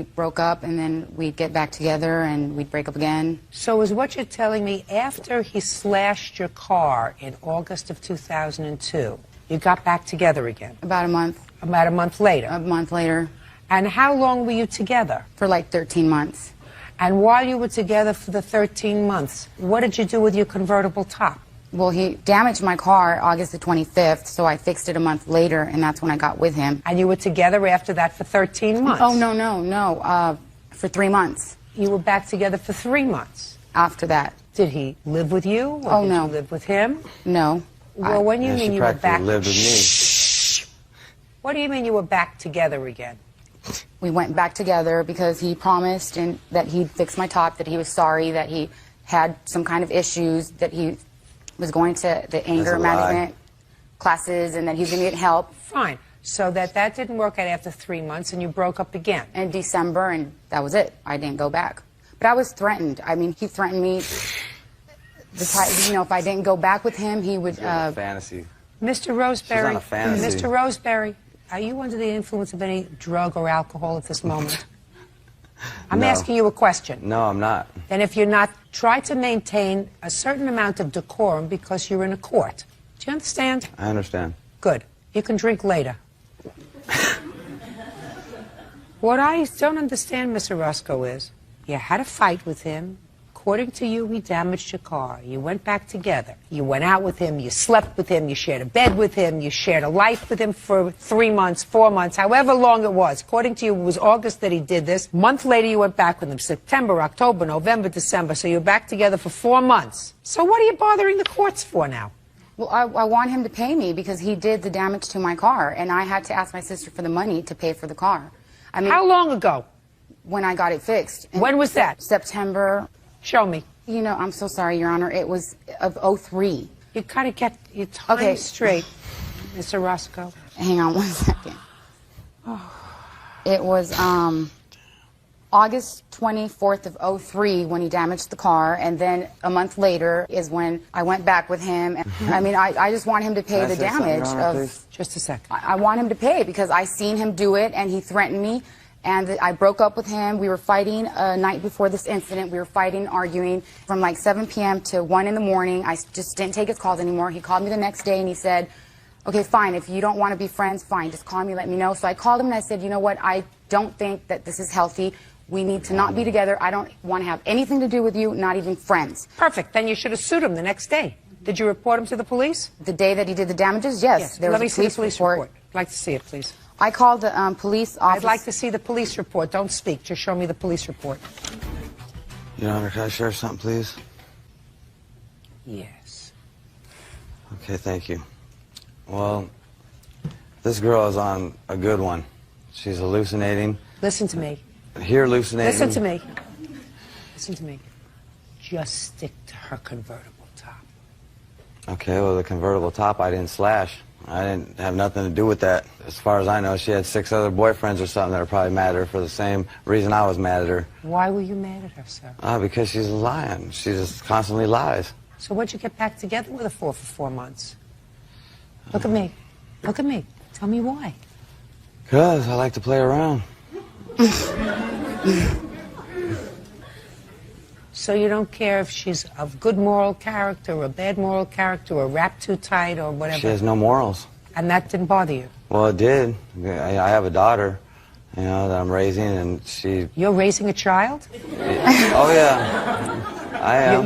broke up, and then we'd get back together, and we'd break up again. So is what you're telling me, after he slashed your car in August of 2002, you got back together again? About a month. About a month later? A month later. And how long were you together? For like 13 months. And while you were together for the 13 months, what did you do with your convertible top? Well, he damaged my car August the 25th, so I fixed it a month later, and that's when I got with him. And you were together after that for 13 months? Oh, no. For 3 months. You were back together for 3 months? After that. Did he live with you? Or did you live with him? No. Well, when you mean you were back... lived with me. Shh. What do you mean you were back together again? We went back together because he promised and that he'd fix my top, that he was sorry, that he had some kind of issues, that he was going to the anger management classes, and that he's going to get help. Fine. So that didn't work out after 3 months, and you broke up again. In December, and that was it. I didn't go back. But I was threatened. I mean, he threatened me. If I didn't go back with him, he would... fantasy. Mr. Roseberry. She's on a fantasy. Mr. Roseberry, are you under the influence of any drug or alcohol at this moment? I'm No. asking you a question. No, I'm not. And if you're not, try to maintain a certain amount of decorum because you're in a court. Do you understand? I understand. Good. You can drink later. What I don't understand, Mr. Roscoe, is you had a fight with him. According to you, he damaged your car. You went back together. You went out with him. You slept with him. You shared a bed with him. You shared a life with him for 3 months, 4 months, however long it was. According to you, it was August that he did this. A month later, you went back with him. September, October, November, December. So you were back together for 4 months. So what are you bothering the courts for now? Well, I want him to pay me because he did the damage to my car, and I had to ask my sister for the money to pay for the car. I mean, how long ago? When I got it fixed. When was that? September. Show me. You know, I'm so sorry, Your Honor. It was of 03. You gotta get your time straight, Mr. Roscoe. Hang on 1 second. It was August 24th of 03 when he damaged the car, and then a month later is when I went back with him. I mean, I just want him to pay the damage of... Just a second. I want him to pay because I seen him do it, and he threatened me, and I broke up with him. We were fighting a night before this incident. We were fighting, arguing from like 7 p.m. to 1 in the morning. I just didn't take his calls anymore. He called me the next day, and he said, okay, fine, if you don't want to be friends, fine, just call me, let me know. So I called him, and I said, you know what, I don't think that this is healthy. We need to not be together. I don't want to have anything to do with you, not even friends. Perfect. Then you should have sued him the next day. Did you report him to the police? The day that he did the damages, yes. There Let me was a see the police report. I'd like to see it, please. I called the police office. I'd like to see the police report. Don't speak. Just show me the police report. Your Honor, can I share something, please? Yes. Okay, thank you. Well, this girl is on a good one. She's hallucinating. Listen to me. Here hallucinating. Listen to me. Listen to me. Just stick to her convertible top. Okay, well, the convertible top I didn't slash. I didn't have nothing to do with that. As far as I know, she had 6 other boyfriends or something that were probably mad at her for the same reason I was mad at her. Why were you mad at her, sir? Because she's lying. She just constantly lies. So what'd you get back together with her for 4 months? Look at me. Look at me. Tell me why. Because I like to play around. So you don't care if she's of good moral character or bad moral character or wrapped too tight or whatever? She has no morals. And that didn't bother you? Well, it did. I have a daughter, you know, that I'm raising, and she... You're raising a child? Oh, yeah. I am.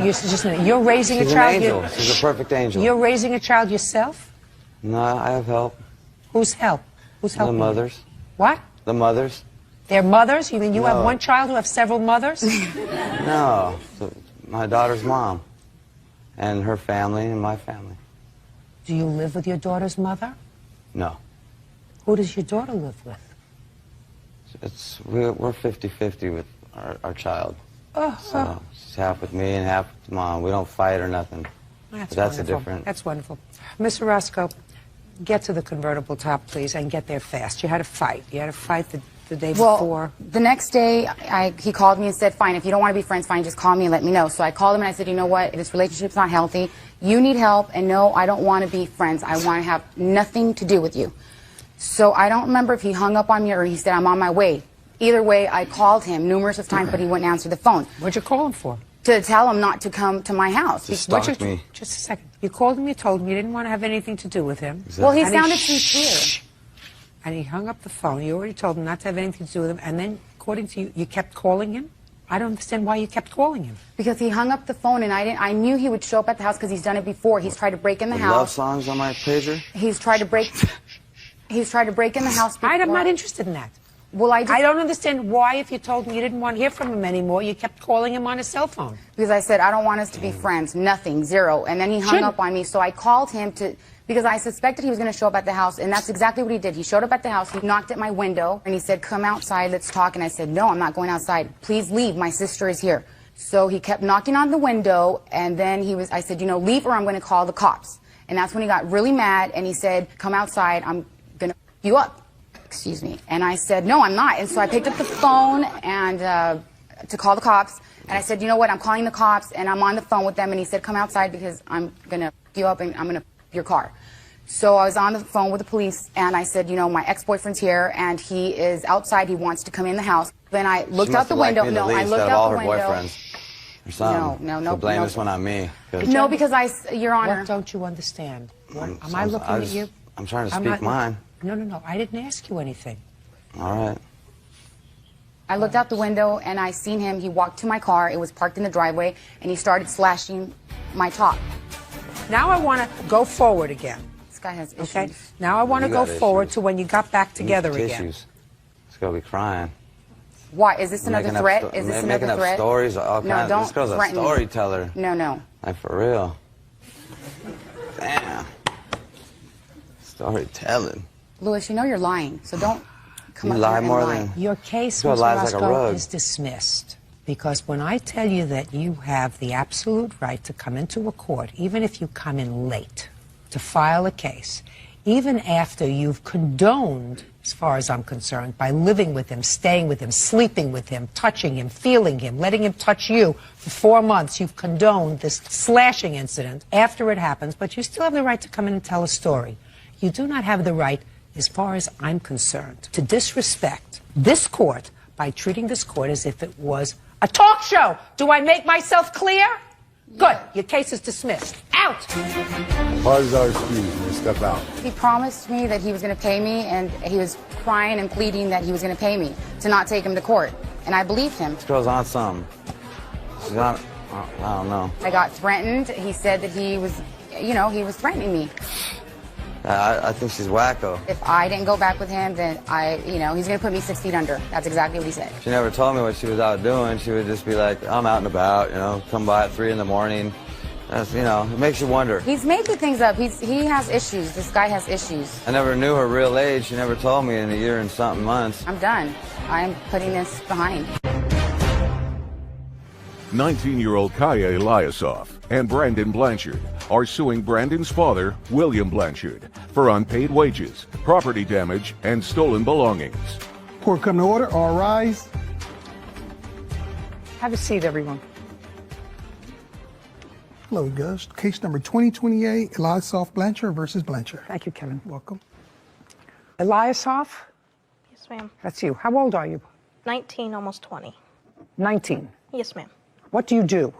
You're raising She's a child? an angel. She's a perfect angel. You're raising a child yourself? No, I have help. Whose help? Who's helping The mothers. you? What? The mothers. They're mothers? You mean you have No. one child who have several mothers? No, my daughter's mom, and her family, and my family. Do you live with your daughter's mother? No. Who does your daughter live with? We're 50-50 with our child. So she's half with me and half with mom. We don't fight or nothing. That's a wonderful. different... That's wonderful. Mr. Roscoe, get to the convertible top, please, and get there fast. You had a fight. You had a fight the day before. The next day, he called me and said, fine, if you don't want to be friends, fine, just call me and let me know. So I called him and I said, you know what, this relationship's not healthy. You need help, and no, I don't want to be friends. I want to have nothing to do with you. So I don't remember if he hung up on me or he said, I'm on my way. Either way, I called him numerous of times, but he wouldn't answer the phone. What'd you call him for? To tell him not to come to my house. To stalk me. Just a second. You called him, you told him you didn't want to have anything to do with him. Well, he And sounded sincere. And he hung up the phone. You already told him not to have anything to do with him. And then, according to you, you kept calling him? I don't understand why you kept calling him. Because he hung up the phone, and I knew he would show up at the house because he's done it before. He's tried to break in the house. Love songs on my pager? He's tried to break in the house before. I'm not interested in that. Well, I don't understand why, if you told me you didn't want to hear from him anymore, you kept calling him on his cell phone. Because I said, I don't want us to be friends. Nothing. Zero. And then he hung up on me, so I called him because I suspected he was going to show up at the house, and that's exactly what he did. He showed up at the house, he knocked at my window, and he said, come outside, let's talk. And I said, no, I'm not going outside. Please leave. My sister is here. So he kept knocking on the window, and then I said, leave or I'm going to call the cops. And that's when he got really mad, and he said, come outside, I'm going to you up. Excuse me. And I said, no, I'm not. And so I picked up the phone and to call the cops. And I said, you know what, I'm calling the cops, and I'm on the phone with them. And he said, come outside because I'm going to you up and I'm going to your car. So I was on the phone with the police, and I said, my ex-boyfriend's here, and he is outside. He wants to come in the house. Then I looked out the window. No, I looked out the window. Boyfriends or something. No. So blame this one on me. No, because Your Honor. What don't you understand? Am I looking at you? I'm trying to speak mine. No. I didn't ask you anything. All right. I looked out the window, and I seen him. He walked to my car. It was parked in the driveway, and he started slashing my top. Now I want to go forward again. This guy has issues. Okay. Now I want to go forward to when you got back together again. It's gonna be crying. Why? Is this another threat? Is this another threat? Making up stories, all kinds. Don't This girl's a threaten me. storyteller. No. Like, for real. Damn. Storytelling. Louis, you're lying, so don't come You up lie here and more lie. than... Your case, This girl Mr. lies like a Roscoe, rug. is dismissed. Because when I tell you that you have the absolute right to come into a court, even if you come in late, to file a case, even after you've condoned, as far as I'm concerned, by living with him, staying with him, sleeping with him, touching him, feeling him, letting him touch you for 4 months, you've condoned this slashing incident after it happens, but you still have the right to come in and tell a story. You do not have the right, as far as I'm concerned, to disrespect this court by treating this court as if it was a talk show. Do I make myself clear? Good. Your case is dismissed. Out. Parties are excused. You step out. He promised me that he was going to pay me, and he was crying and pleading that he was going to pay me to not take him to court. And I believed him. This girl's on something. She's on... I don't know. I got threatened. He said that he was, he was threatening me. I think she's wacko. If I didn't go back with him, then he's going to put me 6 feet under. That's exactly what he said. She never told me what she was out doing. She would just be like, I'm out and about, come by at 3 in the morning. That's, it makes you wonder. He's making things up. He has issues. This guy has issues. I never knew her real age. She never told me in a year and something months. I'm done. I'm putting this behind. 19-year-old Kaya Eliasov and Brandon Blanchard are suing Brandon's father, William Blanchard, for unpaid wages, property damage, and stolen belongings. Court come to order. All rise. Have a seat, everyone. Hello, Gus. Case number 2028, Eliasov Blanchard versus Blanchard. Thank you, Kevin. Welcome. Eliasov? Yes, ma'am. That's you. How old are you? 19, almost 20. 19. Yes, ma'am. What do you do?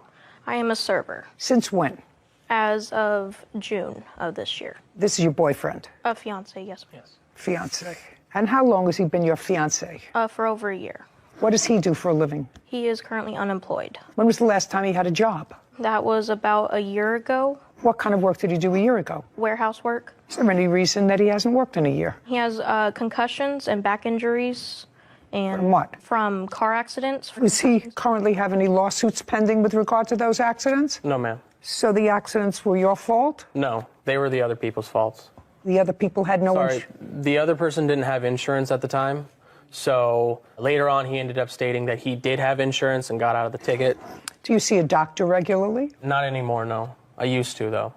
I am a server. Since when? As of June of this year. This is your boyfriend? A fiance, yes, ma'am. Fiance. And how long has he been your fiance? For over a year. What does he do for a living? He is currently unemployed. When was the last time he had a job? That was about a year ago. What kind of work did he do a year ago? Warehouse work. Is there any reason that he hasn't worked in a year? He has concussions and back injuries. And from what? From car accidents. Does he currently have any lawsuits pending with regard to those accidents? No, ma'am. So the accidents were your fault? No, they were the other people's faults. The other people had no insurance? The other person didn't have insurance at the time. So later on, he ended up stating that he did have insurance and got out of the ticket. Do you see a doctor regularly? Not anymore, no. I used to, though,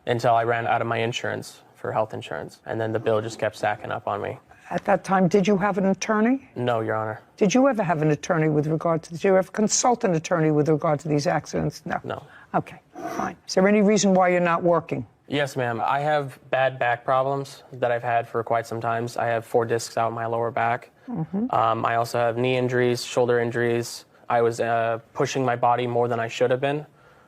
until I ran out of my insurance for health insurance. And then the bill just kept stacking up on me. At that time, did you have an attorney? No, Your Honor. Did you ever have an attorney with regard to, did you ever consult an attorney with regard to these accidents? No. No. Okay, fine. Is there any reason why you're not working? Yes, ma'am. I have bad back problems that I've had for quite some time. I have 4 discs out in my lower back. I also have knee injuries, shoulder injuries. I was pushing my body more than I should have been.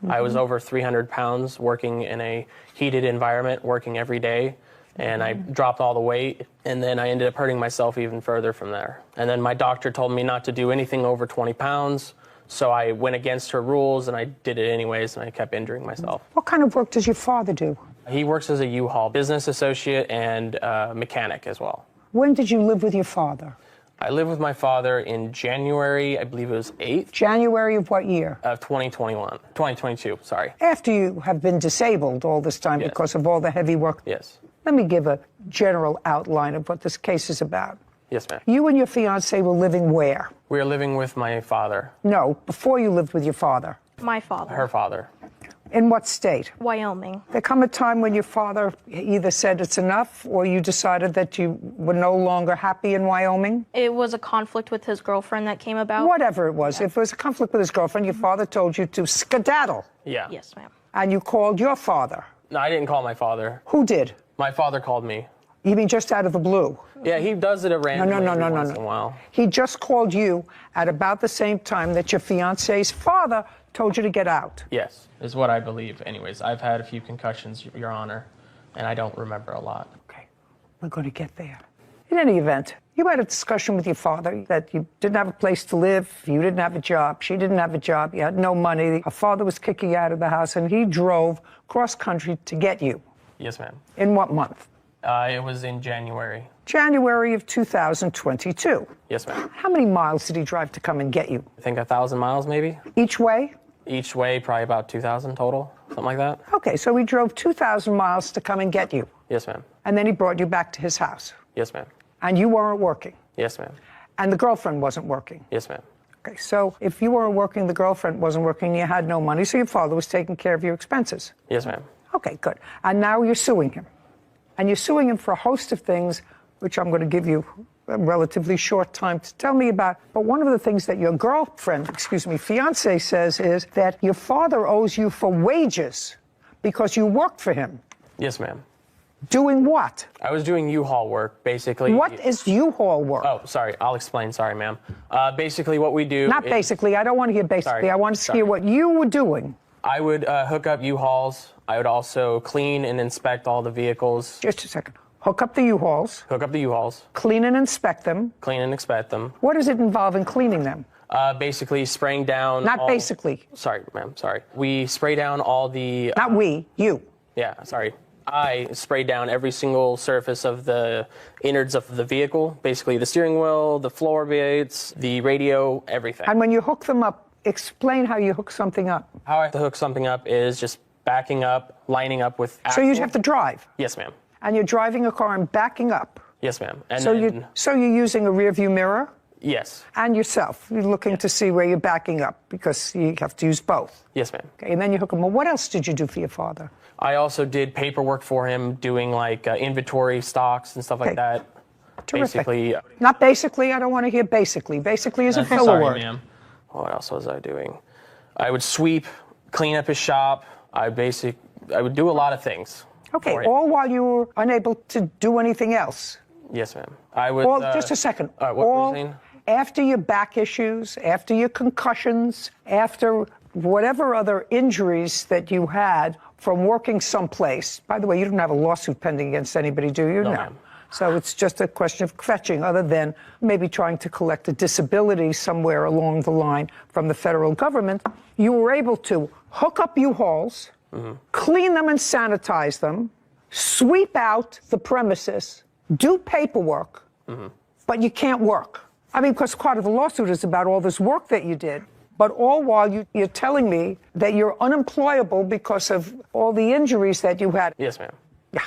I was over 300 pounds working in a heated environment, working every day. And I dropped all the weight, and then I ended up hurting myself even further from there. And then my doctor told me not to do anything over 20 pounds, so I went against her rules, and I did it anyways, and I kept injuring myself. What kind of work does your father do? He works as a U-Haul business associate and mechanic as well. When did you live with your father? I lived with my father in January, I believe it was 8th. January of what year? Of 2022, sorry. After you have been disabled all this time because of all the heavy work. Yes. Let me give a general outline of what this case is about. Yes, ma'am. You and your fiancée were living where? We were living with my father. No, before you lived with your father. My father. Her father. In what state? Wyoming. There come a time when your father either said it's enough or you decided that you were no longer happy in Wyoming? It was a conflict with his girlfriend that came about. Whatever it was. If it was a conflict with his girlfriend, your father told you to skedaddle. Yeah. Yes, ma'am. And you called your father. No, I didn't call my father. Who did? My father called me. You mean just out of the blue? Yeah, he does it at random once in a while. He just called you at about the same time that your fiancé's father told you to get out. Yes, is what I believe. Anyways, I've had a few concussions, Your Honor, and I don't remember a lot. Okay, we're going to get there. In any event, you had a discussion with your father that you didn't have a place to live, you didn't have a job, she didn't have a job, you had no money, her father was kicking you out of the house, and he drove cross-country to get you. Yes, ma'am. In what month? It was in January. January of 2022. Yes, ma'am. How many miles did he drive to come and get you? I think 1,000 miles, maybe. Each way? Each way, probably about 2,000 total, something like that. Okay, so he drove 2,000 miles to come and get you. Yes, ma'am. And then he brought you back to his house. Yes, ma'am. And you weren't working. Yes, ma'am. And the girlfriend wasn't working. Yes, ma'am. Okay, so if you weren't working, the girlfriend wasn't working, you had no money, so your father was taking care of your expenses. Yes, ma'am. Okay, good. And now you're suing him. And you're suing him for a host of things, which I'm going to give you a relatively short time to tell me about. But one of the things that your fiancé says is that your father owes you for wages because you worked for him. Yes, ma'am. Doing what? I was doing U-Haul work, basically. What is U-Haul work? Oh, sorry. I'll explain. Sorry, ma'am. Basically, what we do... Not basically. I don't want to hear basically. Sorry. I want to hear what you were doing. I would hook up U-Hauls. I would also clean and inspect all the vehicles. Just a second. Hook up the U-Hauls. Hook up the U-Hauls. Clean and inspect them. Clean and inspect them. What does it involve in cleaning them? Basically spraying down... Not basically. Sorry, ma'am. Sorry. We spray down all the... Not we. You. Yeah, sorry. I spray down every single surface of the innards of the vehicle. Basically the steering wheel, the floor plates, the radio, everything. And when you hook them up, explain how you hook something up. How I have to hook something up is just backing up, lining up with... So you'd have to drive? Yes, ma'am. And you're driving a car and backing up? Yes, ma'am. And so, then... so you're using a rear view mirror? Yes. And yourself? You're looking to see where you're backing up because you have to use both? Yes, ma'am. Okay, and then you hook them up. What else did you do for your father? I also did paperwork for him, doing like inventory stocks and stuff like that. Terrific. Basically... Not basically. I don't want to hear basically. Basically is a filler sorry, word. ma'am. What else was I doing? I would sweep, clean up his shop. I would do a lot of things. Okay, all while you were unable to do anything else? Yes, ma'am. I would... just a second. What were you saying? After your back issues, after your concussions, after whatever other injuries that you had from working someplace. By the way, you don't have a lawsuit pending against anybody, do you? No, ma'am. So it's just a question of fetching, other than maybe trying to collect a disability somewhere along the line from the federal government. You were able to hook up U-Hauls, clean them and sanitize them, sweep out the premises, do paperwork, but you can't work. I mean, because part of the lawsuit is about all this work that you did. But all while you're telling me that you're unemployable because of all the injuries that you had. Yes, ma'am. Yeah.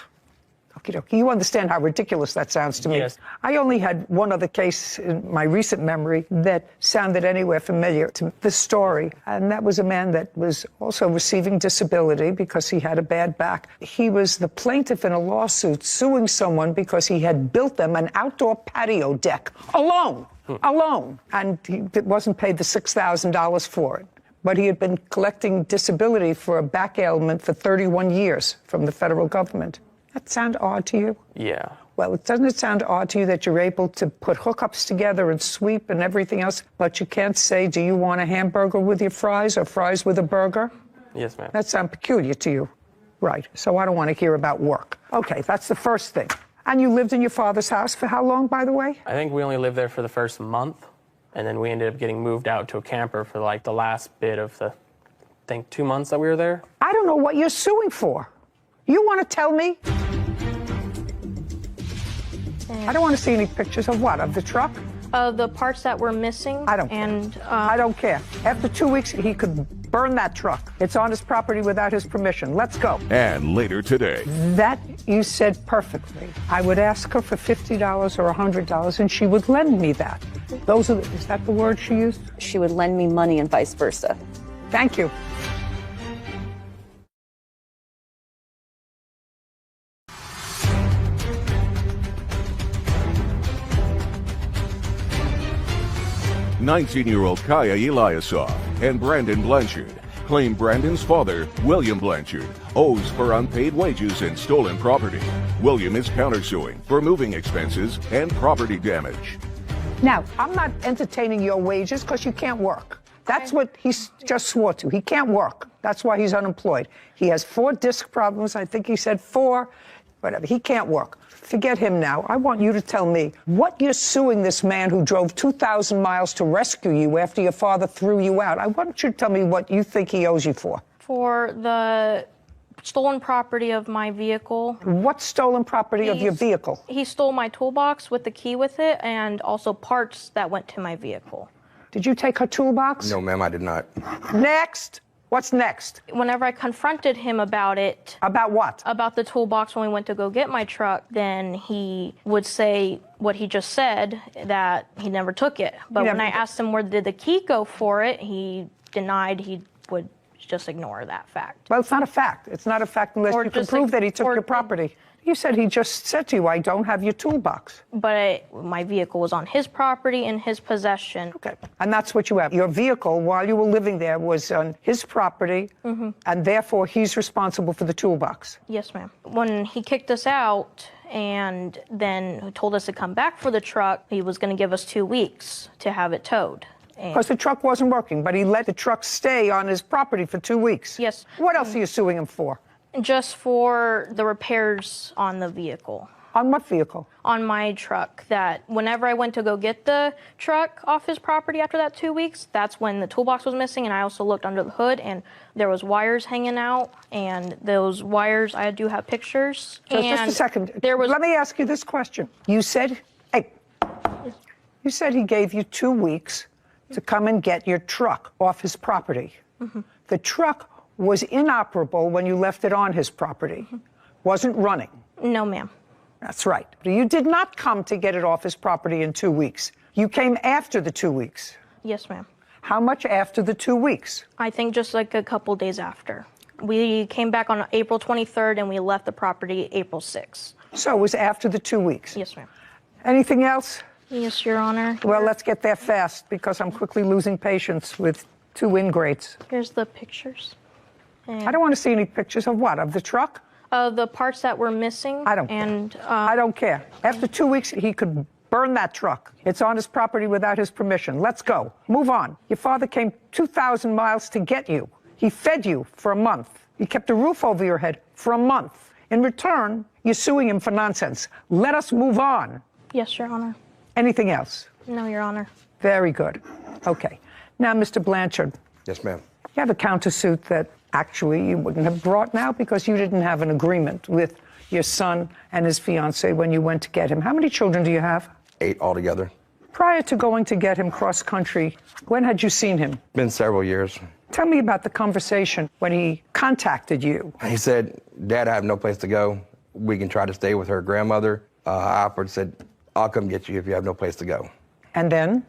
Okie dokie. You understand how ridiculous that sounds to me. Yes. I only had one other case in my recent memory that sounded anywhere familiar to this story, and that was a man that was also receiving disability because he had a bad back. He was the plaintiff in a lawsuit suing someone because he had built them an outdoor patio deck alone. Alone. And he wasn't paid the $6,000 for it. But he had been collecting disability for a back ailment for 31 years from the federal government. That sound odd to you? Yeah. Well, doesn't it sound odd to you that you're able to put hookups together and sweep and everything else, but you can't say, do you want a hamburger with your fries or fries with a burger? Yes, ma'am. That sounds peculiar to you. Right. So I don't want to hear about work. Okay, that's the first thing. And you lived in your father's house for how long, by the way? I think we only lived there for the first month, and then we ended up getting moved out to a camper for like the last bit of the, I think, 2 months that we were there. I don't know what you're suing for. You want to tell me? I don't want to see any pictures of what? Of the truck? The parts that were missing. I don't care. I don't care. After 2 weeks, he could burn that truck. It's on his property without his permission. Let's go. And later today. That you said perfectly. I would ask her for $50 or $100, and she would lend me that. Is that the word she used? She would lend me money and vice versa. Thank you. "19-year-old Kaya Eliasov and Brandon Blanchard claim Brandon's father, William Blanchard, owes for unpaid wages and stolen property. William is countersuing for moving expenses and property damage. Now, I'm not entertaining your wages because you can't work. That's what he just swore to. He can't work. That's why he's unemployed. He has 4 disc problems. I think he said 4. Whatever. He can't work. Forget him now. I want you to tell me what you're suing this man who drove 2,000 miles to rescue you after your father threw you out. I want you to tell me what you think he owes you for. For the stolen property of my vehicle. What stolen property of your vehicle? He stole my toolbox with the key with it and also parts that went to my vehicle. Did you take her toolbox? No, ma'am, I did not. Next. What's next? Whenever I confronted him about it. About what? About the toolbox when we went to go get my truck, then he would say what he just said, that he never took it. But when I asked him where did the key go for it, he denied he would just ignore that fact. Well, it's not a fact. It's not a fact unless you can prove that he took your property. You said he just said to you, I don't have your toolbox. But my vehicle was on his property, in his possession. Okay, and that's what you have. Your vehicle, while you were living there, was on his property, and therefore he's responsible for the toolbox. Yes, ma'am. When he kicked us out and then told us to come back for the truck, he was going to give us 2 weeks to have it towed. Because the truck wasn't working, but he let the truck stay on his property for 2 weeks. Yes. What else are you suing him for? Just for the repairs on the vehicle. On what vehicle? On my truck. That whenever I went to go get the truck off his property after that 2 weeks, that's when the toolbox was missing, and I also looked under the hood, and there was wires hanging out, and those wires, I do have pictures. Just a second. Let me ask you this question. You said, you said he gave you 2 weeks to come and get your truck off his property. The truck was inoperable when you left it on his property. Wasn't running. No, ma'am. That's right. You did not come to get it off his property in 2 weeks. You came after the 2 weeks. Yes, ma'am. How much after the 2 weeks? I think just like a couple days after. We came back on April 23rd and we left the property April 6th. So it was after the 2 weeks? Yes, ma'am. Anything else? Yes, Your Honor. Well, let's get there fast because I'm quickly losing patience with 2 ingrates. Here's the pictures. I don't want to see any pictures of what? Of the truck? The parts that were missing. I don't care. I don't care. After 2 weeks, he could burn that truck. It's on his property without his permission. Let's go. Move on. Your father came 2,000 miles to get you. He fed you for a month. He kept a roof over your head for a month. In return, you're suing him for nonsense. Let us move on. Yes, Your Honor. Anything else? No, Your Honor. Very good. Okay. Now, Mr. Blanchard. Yes, ma'am. You have a countersuit that actually you wouldn't have brought now because you didn't have an agreement with your son and his fiancée when you went to get him. How many children do you have? 8 altogether. Prior to going to get him cross country, when had you seen him? Been several years. Tell me about the conversation when he contacted you. He said, Dad, I have no place to go. We can try to stay with her grandmother. I offered, said, I'll come get you if you have no place to go. And then?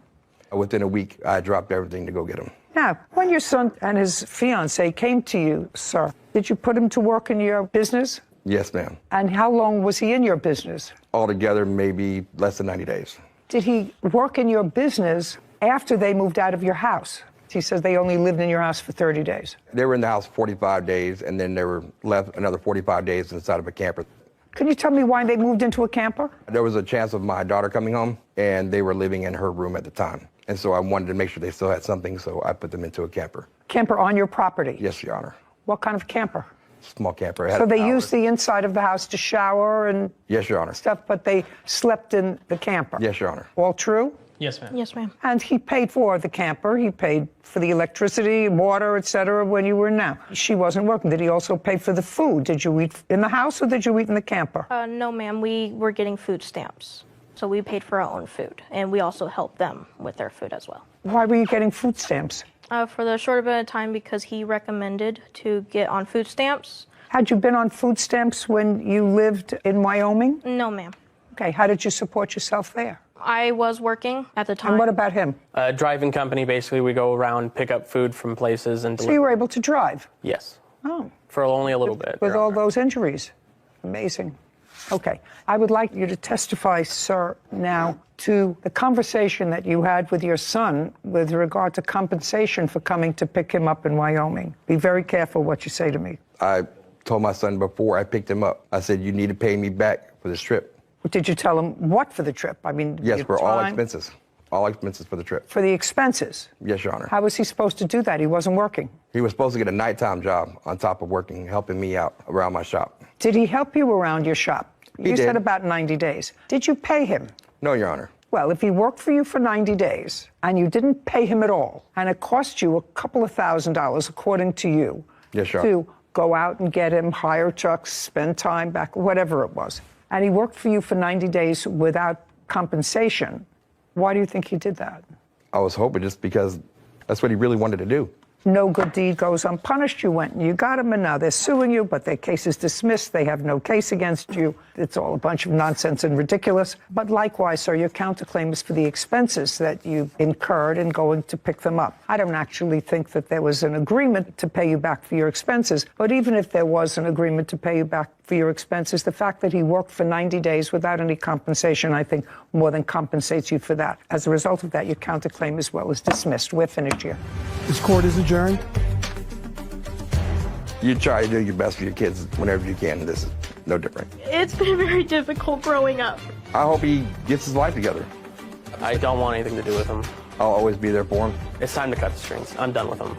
Within a week, I dropped everything to go get him. Now, when your son and his fiancée came to you, sir, did you put him to work in your business? Yes, ma'am. And how long was he in your business? Altogether, maybe less than 90 days. Did he work in your business after they moved out of your house? He says they only lived in your house for 30 days. They were in the house 45 days, and then they were left another 45 days inside of a camper. Can you tell me why they moved into a camper? There was a chance of my daughter coming home, and they were living in her room at the time. And so I wanted to make sure they still had something, so I put them into a camper. Camper on your property? Yes, Your Honor. What kind of camper? Small camper. So they used the inside of the house to shower and yes, Your Honor. Stuff, but they slept in the camper? Yes, Your Honor. All true? Yes, ma'am. Yes, ma'am. And he paid for the camper. He paid for the electricity, water, etc. when you were in now. She wasn't working. Did he also pay for the food? Did you eat in the house or did you eat in the camper? No, ma'am. We were getting food stamps. So we paid for our own food, and we also helped them with their food as well. Why were you getting food stamps? For the short bit of time, because he recommended to get on food stamps. Had you been on food stamps when you lived in Wyoming? No, ma'am. Okay, how did you support yourself there? I was working at the time. And what about him? A driving company, basically, we go around, pick up food from places and So deliver. you were able to drive? Yes. Oh. For only a little bit. With all those injuries? Amazing. Okay, I would like you to testify, sir, now to the conversation that you had with your son with regard to compensation for coming to pick him up in Wyoming. Be very careful what you say to me. I told my son before I picked him up, I said, you need to pay me back for this trip. Did you tell him what for the trip? I mean, Yes, your for all time? expenses. All expenses for the trip. For the expenses? Yes, Your Honor. How was he supposed to do that? He wasn't working. He was supposed to get a nighttime job on top of working, helping me out around my shop. Did he help you around your shop? He You said did. about 90 days. Did you pay him? No, Your Honor. Well, if he worked for you for 90 days and you didn't pay him at all, and it cost you a couple of $1,000s, according to you, Yes, Your to go out and get him, hire trucks, spend time back, whatever it was, and he worked for you for 90 days without compensation, why do you think he did that? I was hoping just because that's what he really wanted to do. No good deed goes unpunished. You went and you got him, and now they're suing you, but their case is dismissed. They have no case against you. It's all a bunch of nonsense and ridiculous. But likewise, sir, your counterclaim is for the expenses that you incurred in going to pick them up. I don't actually think that there was an agreement to pay you back for your expenses, but even if there was an agreement to pay you back for your expenses, the fact that he worked for 90 days without any compensation, I think, more than compensates you for that. As a result of that, your counterclaim as well is dismissed. We're finished here. This court is adjourned. You try to do your best for your kids whenever you can. This is no different. It's been very difficult growing up. I hope he gets his life together. I don't want anything to do with him. I'll always be there for him. It's time to cut the strings. I'm done with him.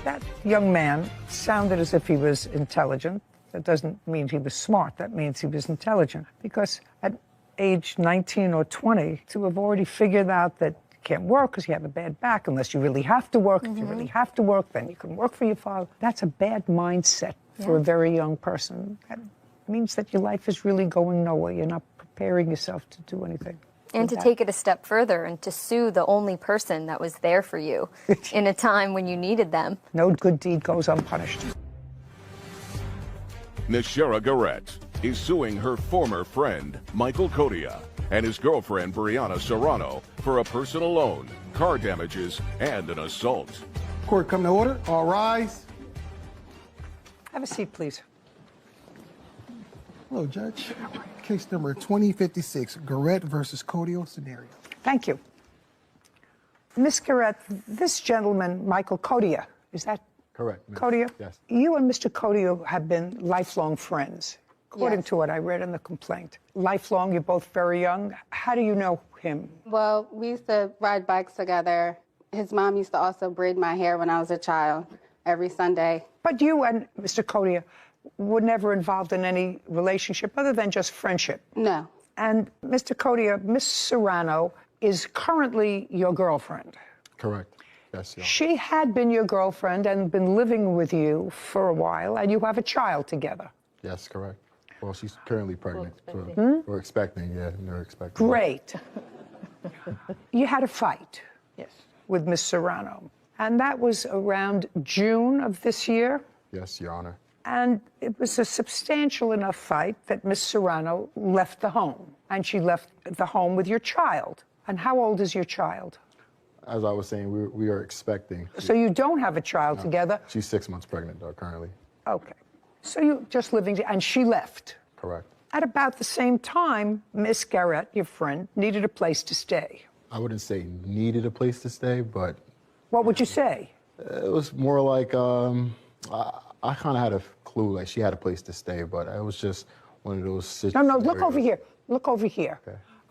That young man sounded as if he was intelligent. That doesn't mean he was smart. That means he was intelligent. Because at age 19 or 20, to have already figured out that you can't work because you have a bad back unless you really have to work. If you really have to work, then you can work for your father. That's a bad mindset for a very young person. That means that your life is really going nowhere. You're not preparing yourself to do anything. And to take it a step further and to sue the only person that was there for you in a time when you needed them. No good deed goes unpunished. Nishera Garrett is suing her former friend, Michael Kodia, and his girlfriend, Brianna Serrano, for a personal loan, car damages, and an assault. Court come to order. All rise. Have a seat, please. Hello, Judge. Case number 2056, Garrett versus Kodio scenario. Thank you. Ms. Garrett, this gentleman, Michael Kodia, is that correct? Kodia? Yes. You and Mr. Kodia have been lifelong friends, according to what I read in the complaint. Lifelong, you're both very young. How do you know him? Well, we used to ride bikes together. His mom used to also braid my hair when I was a child every Sunday. But you and Mr. Kodia were never involved in any relationship other than just friendship? No. And Mr. Kodia, Miss Serrano is currently your girlfriend. Correct. Yes, Your Honor. She had been your girlfriend and been living with you for a while, and you have a child together. Yes, correct. Well, she's currently pregnant. We're expecting, we're expecting. Great. You had a fight with Miss Serrano, and that was around June of this year. Yes, Your Honor. And it was a substantial enough fight that Miss Serrano left the home, and she left the home with your child. And how old is your child? As I was saying, we are expecting. So you don't have a child together? She's 6 months pregnant, though, currently. Okay. So you just living, and she left. Correct. At about the same time, Miss Garrett, your friend, needed a place to stay. I wouldn't say needed a place to stay, but What would you say? it was more like I kind of had a clue, like she had a place to stay, but it was just one of those situations. No, look over here. Look over here.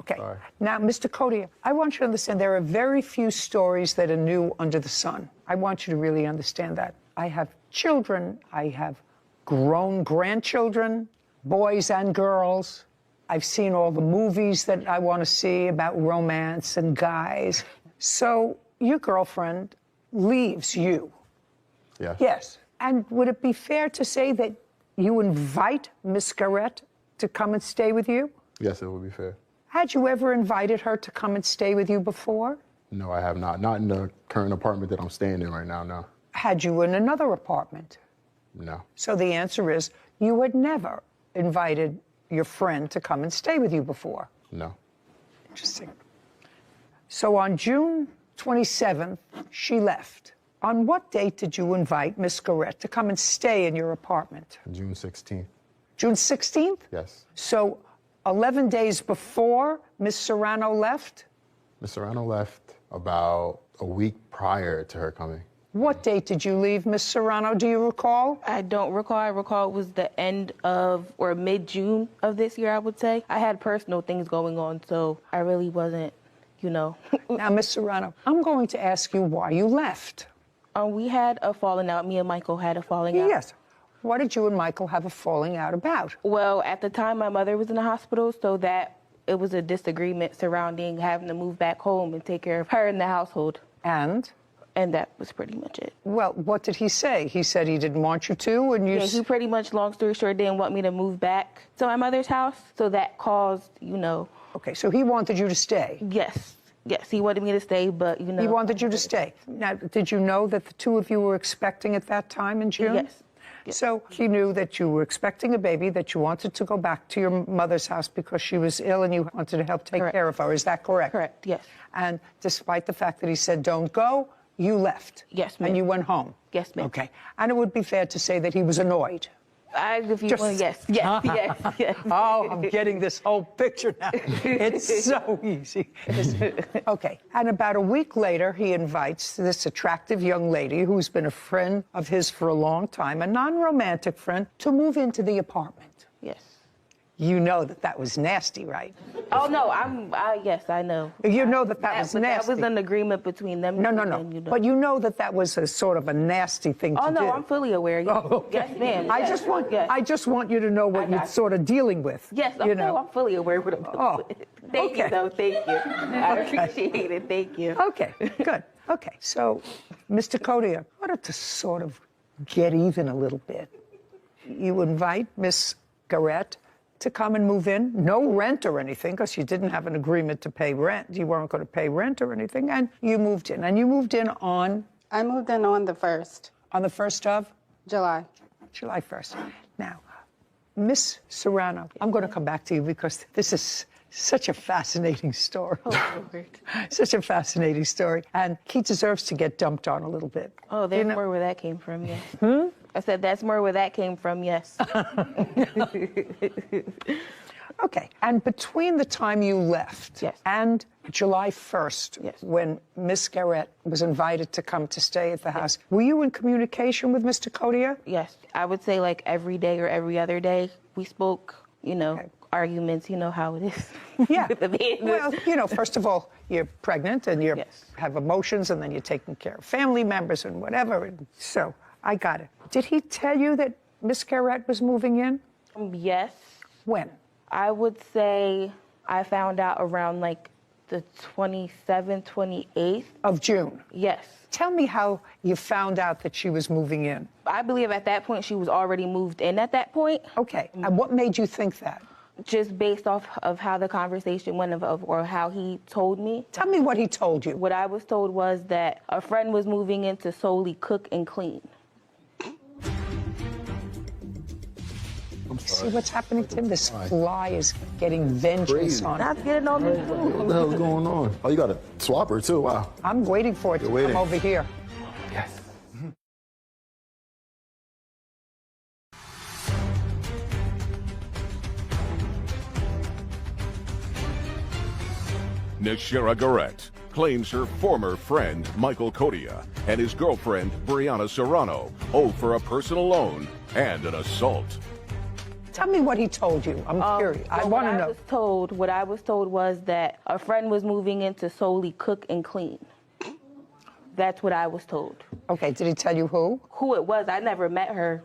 Okay. Sorry. Now, Mr. Kodia, I want you to understand there are very few stories that are new under the sun. I want you to really understand that. I have children. I have grown grandchildren, boys and girls. I've seen all the movies that I want to see about romance and guys. So your girlfriend leaves you. Yeah. Yes. And would it be fair to say that you invite Miss Garrett to come and stay with you? Yes, it would be fair. Had you ever invited her to come and stay with you before? No, I have not. Not in the current apartment that I'm staying in right now, no. Had you in another apartment? No. So the answer is you had never invited your friend to come and stay with you before? No. Interesting. So on June 27th, she left. On what date did you invite Miss Garrett to come and stay in your apartment? June 16th. June 16th? Yes. So 11 days before Miss Serrano left? Miss Serrano left about a week prior to her coming. What date did you leave, Miss Serrano? Do you recall? I don't recall. I recall it was the end of or mid-June of this year, I would say. I had personal things going on, so I really wasn't, you know. Now, Miss Serrano, I'm going to ask you why you left. We had a falling out. Me and Michael had a falling out. Yes. What did you and Michael have a falling out about? Well, at the time, my mother was in the hospital, so that it was a disagreement surrounding having to move back home and take care of her in the household. And? And that was pretty much it. Well, what did he say? He said he didn't want you to, and you... Yeah, he pretty much, long story short, didn't want me to move back to my mother's house, so that caused, you know... Okay, so he wanted you to stay? Yes. Yes, he wanted me to stay, but, you know... He wanted you to stay. Now, did you know that the two of you were expecting at that time in June? Yes. So he knew that you were expecting a baby, that you wanted to go back to your mother's house because she was ill and you wanted to help take care of her. Is that correct? Correct, yes. And despite the fact that he said, don't go, you left? Yes, ma'am. And you went home? Yes, ma'am. Okay. And it would be fair to say that he was annoyed? If you want, yes, yes. Oh, I'm getting this whole picture now. It's so easy. Okay. And about a week later, he invites this attractive young lady who's been a friend of his for a long time, a non-romantic friend, to move into the apartment. Yes. You know that that was nasty, right? Oh, no, yes, I know. You know that was nasty. That was an agreement between them. No. And, you know. But you know that that was a sort of a nasty thing to do. Oh, no, I'm fully aware. Yes, yes ma'am. I just want you to know what you're sort of dealing with. Yes, I'm fully aware of what I'm dealing with. Thank you, though. Thank you. I appreciate it. Thank you. Okay, good. Okay, so, Mr. Codia, I wanted to sort of get even a little bit. You invite Miss Garrett to come and move in, no rent or anything, because you didn't have an agreement to pay rent. You weren't going to pay rent or anything, and you moved in. And you moved in on? I moved in on the 1st. On the 1st of? July. July 1st. Now, Miss Serrano, I'm going to come back to you because this is such a fascinating story. Oh, Lord. Such a fascinating story. And he deserves to get dumped on a little bit. Oh, there's more where that came from, yes. I said that's more where that came from, yes. Okay. And between the time you left and July 1st, when Miss Garrett was invited to come to stay at the house, were you in communication with Mr. Codia? Yes. I would say like every day or every other day we spoke, you know, arguments, you know how it is. Yeah. Well, you know, first of all, you're pregnant and you have emotions, and then you're taking care of family members and whatever. And so I got it. Did he tell you that Miss Garrett was moving in? Yes. When? I would say I found out around like the 27th, 28th. Of June? Yes. Tell me how you found out that she was moving in. I believe at that point she was already moved in at that point. Okay. And what made you think that? Just based off of how the conversation went or how he told me. Tell me what he told you. What I was told was that a friend was moving in to solely cook and clean. See what's happening to him? This fly is getting vengeance on him. Not getting on me. What the hell's going on? Oh, you got a swapper too, wow. I'm waiting for it to come over here. Yes. Nishira Garrett claims her former friend, Michael Codia, and his girlfriend, Brianna Serrano, owe for a personal loan and an assault. Tell me what he told you. I'm curious. I want to know. What I was told was that a friend was moving in to solely cook and clean. That's what I was told. Okay, did he tell you who? Who it was. I never met her.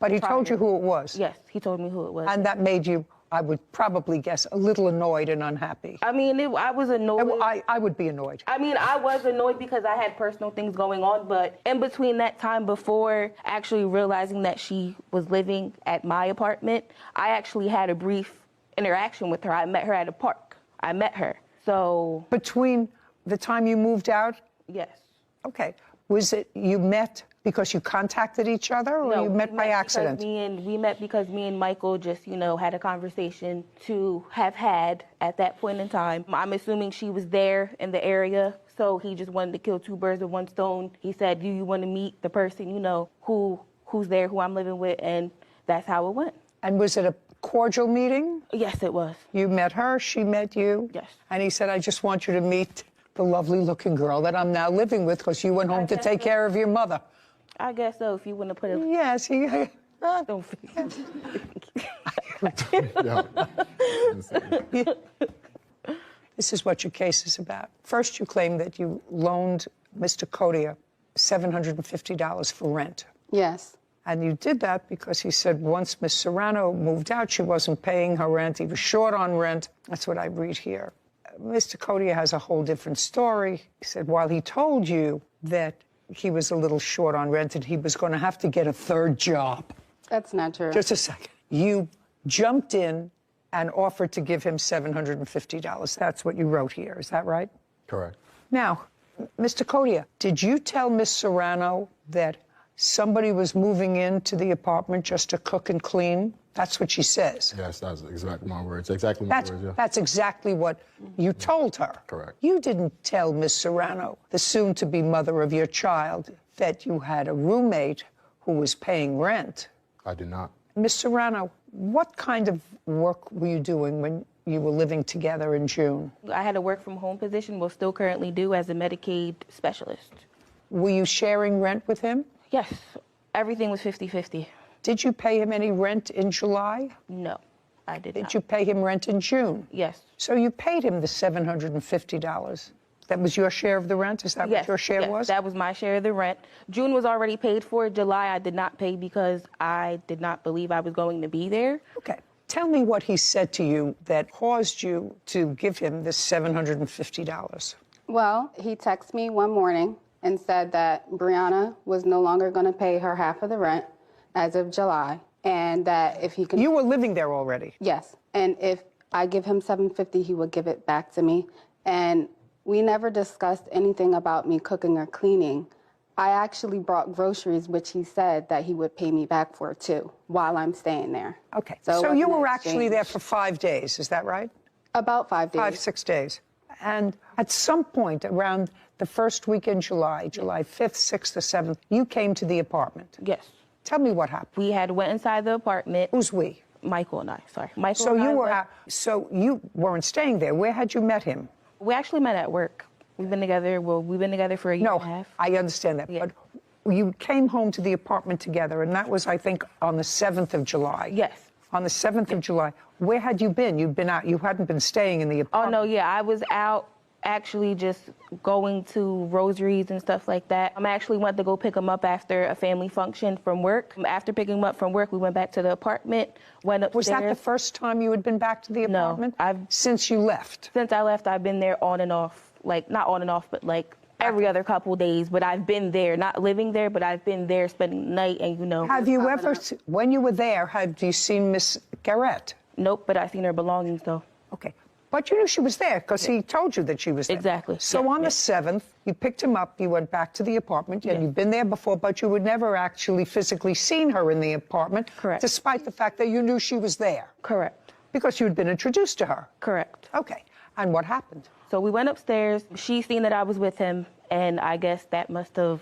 But he told you who it was? Yes, he told me who it was. And that made you, I would probably guess, a little annoyed and unhappy. I mean, I was annoyed. I would be annoyed. I mean, I was annoyed because I had personal things going on, but in between that time before actually realizing that she was living at my apartment, I actually had a brief interaction with her. I met her at a park. I met her. So between the time you moved out? Yes. Okay. Was it you met because you contacted each other, or No, you met by accident? We met because me and Michael just, had a conversation to have had at that point in time. I'm assuming she was there in the area, so he just wanted to kill two birds with one stone. He said, do you want to meet the person, who's there, who I'm living with, and that's how it went. And was it a cordial meeting? Yes, it was. You met her, she met you? Yes. And he said, I just want you to meet the lovely-looking girl that I'm now living with because you went home to take care of your mother. I guess so, if you want to put it... Yes, he... Don't This is what your case is about. First, you claim that you loaned Mr. Kodia $750 for rent. Yes. And you did that because he said once Miss Serrano moved out, she wasn't paying her rent. He was short on rent. That's what I read here. Mr. Kodia has a whole different story. He said while he told you that he was a little short on rent and he was going to have to get a third job. That's not true. Just a second. You jumped in and offered to give him $750. That's what you wrote here. Is that right? Correct. Now, Mr. Kodia, did you tell Miss Serrano that somebody was moving into the apartment just to cook and clean? That's what she says. Yes, that's exactly my words. Exactly my words, yeah. That's exactly what you told her. Correct. You didn't tell Miss Serrano, the soon-to-be mother of your child, that you had a roommate who was paying rent. I did not. Miss Serrano, what kind of work were you doing when you were living together in June? I had a work-from-home position, will still currently do as a Medicaid specialist. Were you sharing rent with him? Yes. Everything was 50-50. Did you pay him any rent in July? No, I did not. Did you pay him rent in June? Yes. So you paid him the $750. That was your share of the rent? Is that what your share was? That was my share of the rent. June was already paid for. July I did not pay because I did not believe I was going to be there. Okay. Tell me what he said to you that caused you to give him this $750. Well, he texted me one morning and said that Brianna was no longer going to pay her half of the rent as of July, and that if he could... You were living there already? Yes, and if I give him $750, he would give it back to me. And we never discussed anything about me cooking or cleaning. I actually brought groceries, which he said that he would pay me back for, too, while I'm staying there. Okay, so you were actually there for 5 days, is that right? About 5 days. 5-6 days. And at some point around the first week in July, July 5th, 6th, or 7th, you came to the apartment. Yes. Tell me what happened. We went inside the apartment. Who's we? Michael and I, sorry. Michael so and you I were so you weren't staying there. Where had you met him? We actually met at work. We've been together for a year and a half. I understand that. Yeah. But you came home to the apartment together, and that was, I think, on the 7th of July. Yes. On the 7th of July. Where had you been? You'd been out. You hadn't been staying in the apartment. Oh, no, yeah. I was out actually just going to rosaries and stuff like that. I actually went to go pick him up after a family function from work. After picking him up from work, we went back to the apartment, went upstairs. Was that the first time you had been back to the apartment? No. Since you left? Since I left, I've been there on and off. Like, not on and off, but like every other couple days. But I've been there, not living there, but I've been there spending the night and, Have you ever, when you were there, have you seen Miss Garrett? Nope, but I've seen her belongings, though. Okay. But you knew she was there because he told you that she was there. Exactly. So on the 7th, you picked him up, you went back to the apartment, and you'd been there before, but you had never actually physically seen her in the apartment. Correct. Despite the fact that you knew she was there. Correct. Because you had been introduced to her. Correct. Okay. And what happened? So we went upstairs. She seen that I was with him, and I guess that must have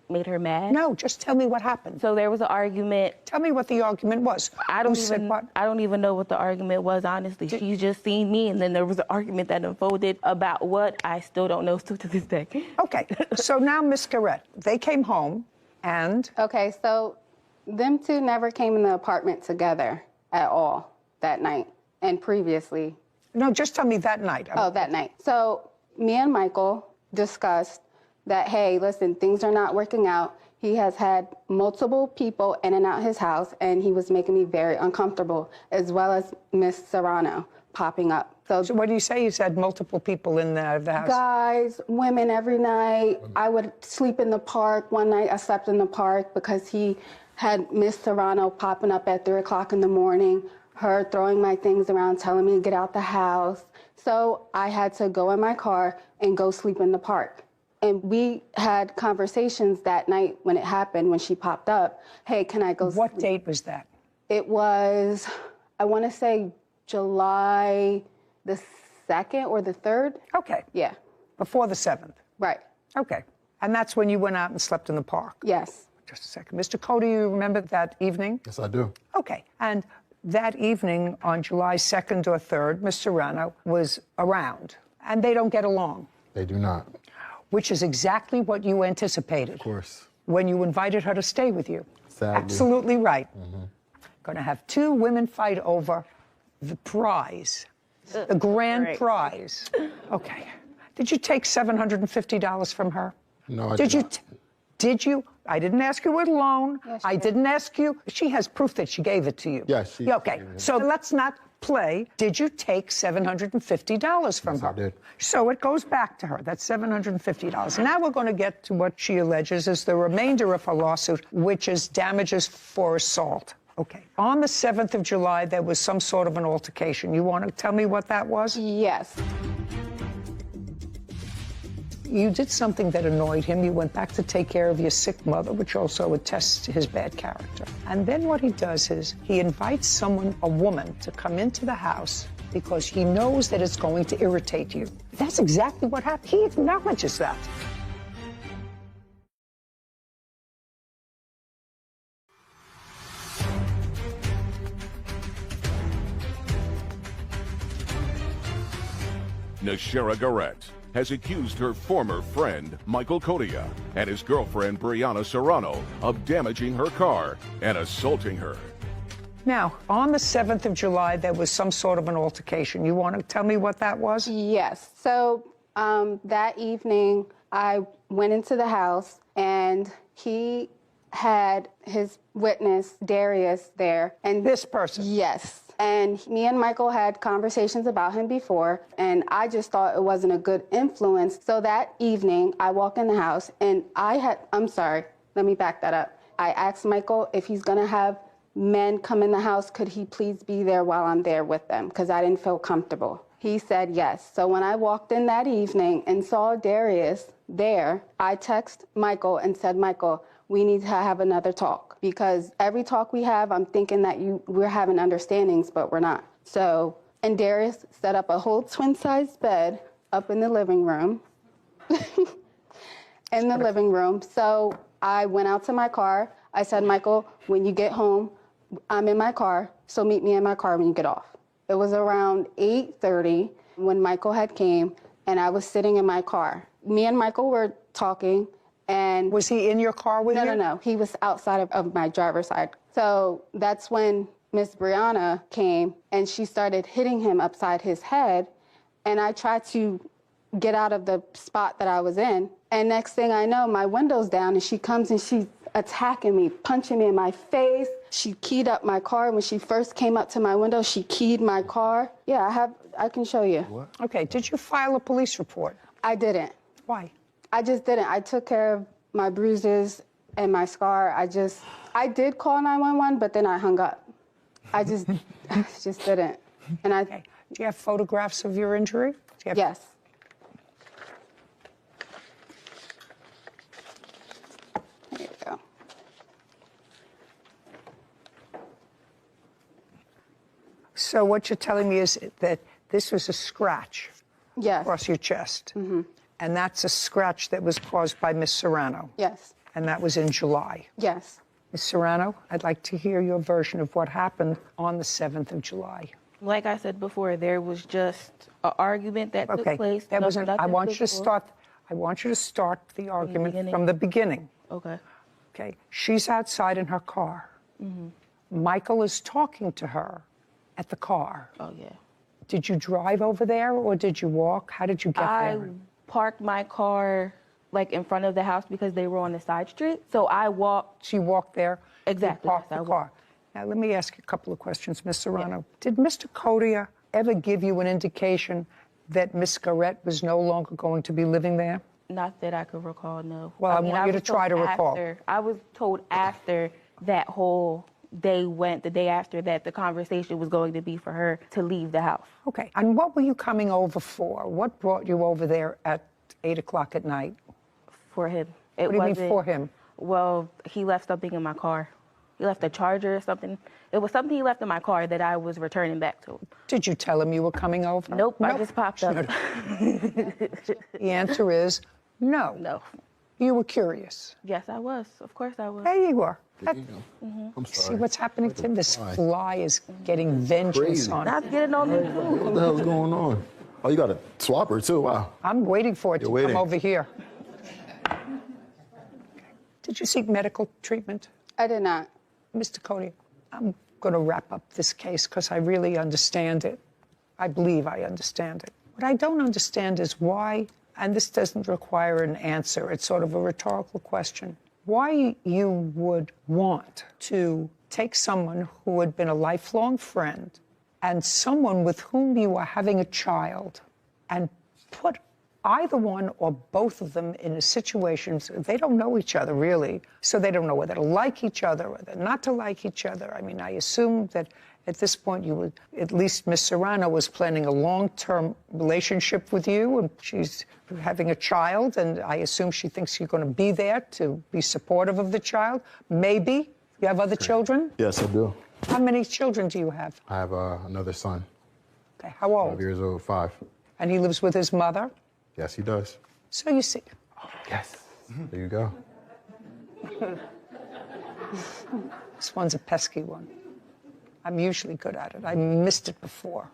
made her mad. No, just tell me what happened. So there was an argument. Tell me what the argument was. I don't even know what the argument was, honestly. She just seen me, and then there was an argument that unfolded about what I still don't know still to this day. Okay, so now Miss Garrett, they came home, and? Okay, so them two never came in the apartment together at all that night and previously. No, just tell me that night. Oh, that night. So me and Michael discussed that, hey, listen, things are not working out. He has had multiple people in and out his house, and he was making me very uncomfortable, as well as Miss Serrano popping up. So what do you say? He's had multiple people in the house? Guys, women every night. I would sleep in the park. One night I slept in the park because he had Miss Serrano popping up at 3 o'clock in the morning. her throwing my things around, telling me to get out the house. So I had to go in my car and go sleep in the park. And we had conversations that night when it happened, when she popped up. Hey, can I go What sleep? date was that? It was, I want to say July the 2nd or the 3rd. Okay. Yeah. Before the 7th. Right. Okay. And that's when you went out and slept in the park? Yes. Just a second. Mr. Cody, you remember that evening? Yes, I do. Okay. And that evening on July 2nd or 3rd, Ms. Serrano was around, and they don't get along. They do not. Which is exactly what you anticipated. Of course. When you invited her to stay with you. Sadly. Absolutely right. Going to have two women fight over the prize, the grand prize. Okay. Did you take $750 from her? No, I did you? Did you? I didn't ask you a loan. Yes, I didn't ask you. She has proof that she gave it to you. Yes. Yeah, okay. So let's not play. Did you take $750 from her? I did. So it goes back to her. That's $750. Now we're going to get to what she alleges is the remainder of her lawsuit, which is damages for assault. Okay. On the 7th of July, there was some sort of an altercation. You want to tell me what that was? Yes. You did something that annoyed him. You went back to take care of your sick mother, which also attests to his bad character. And then what he does is he invites someone, a woman, to come into the house because he knows that it's going to irritate you. That's exactly what happened. He acknowledges that. Nashera Garrett has accused her former friend, Michael Codia, and his girlfriend, Brianna Serrano, of damaging her car and assaulting her. Now, on the 7th of July, there was some sort of an altercation. You want to tell me what that was? Yes. So that evening, I went into the house, and he had his witness, Darius, there. And this person? Yes. And me and Michael had conversations about him before, and I just thought it wasn't a good influence. So that evening, I walk in the house, and I'm sorry, let me back that up. I asked Michael if he's gonna have men come in the house, could he please be there while I'm there with them? Because I didn't feel comfortable. He said yes. So when I walked in that evening and saw Darius there, I texted Michael and said, Michael, we need to have another talk, because every talk we have, I'm thinking that we're having understandings, but we're not. So, and Darius set up a whole twin-sized bed up in the living room, So I went out to my car. I said, Michael, when you get home, I'm in my car, so meet me in my car when you get off. It was around 8:30 when Michael had came, and I was sitting in my car. Me and Michael were talking. And was he in your car with you? No. He was outside of my driver's side. So that's when Miss Brianna came, and she started hitting him upside his head. And I tried to get out of the spot that I was in. And next thing I know, my window's down, and she comes and she's attacking me, punching me in my face. She keyed up my car. When she first came up to my window, she keyed my car. Yeah, I can show you. What? Okay, did you file a police report? I didn't. Why? I just didn't. I took care of my bruises and my scar. I did call 911, but then I hung up. I just didn't. And Okay. Do you have photographs of your injury? Yes. There you go. So what you're telling me is that this was a scratch across your chest. Mm-hmm. And that's a scratch that was caused by Miss Serrano. Yes. And that was in July. Yes. Ms. Serrano, I'd like to hear your version of what happened on the 7th of July. Like I said before, there was just an argument that took place. That was nothing I want you to physical. start the argument from the beginning. Okay. Okay. She's outside in her car. Mm-hmm. Michael is talking to her at the car. Oh, yeah. Did you drive over there or did you walk? How did you get I there? parked my car like in front of the house because they were on the side street. So I walked. So you walked there? Exactly. You parked the car. Now, let me ask you a couple of questions, Ms. Serrano. Yeah. Did Mr. Codia ever give you an indication that Miss Garrett was no longer going to be living there? Not that I could recall, no. Well, I want you to try to recall. I was told after that whole they went the day after that. The conversation was going to be for her to leave the house. Okay. And what were you coming over for? What brought you over there at 8 o'clock at night? For him. What do you mean for him? Well, he left something in my car. He left a charger or something. It was something he left in my car that I was returning back to him. Did you tell him you were coming over? Nope. I just popped up. The answer is no. No. You were curious. Yes, I was. Of course I was. There you were. I'm sorry. See what's happening to him? This fly. fly is getting vengeance Crazy. on Not him. getting on me. What the hell's going on? Oh, you got a swapper too? Wow. I'm waiting for it to waiting. come over here. Did you seek medical treatment? I did not. Mr. Cody, I'm going to wrap up this case because I really understand it. I believe I understand it. What I don't understand is why, and this doesn't require an answer, it's sort of a rhetorical question, why you would want to take someone who had been a lifelong friend and someone with whom you are having a child and put either one or both of them in a situation, they don't know each other really, so they don't know whether to like each other, whether not to like each other. I mean, I assume that at this point you would, at least Miss Serrano was planning a long-term relationship with you, and she's having a child, and I assume she thinks you're going to be there to be supportive of the child. Maybe. You have other children? Yes, I do. How many children do you have? I have another son. Okay, how old? 5 years old, 5. And he lives with his mother? Yes, he does. So you see. Yes. There you go. This one's a pesky one. I'm usually good at it. I missed it before.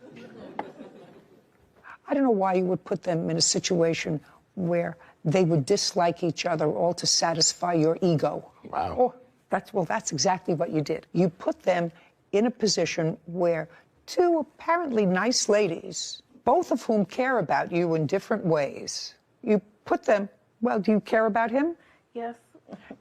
I don't know why you would put them in a situation where they would dislike each other all to satisfy your ego. Wow. Oh, that's exactly what you did. You put them in a position where two apparently nice ladies, both of whom care about you in different ways, you put them, well, do you care about him? Yes.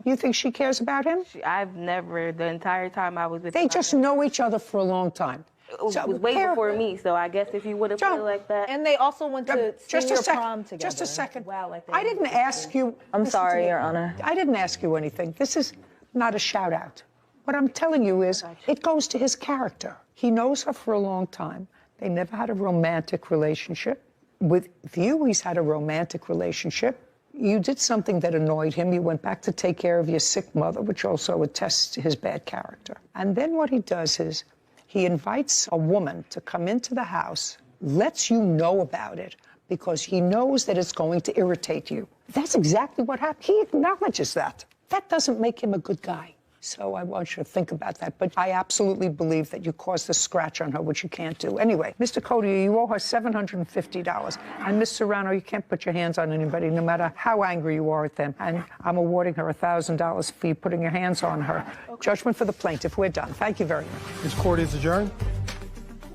You think she cares about him? I've never, the entire time I was with They him, just know each other for a long time. it was way before me, so I guess if you would have put it like that. And they also went to senior prom together. Just a second. Wow, like I didn't ask you. I'm listen sorry, to me. Your Honor. I didn't ask you anything. This is not a shout out. What I'm telling you is it goes to his character. He knows her for a long time. They never had a romantic relationship. With you, he's had a romantic relationship. You did something that annoyed him. You went back to take care of your sick mother, which also attests to his bad character. And then what he does is he invites a woman to come into the house, lets you know about it, because he knows that it's going to irritate you. That's exactly what happened. He acknowledges that. That doesn't make him a good guy. So I want you to think about that. But I absolutely believe that you caused a scratch on her, which you can't do. Anyway, Mr. Cody, you owe her $750. And Miss Serrano, you can't put your hands on anybody, no matter how angry you are at them. And I'm awarding her $1,000 for you putting your hands on her. Okay. Judgment for the plaintiff. We're done. Thank you very much. This court is adjourned.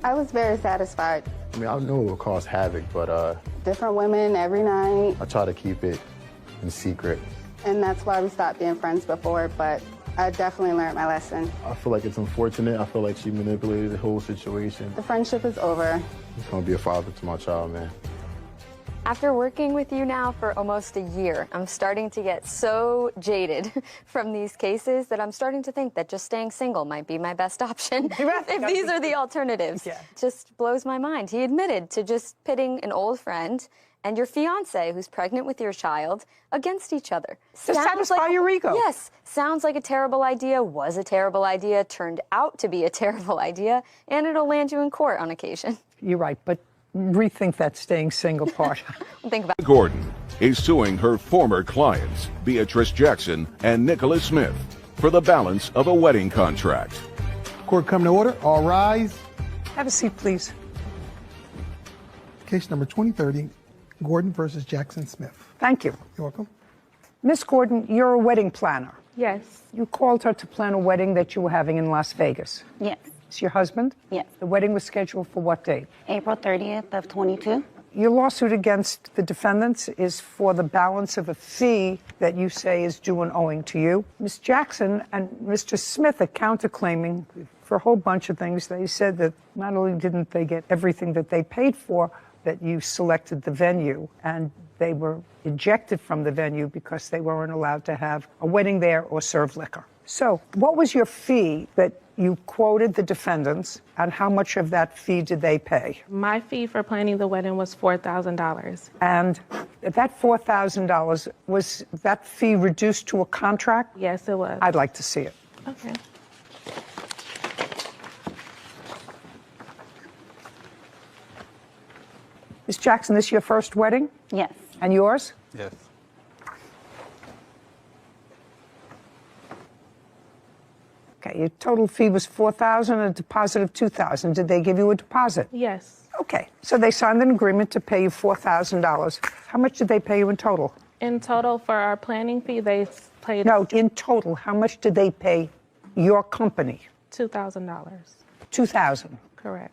I was very satisfied. I mean, I know it will cause havoc, but Different women every night, I try to keep it in secret. and that's why we stopped being friends before, but I definitely learned my lesson. I feel like it's unfortunate. I feel like she manipulated the whole situation. The friendship is over. He's gonna be a father to my child, man. After working with you now for almost a year, I'm starting to get so jaded from these cases that I'm starting to think that just staying single might be my best option if these are the alternatives. Yeah. Just blows my mind. He admitted to just pitting an old friend and your fiance, who's pregnant with your child, against each other. To satisfy your ego. Yes. Sounds like a terrible idea, was a terrible idea, turned out to be a terrible idea, and it'll land you in court on occasion. You're right, but rethink that staying single part. Think about Gordon is suing her former clients, Beatrice Jackson and Nicholas Smith, for the balance of a wedding contract. Court come to order. All rise. Have a seat, please. Case number 2030, Gordon versus Jackson Smith. Thank you. You're welcome. Miss Gordon, you're a wedding planner. Yes. You called her to plan a wedding that you were having in Las Vegas. Yes. It's your husband? Yes. The wedding was scheduled for what date? April 30th of 22. Your lawsuit against the defendants is for the balance of a fee that you say is due and owing to you. Ms. Jackson and Mr. Smith are counterclaiming for a whole bunch of things. They said that not only didn't they get everything that they paid for, that you selected the venue, and they were ejected from the venue because they weren't allowed to have a wedding there or serve liquor. So what was your fee that you quoted the defendants, and how much of that fee did they pay? My fee for planning the wedding was $4,000. And that $4,000, was that fee reduced to a contract? Yes, it was. I'd like to see it. Okay. Ms. Jackson, this your first wedding? Yes. And yours? Yes. Okay, your total fee was $4,000 and a deposit of $2,000. Did they give you a deposit? Yes. Okay, so they signed an agreement to pay you $4,000. How much did they pay you in total? In total, for our planning fee, they paid No, in total, how much did they pay your company? $2,000. $2,000. Correct.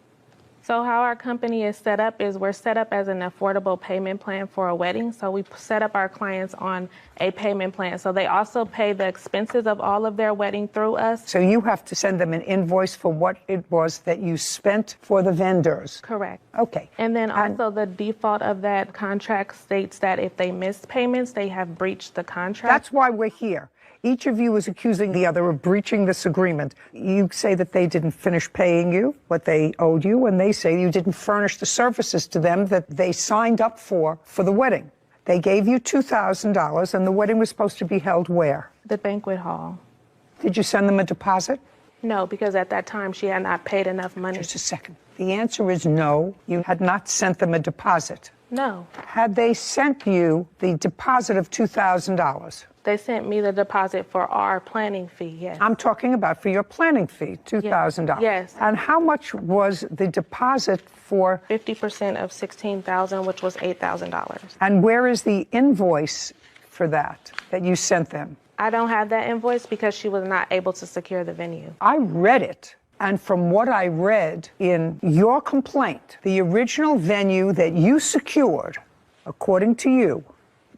So how our company is set up is we're set up as an affordable payment plan for a wedding. So we set up our clients on a payment plan. So they also pay the expenses of all of their wedding through us. So you have to send them an invoice for what it was that you spent for the vendors. Correct. Okay. And then also the default of that contract states that if they miss payments, they have breached the contract. That's why we're here. Each of you is accusing the other of breaching this agreement. You say that they didn't finish paying you what they owed you, and they say you didn't furnish the services to them that they signed up for the wedding. They gave you $2,000, and the wedding was supposed to be held where? The banquet hall. Did you send them a deposit? No, because at that time she had not paid enough money. Just a second. The answer is no. You had not sent them a deposit. No. Had they sent you the deposit of $2,000? They sent me the deposit for our planning fee, yes. I'm talking about for your planning fee, $2,000. Yes. And how much was the deposit for? 50% of $16,000, which was $8,000. And where is the invoice for that you sent them? I don't have that invoice because she was not able to secure the venue. I read it. And from what I read in your complaint, the original venue that you secured, according to you,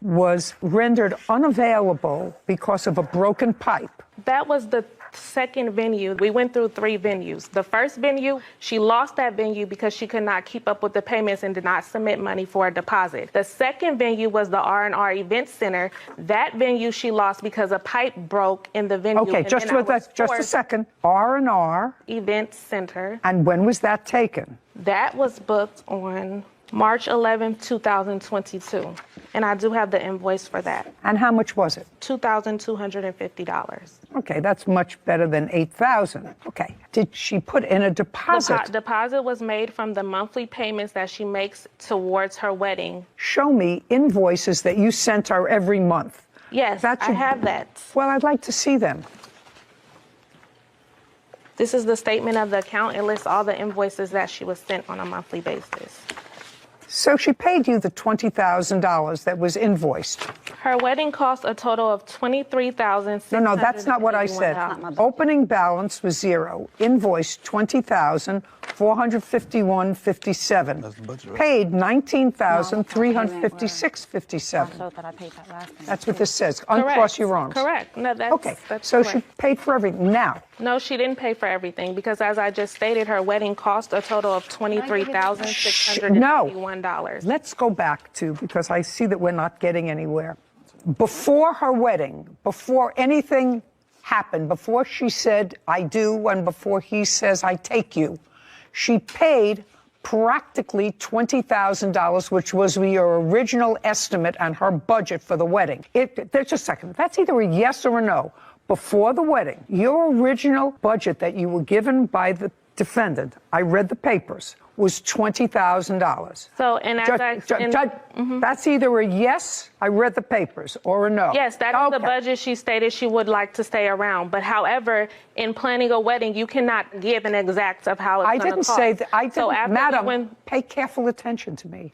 was rendered unavailable because of a broken pipe. That was the second venue. We went through 3 venues. The first venue, she lost that venue because she could not keep up with the payments and did not submit money for a deposit. The second venue was the R&R Event Center. That venue she lost because a pipe broke in the venue. Okay, just a second. R&R Event Center. And when was that taken? That was booked on March 11, 2022. And I do have the invoice for that. And how much was it? $2,250. Okay, that's much better than $8,000. Okay. Did she put in a deposit? Deposit was made from the monthly payments that she makes towards her wedding. Show me invoices that you sent her every month. Yes, I have that. Well, I'd like to see them. This is the statement of the account. It lists all the invoices that she was sent on a monthly basis. So she paid you the $20,000 that was invoiced. Her wedding cost a total of $23,600. No, that's not what I said. Opening balance was $0. Invoice $20,451.57. Paid $19,356.57. That's what this says. Uncross your arms. Correct. No, that's okay. That's so correct. She paid for everything. Now. No, she didn't pay for everything because, as I just stated, her wedding cost a total of $23,651. Let's go back to, because I see that we're not getting anywhere. Before her wedding, before anything happened, before she said, I do, and before he says, I take you, she paid practically $20,000, which was your original estimate and her budget for the wedding. Just a second. That's either a yes or a no. Before the wedding, your original budget that you were given by the defendant, I read the papers, was $20,000. So, and as that's either a yes, I read the papers, or a no. Yes, that is the budget she stated she would like to stay around. But however, in planning a wedding, you cannot give an exact of how it's going to cost. I didn't say that. I didn't, Madam, pay careful attention to me.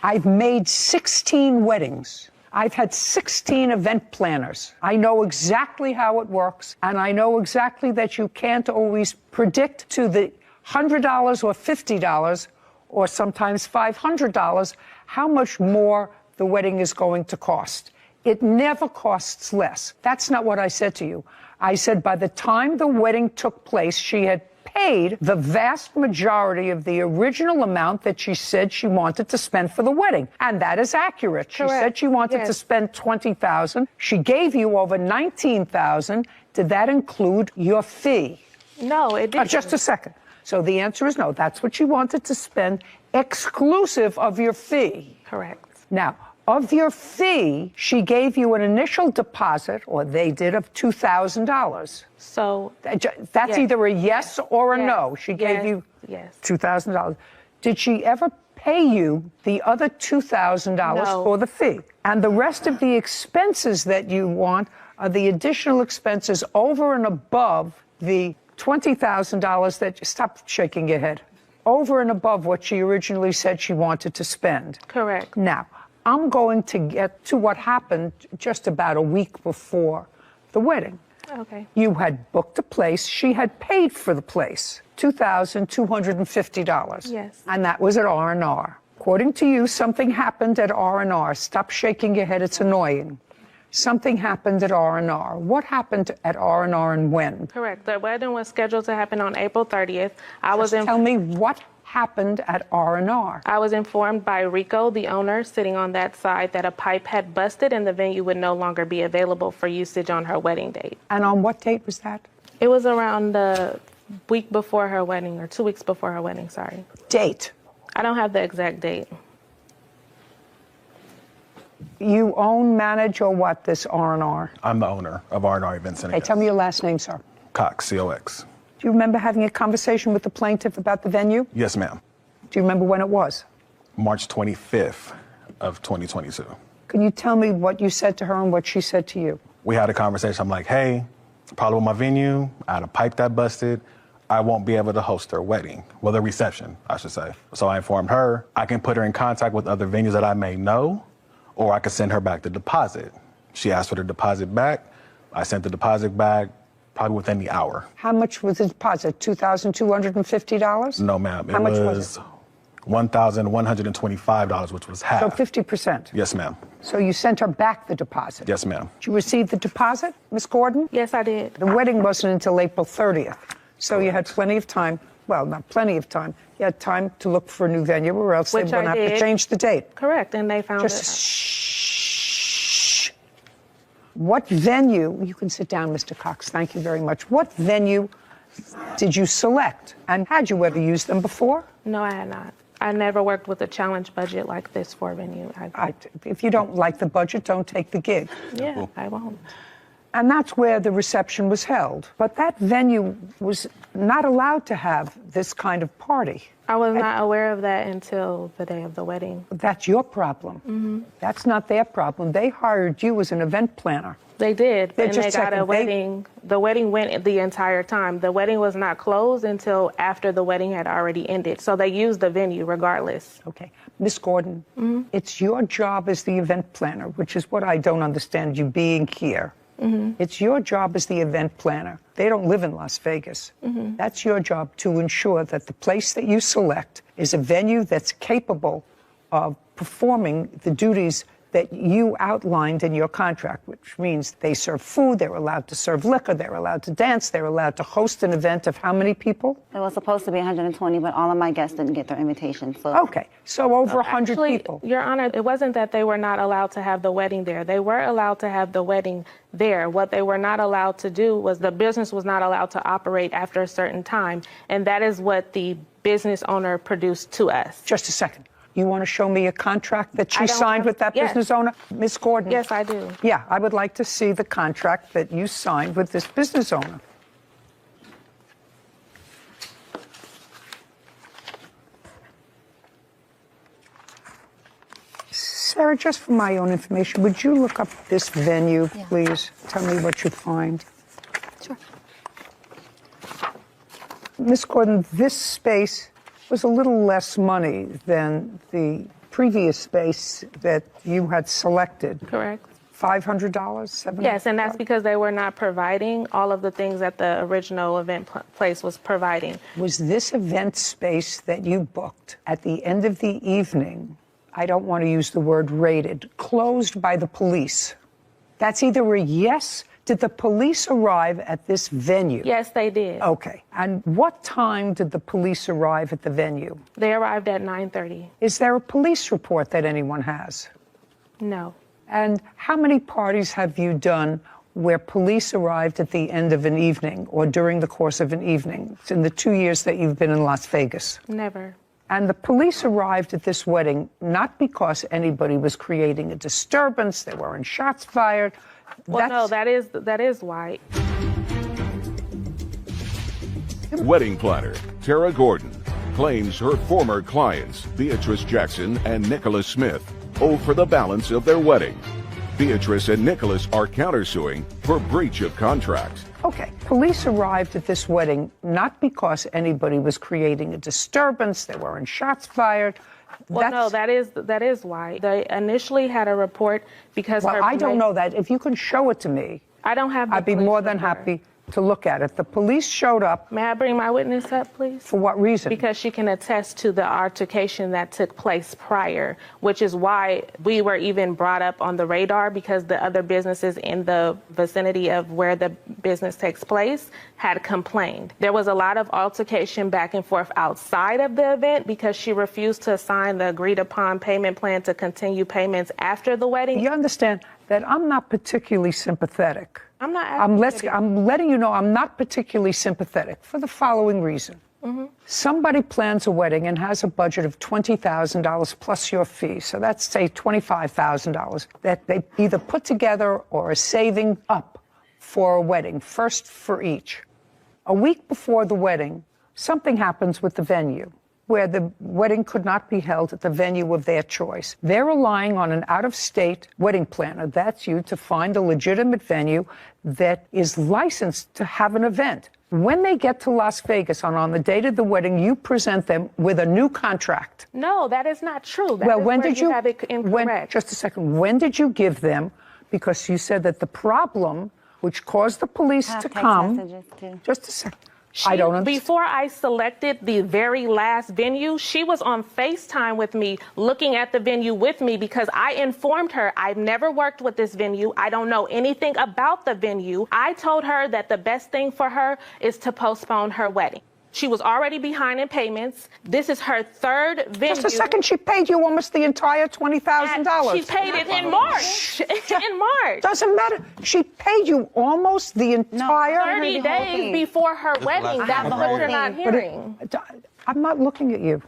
I've made 16 weddings. I've had 16 event planners. I know exactly how it works, and I know exactly that you can't always predict to the $100 or $50 or sometimes $500 how much more the wedding is going to cost. It never costs less. That's not what I said to you. I said by the time the wedding took place, she had paid the vast majority of the original amount that she said she wanted to spend for the wedding. And that is accurate. She said she wanted to spend $20,000. She gave you over $19,000. Did that include your fee? No, it didn't. Just a second. So the answer is no. That's what she wanted to spend, exclusive of your fee. Correct. Now, of your fee, she gave you an initial deposit, or they did, of $2,000. So that's yes. either a yes or a Yes. no. She gave Yes. you Yes. $2,000. Did she ever pay you the other $2,000 No. for the fee? And the rest of the expenses that you want are the additional expenses over and above the $20,000 that you, stop shaking your head, over and above what she originally said she wanted to spend. Correct. Now, I'm going to get to what happened just about a week before the wedding. Okay. You had booked a place. She had paid for the place, $2,250. Yes. And that was at R&R. According to you, something happened at R&R. Stop shaking your head. It's annoying. Something happened at R&R. What happened at R&R and when? Correct. The wedding was scheduled to happen on April 30th. Tell me what happened at R&R. I was informed by Rico, the owner, sitting on that side, that a pipe had busted and the venue would no longer be available for usage on her wedding date. And on what date was that? It was around the week before her wedding, or 2 weeks before her wedding, sorry. Date? I don't have the exact date. You own, manage, or what, this R&R? I'm the owner of R&R Events Center. Hey, tell me your last name, sir. Cox, C-O-X. Do you remember having a conversation with the plaintiff about the venue? Yes, ma'am. Do you remember when it was? March 25th of 2022. Can you tell me what you said to her and what she said to you? We had a conversation. I'm like, hey, problem with my venue. I had a pipe that busted. I won't be able to host her wedding. Well, the reception, I should say. So I informed her I can put her in contact with other venues that I may know, or I could send her back the deposit. She asked for the deposit back. I sent the deposit back probably within the hour. How much was the deposit? $2,250? No, ma'am. How much was it? $1,125, which was half. So 50%? Yes, ma'am. So you sent her back the deposit? Yes, ma'am. Did you receive the deposit, Miss Gordon? Yes, I did. The wedding wasn't until April 30th. So you had plenty of time. Well, not plenty of time. You had time to look for a new venue, or else they were going to have to change the date. Correct, and they found Just shh. What venue, you can sit down, Mr. Cox, thank you very much. What venue did you select? And had you ever used them before? No, I had not. I never worked with a challenge budget like this for a venue. If you don't like the budget, don't take the gig. Yeah, I won't. And that's where the reception was held. But that venue was not allowed to have this kind of party. I was not aware of that until the day of the wedding. That's your problem. Mm-hmm. That's not their problem. They hired you as an event planner. They did, and they got a second, wedding. The wedding went the entire time. The wedding was not closed until after the wedding had already ended. So they used the venue regardless. Okay. Miss Gordon, it's your job as the event planner, which is what I don't understand you being here. It's your job as the event planner. They don't live in Las Vegas. That's your job to ensure that the place that you select is a venue that's capable of performing the duties that you outlined in your contract, which means they serve food, they're allowed to serve liquor, they're allowed to dance, they're allowed to host an event of how many people? It was supposed to be 120, but all of my guests didn't get their invitation. So okay, so over 100 people. Your Honor, it wasn't that they were not allowed to have the wedding there. They were allowed to have the wedding there. What they were not allowed to do was the business was not allowed to operate after a certain time, and that is what the business owner produced to us. Just a second. You want to show me a contract that she signed with that business owner? Miss Gordon? Yes, I do. Yeah, I would like to see the contract that you signed with this business owner. Sarah, just for my own information, would you look up this venue, please? Tell me what you find. Sure. Miss Gordon, this space was a little less money than the previous space that you had selected. Correct. $500, $700? Yes, and that's because they were not providing all of the things that the original event place was providing. Was this event space that you booked at the end of the evening, I don't want to use the word raided, closed by the police? That's either a yes. Did the police arrive at this venue? Yes, they did. Okay. And what time did the police arrive at the venue? They arrived at 9:30. Is there a police report that anyone has? No. And how many parties have you done where police arrived at the end of an evening or during the course of an evening in the 2 years that you've been in Las Vegas? Never. And the police arrived at this wedding not because anybody was creating a disturbance, there weren't shots fired. Well, no, that is why. Wedding planner Tara Gordon claims her former clients, Beatrice Jackson and Nicholas Smith, owe for the balance of their wedding. Beatrice and Nicholas are countersuing for breach of contract. Okay, police arrived at this wedding not because anybody was creating a disturbance, there weren't shots fired. Well, no, that is why. They initially had a report because Well, I don't know that. If you can show it to me, I don't have the I'd be more than report. happy to look at it. The police showed up. May I bring my witness up, please? For what reason? Because she can attest to the altercation that took place prior, which is why we were even brought up on the radar, because the other businesses in the vicinity of where the business takes place had complained. There was a lot of altercation back and forth outside of the event because she refused to sign the agreed upon payment plan to continue payments after the wedding. You understand that I'm not particularly sympathetic. I'm not. I'm letting you know I'm not particularly sympathetic for the following reason. Somebody plans a wedding and has a budget of $20,000 plus your fee. So that's, say, $25,000 that they either put together or are saving up for a wedding, first for each. A week before the wedding, something happens with the venue where the wedding could not be held at the venue of their choice. They're relying on an out-of-state wedding planner, that's you, to find a legitimate venue that is licensed to have an event. When they get to Las Vegas on the date of the wedding, you present them with a new contract. No, that is not true. That Well, is when where did you have it incorrect. just a second. When did you give them? Because you said that the problem, which caused the police to come. Just a second. I don't understand. Before I selected the very last venue, she was on FaceTime with me, looking at the venue with me, because I informed her I've never worked with this venue. I don't know anything about the venue. I told her that the best thing for her is to postpone her wedding. She was already behind in payments. This is her third venue. Just a second. She paid you almost the entire $20,000. She paid it in March. In March. Doesn't matter. She paid you almost the entire 30 days before her wedding. That's what you're not hearing. I'm not looking at you.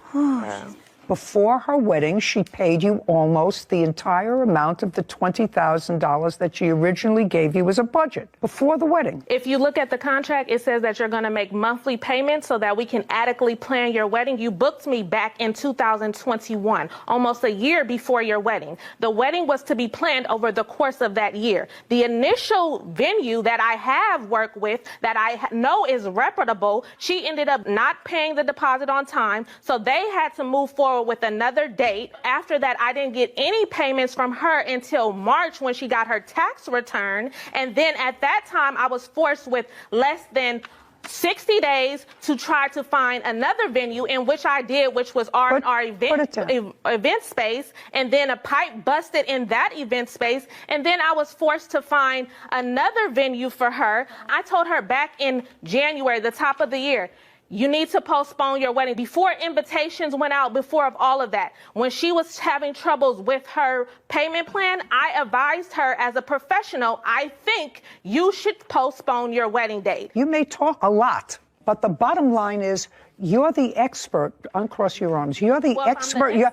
Before her wedding, she paid you almost the entire amount of the $20,000 that she originally gave you as a budget before the wedding. If you look at the contract, it says that you're going to make monthly payments so that we can adequately plan your wedding. You booked me back in 2021, almost a year before your wedding. The wedding was to be planned over the course of that year. The initial venue that I have worked with that I know is reputable, she ended up not paying the deposit on time, so they had to move forward with another date. After that, I didn't get any payments from her until March when she got her tax return. And then at that time, I was forced with less than 60 days to try to find another venue, in which I did, which was our event space. And then a pipe busted in that event space. And then I was forced to find another venue for her. I told her back in January, the top of the year, you need to postpone your wedding. Before invitations went out, before of all of that, when she was having troubles with her payment plan, I advised her as a professional, I think you should postpone your wedding date. You may talk a lot, but the bottom line is you're the expert. Uncross your arms. You're the expert. You're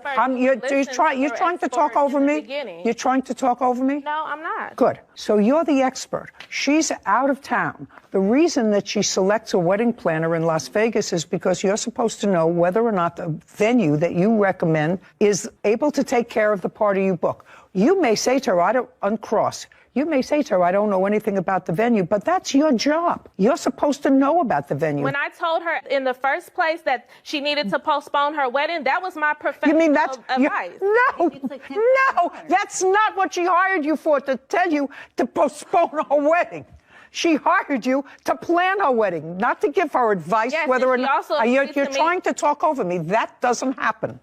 trying to talk over me? You're trying to talk over me? No, I'm not. Good. So you're the expert. She's out of town. The reason that she selects a wedding planner in Las Vegas is because you're supposed to know whether or not the venue that you recommend is able to take care of the party you book. You may say to her, I don't uncross. You may say to her, I don't know anything about the venue, but that's your job. You're supposed to know about the venue. When I told her in the first place that she needed to postpone her wedding, that was my professional You mean that's advice. No, that's not what she hired you for, to tell you to postpone her wedding. She hired you to plan her wedding, not to give her advice whether or not. You're trying to talk over me. That doesn't happen.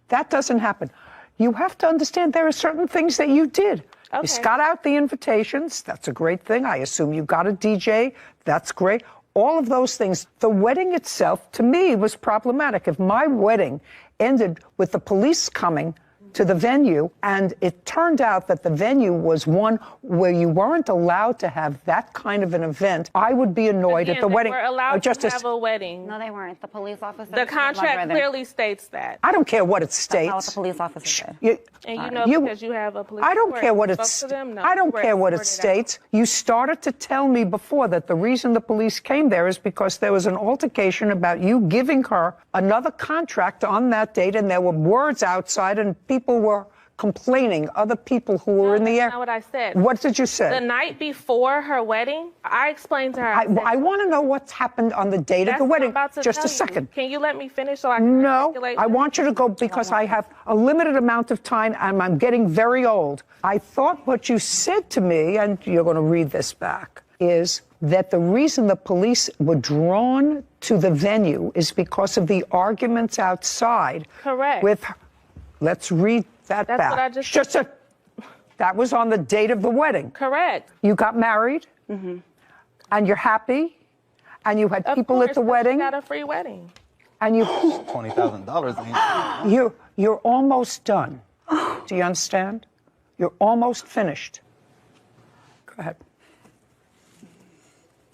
That doesn't happen. You have to understand there are certain things that you did. Okay. You scut out the invitations. That's a great thing. I assume you got a DJ. That's great. All of those things. The wedding itself, to me, was problematic. If my wedding ended with the police coming to the venue, and it turned out that the venue was one where you weren't allowed to have that kind of an event, I would be annoyed at the wedding. They were allowed to have a wedding. No, they weren't. The police officer. The contract clearly states that. I don't care what it states. That's not what the police officer said. And you know, because you have a police I don't report, care what you it spoke to them? No, I don't you were care what it escorted out. states. You started to tell me before that the reason the police came there is because there was an altercation about you giving her another contract on that date, and there were words outside, and people were complaining, other people who were in the area. That's not what I said. What did you say? The night before her wedding, I explained to her. I want to know what's happened on the date of the wedding. Just a second. Can you let me finish so I can No, articulate? I want you to go because I have a limited amount of time and I'm getting very old. I thought what you said to me, and you're going to read this back, is that the reason the police were drawn to the venue is because of the arguments outside. Correct. With, let's read that That's back. what I just said. That was on the date of the wedding. Correct. You got married, and you're happy, and you had people at the wedding. Got a free wedding. And you $20,000. You're almost done. Do you understand? You're almost finished. Go ahead.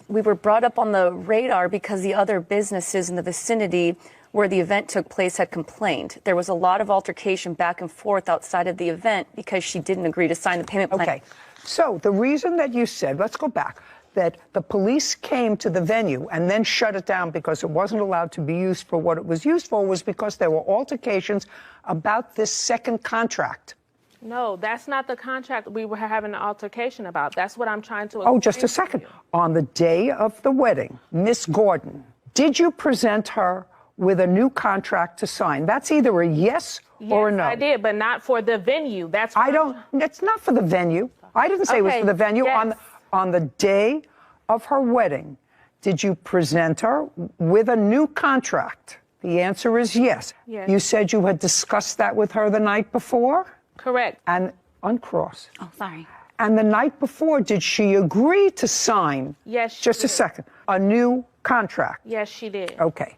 We were brought up on the radar because the other businesses in the vicinity where the event took place had complained. There was a lot of altercation back and forth outside of the event because she didn't agree to sign the payment plan. Okay. So the reason that you said, let's go back, that the police came to the venue and then shut it down because it wasn't allowed to be used for what it was used for was because there were altercations about this second contract. No, that's not the contract we were having an altercation about. That's what I'm trying to Oh, just a explain to second. you. On the day of the wedding, Miss Gordon, did you present her with a new contract to sign? That's either a yes or a no. I did, but not for the venue. That's It's not for the venue. I didn't say it was Okay, for the venue. yes. On the day of her wedding, did you present her with a new contract? The answer is yes. Yes. You said you had discussed that with her the night before? Correct. And uncross. Oh, sorry. And the night before, did she agree to sign? Yes, she Just a did. second. A new contract? Yes, she did. Okay.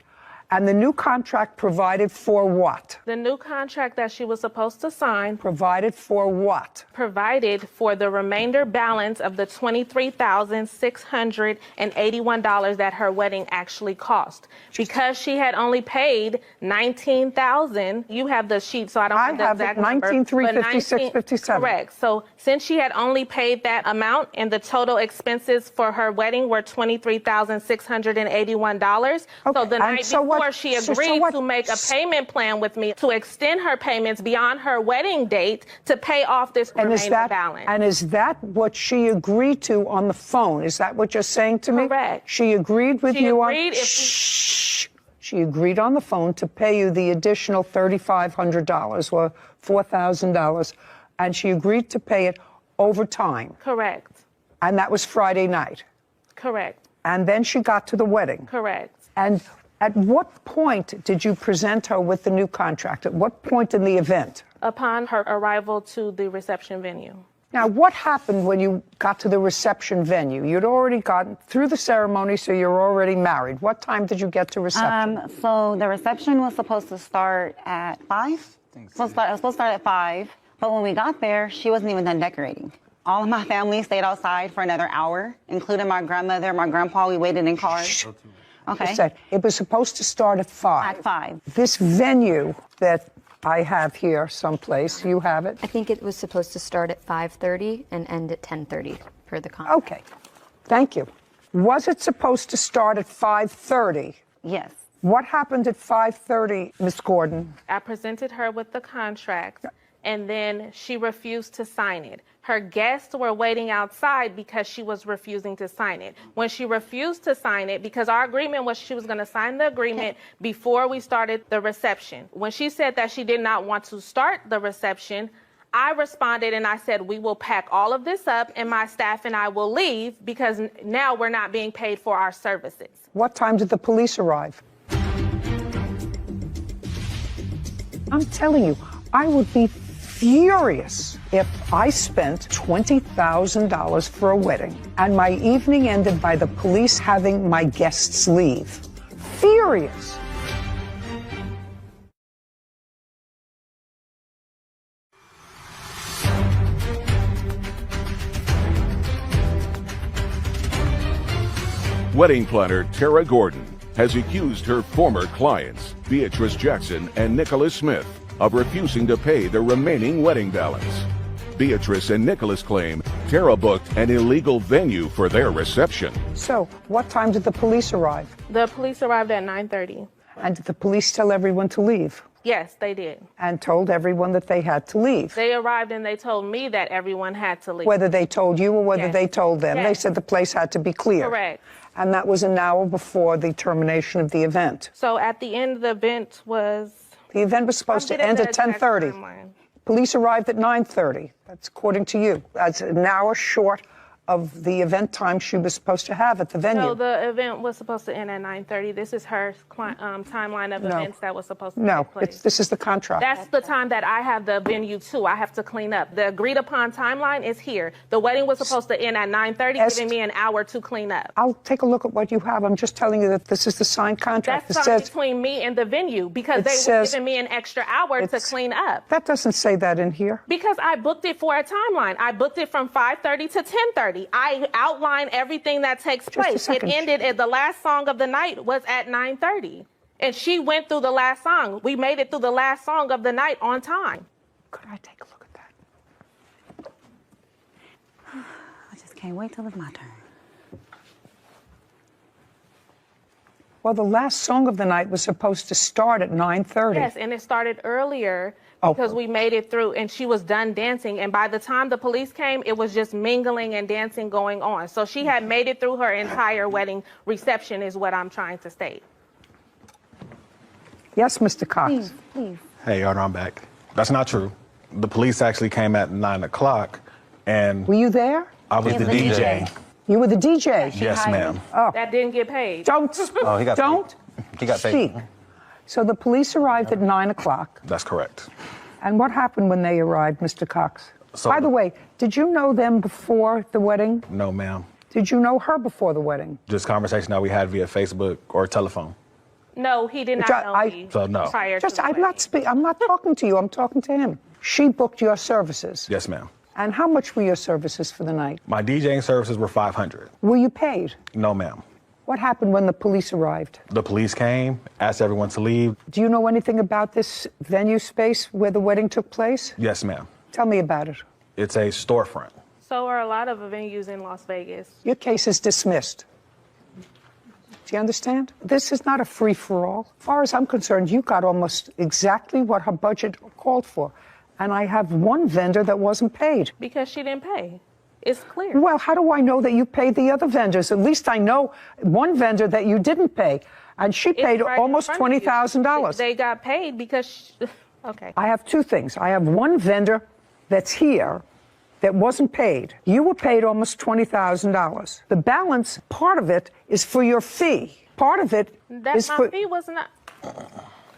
And the new contract provided for what? The new contract that she was supposed to sign Provided for what? provided for the remainder balance of the $23,681 that her wedding actually cost. Because she had only paid $19,000, you have the sheet, so I don't have the exact number. $19,356.57. Correct. So since she had only paid that amount and the total expenses for her wedding were $23,681, so the and night so before what- she so agreed what- to make a payment plan with me to extend her payments beyond her wedding date to pay off this remainder balance. And is that what she agreed to on the phone? Is that what you're saying to me? Correct. She agreed with She you agreed on. She agreed on the phone to pay you the additional $3,500 or $4,000, and she agreed to pay it over time. Correct. And that was Friday night. Correct. And then she got to the wedding. Correct. And at what point did you present her with the new contract? At what point in the event? Upon her arrival to the reception venue. Now, what happened when you got to the reception venue? You'd already gotten through the ceremony, so you're already married. What time did you get to reception? So the reception was supposed to start at 5. It was supposed to start at 5, but when we got there, she wasn't even done decorating. All of my family stayed outside for another hour, including my grandmother, my grandpa. We waited in cars. Okay. You said it was supposed to start at 5. At 5. This venue that I have here someplace, you have it? I think it was supposed to start at 5:30 and end at 10:30 per the contract. Okay. Thank you. Was it supposed to start at 5:30? Yes. What happened at 5:30, Miss Gordon? I presented her with the contract, and then she refused to sign it. Her guests were waiting outside because she was refusing to sign it. When she refused to sign it, because our agreement was she was going to sign the agreement before we started the reception. When she said that she did not want to start the reception, I responded and I said, we will pack all of this up and my staff and I will leave because now we're not being paid for our services. What time did the police arrive? I'm telling you, I would be furious if I spent $20,000 for a wedding and my evening ended by the police having my guests leave. Furious. Wedding planner Tara Gordon has accused her former clients, Beatrice Jackson and Nicholas Smith, of refusing to pay the remaining wedding balance. Beatrice and Nicholas claim Tara booked an illegal venue for their reception. So, what time did the police arrive? The police arrived at 9:30. And did the police tell everyone to leave? Yes, they did. And told everyone that they had to leave? They arrived and they told me that everyone had to leave. Whether they told you or whether Yes. they told them. Yes. They said the place had to be clear. Correct. And that was an hour before the termination of the event. So at the end, the event was... The event was supposed to end at 10:30. Police arrived at 9:30. That's according to you. That's an hour short of the event time she was supposed to have at the venue. No, the event was supposed to end at 9:30. This is her timeline of events that was supposed to take place. This is the contract. That's the time that I have the venue too. I have to clean up. The agreed upon timeline is here. The wedding was supposed to end at 9:30, giving me an hour to clean up. I'll take a look at what you have. I'm just telling you that this is the signed contract. That's signed between me and the venue because they were giving me an extra hour to clean up. That doesn't say that in here. Because I booked it for a timeline. I booked it from 5:30 to 10:30. I outline everything that takes place. It ended at the last song of the night was at 9:30. And she went through the last song. We made it through the last song of the night on time. Could I take a look at that? I just can't wait till it's my turn. Well, the last song of the night was supposed to start at 9:30. Yes, and it started earlier because we made it through and she was done dancing. And by the time the police came, it was just mingling and dancing going on. So she had made it through her entire wedding reception is what I'm trying to state. Yes, Mr. Cox. Please. Hey, Your Honor, I'm back. That's not true. The police actually came at 9 o'clock, and... Were you there? I was the DJ. You were the DJ? Yes, ma'am. Oh. That didn't get paid. Don't. Oh, he got Don't. paid. He got paid. Speak. So the police arrived at 9 o'clock. That's correct. And what happened when they arrived, Mr. Cox? So- By the way, did you know them before the wedding? No, ma'am. Did you know her before the wedding? Just conversation that we had via Facebook or telephone. No, he did not know me So, no. prior to the I'm not talking to you. I'm talking to him. She booked your services. Yes, ma'am. And how much were your services for the night? My DJing services were $500. Were you paid? No, ma'am. What happened when the police arrived? The police came, asked everyone to leave. Do you know anything about this venue space where the wedding took place? Yes, ma'am. Tell me about it. It's a storefront. So are a lot of venues in Las Vegas. Your case is dismissed. Do you understand? This is not a free-for-all. As far as I'm concerned, you got almost exactly what her budget called for. And I have one vendor that wasn't paid. Because she didn't pay. It's clear. Well, how do I know that you paid the other vendors? At least I know one vendor that you didn't pay. And she paid almost $20,000. They got paid because... Okay. I have two things. I have one vendor that's here that wasn't paid. You were paid almost $20,000. The balance, part of it, is for your fee. Part of it is my for... fee was not...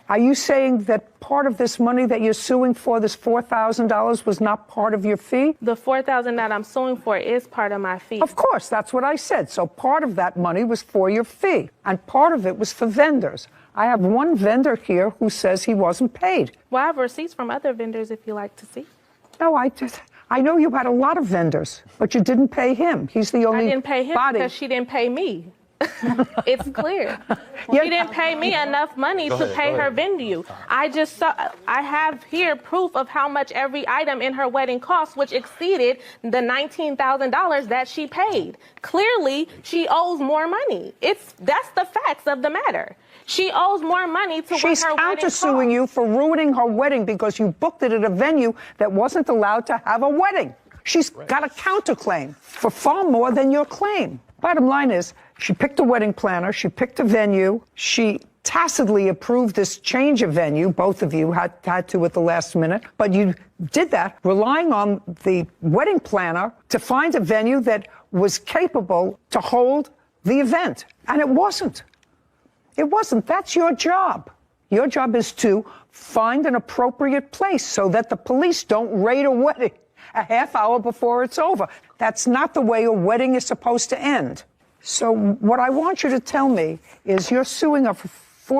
Are you saying that part of this money that you're suing for, this $4,000, was not part of your fee? The $4,000 that I'm suing for is part of my fee. Of course, that's what I said. So part of that money was for your fee, and part of it was for vendors. I have one vendor here who says he wasn't paid. Well, I have receipts from other vendors if you like to see. No, I know you had a lot of vendors, but you didn't pay him. He's the only I didn't pay him body. because she didn't pay me. It's clear. She didn't pay me enough money to pay her venue. I have here proof of how much every item in her wedding cost, which exceeded the $19,000 that she paid. Clearly, she owes more money. That's the facts of the matter. She owes more money to She's what her wedding cost. countersuing you for ruining her wedding because you booked it at a venue that wasn't allowed to have a wedding. She's got a counterclaim for far more than your claim. Bottom line is, she picked a wedding planner, she picked a venue, she tacitly approved this change of venue. Both of you had to at the last minute, but you did that relying on the wedding planner to find a venue that was capable to hold the event. And it wasn't. It wasn't. That's your job. Your job is to find an appropriate place so that the police don't raid a wedding a half hour before it's over. That's not the way a wedding is supposed to end. So what I want you to tell me is you're suing her for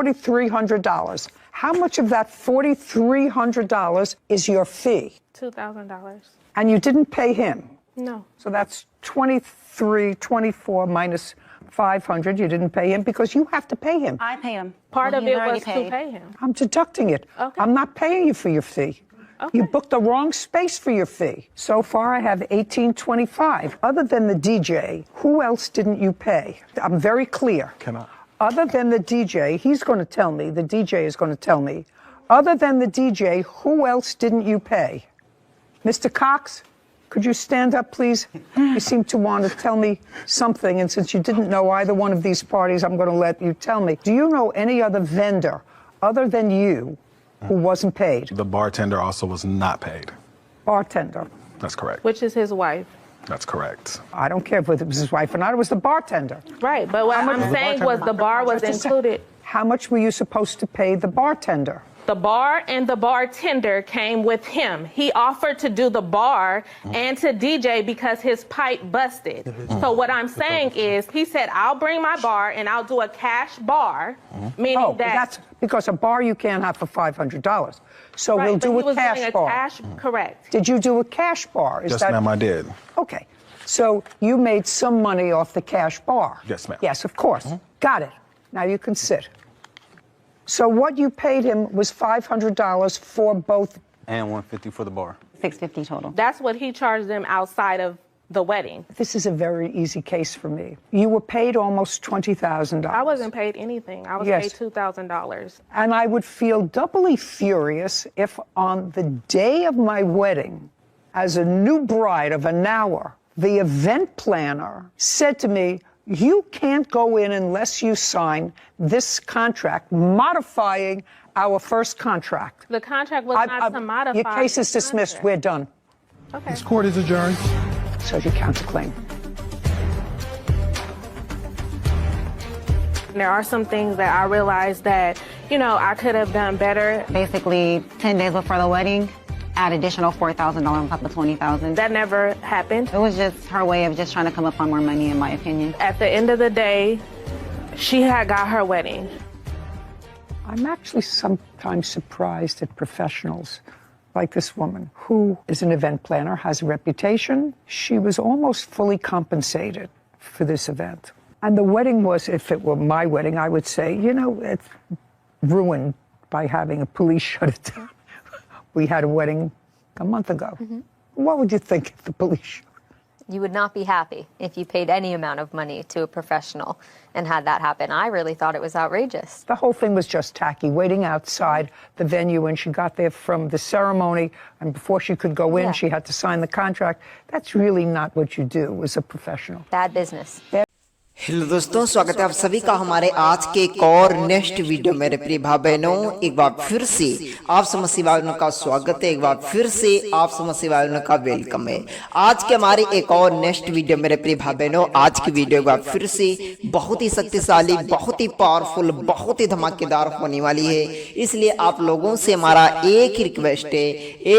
$4,300. How much of that $4,300 is your fee? $2,000. And you didn't pay him? No. So that's 24 minus $500. You didn't pay him because you have to pay him. I pay him. Part of He's it already was to paid. pay him. I'm deducting it. Okay. I'm not paying you for your fee. Okay. You booked the wrong space for your fee. So far, I have $18.25. Other than the DJ, who else didn't you pay? I'm very clear. Can I? Other than the DJ, he's going to tell me, the DJ is going to tell me, other than the DJ, who else didn't you pay? Mr. Cox, could you stand up, please? You seem to want to tell me something, and since you didn't know either one of these parties, I'm going to let you tell me. Do you know any other vendor other than you who wasn't paid? The bartender also was not paid. Bartender. That's correct. Which is his wife. That's correct. I don't care if it was his wife or not, it was the bartender. Right, but what I'm saying was the bar was included. How much were you supposed to pay the bartender? The bar and the bartender came with him. He offered to do the bar and to DJ because his pipe busted. So what I'm saying is, he said, I'll bring my bar and I'll do a cash bar, meaning that's because a bar you can't have for $500. So right, we'll but do he a was cash doing bar. Correct. Did you do a cash bar? Yes, ma'am, I did. Okay. So you made some money off the cash bar? Yes, ma'am. Yes, of course. Got it. Now you can sit. So what you paid him was $500 for both. And $150 for the bar. $650 total. That's what he charged them outside of the wedding. This is a very easy case for me. You were paid almost $20,000. I wasn't paid anything. I was paid $2,000. And I would feel doubly furious if on the day of my wedding, as a new bride of an hour, the event planner said to me, you can't go in unless you sign this contract modifying our first contract. The contract was not to modify. Your case is dismissed. We're done. Okay. This court is adjourned. So you counterclaim. There are some things that I realized that, I could have done better. Basically, 10 days before the wedding, add additional $4,000 on top of $20,000. That never happened. It was just her way of just trying to come up on more money, in my opinion. At the end of the day, she had got her wedding. I'm actually sometimes surprised at professionals like this woman, who is an event planner, has a reputation. She was almost fully compensated for this event. And the wedding was, if it were my wedding, I would say, it's ruined by having a police shut it down. We had a wedding a month ago. What would you think if the police? You would not be happy if you paid any amount of money to a professional and had that happen. I really thought it was outrageous. The whole thing was just tacky, waiting outside the venue when she got there from the ceremony, and before she could go in, she had to sign the contract. That's really not what you do as a professional. Bad business. Hello दोस्तों, स्वागत है आप सभी का हमारे आज के एक और नेक्स्ट वीडियो। मेरे प्रिय भाई बहनों, एक बार फिर से आप समस्त भाइयों का स्वागत है, एक बार फिर से आप समस्त भाइयों का वेलकम है। आज के हमारे एक और नेक्स्ट वीडियो मेरे प्रिय भाई बहनों, आज की वीडियो एक बार फिर से बहुत ही शक्तिशाली, बहुत ही पावरफुल, बहुत ही धमाकेदार होने वाली है। इसलिए आप लोगों से हमारा एक ही रिक्वेस्ट है,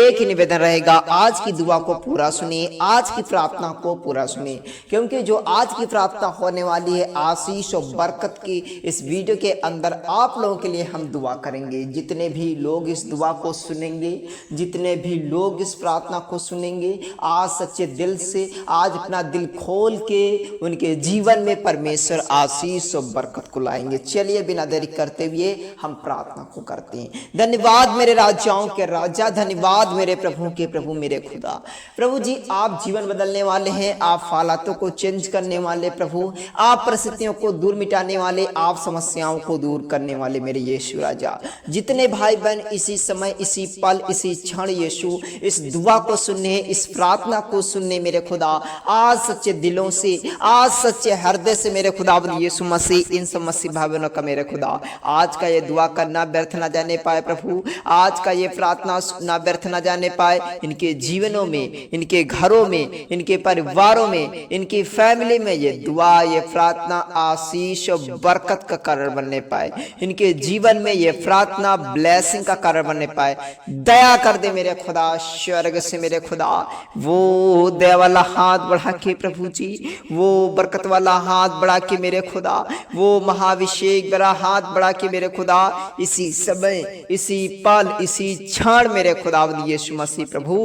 एक ही निवेदन रहेगा, आज की दुआ को पूरा सुनिए, आज की प्रार्थना को पूरा सुनिए, क्योंकि जो आज की प्रार्थना होने वाली है आशीष और बरकत की, इस वीडियो के अंदर आप लोगों के लिए हम दुआ करेंगे। जितने भी लोग इस दुआ को सुनेंगे, जितने भी लोग इस प्रार्थना को सुनेंगे, आज सच्चे दिल से, आज अपना दिल खोल के उनके जीवन में परमेश्वर आशीष और बरकत को लाएंगे। चलिए बिना देरी करते हुए हम प्रार्थना को करते हैं। धन्यवाद मेरे राजाओं के राजा, धन्यवाद मेरे प्रभु के प्रभु, मेरे खुदा। प्रभु जी, आप जीवन बदलने वाले हैं, आप हालातों को चेंज करने वाले प्रभु, आप परिस्थितियों को दूर मिटाने वाले, आप समस्याओं को दूर करने वाले मेरे यीशु राजा। जितने भाई बहन इसी समय, इसी पल, इसी क्षण यीशु इस दुआ को सुनने, इस प्रार्थना को सुनने मेरे खुदा, आज सच्चे दिलों से, आज सच्चे हृदय से मेरे खुदा यीशु मसीह, इन सब मसीह भाई बहनों का मेरे खुदा, आज का ये दुआ करना व्यर्थ ना जाने पाए प्रभु, आज का ये प्रार्थना सुनना व्यर्थ ना जाने पाए। इनके जीवनों में, इनके घरों में, इनके परिवारों में, इनकी फैमिली में ये दुआ, ये प्रार्थना आशीष और बरकत का कारण बनने पाए। इनके जीवन में ये प्रार्थना ब्लेसिंग का कारण बनने पाए। दया कर दे मेरे खुदा, स्वर्ग से मेरे खुदा वो दया वाला हाथ बढ़ा के प्रभु जी, वो बरकत वाला हाथ बढ़ा के मेरे खुदा, वो महाभिषेक बड़ा हाथ बढ़ा के मेरे खुदा, इसी समय, इसी पल, इसी क्षण मेरे खुदा यीशु मसीह प्रभु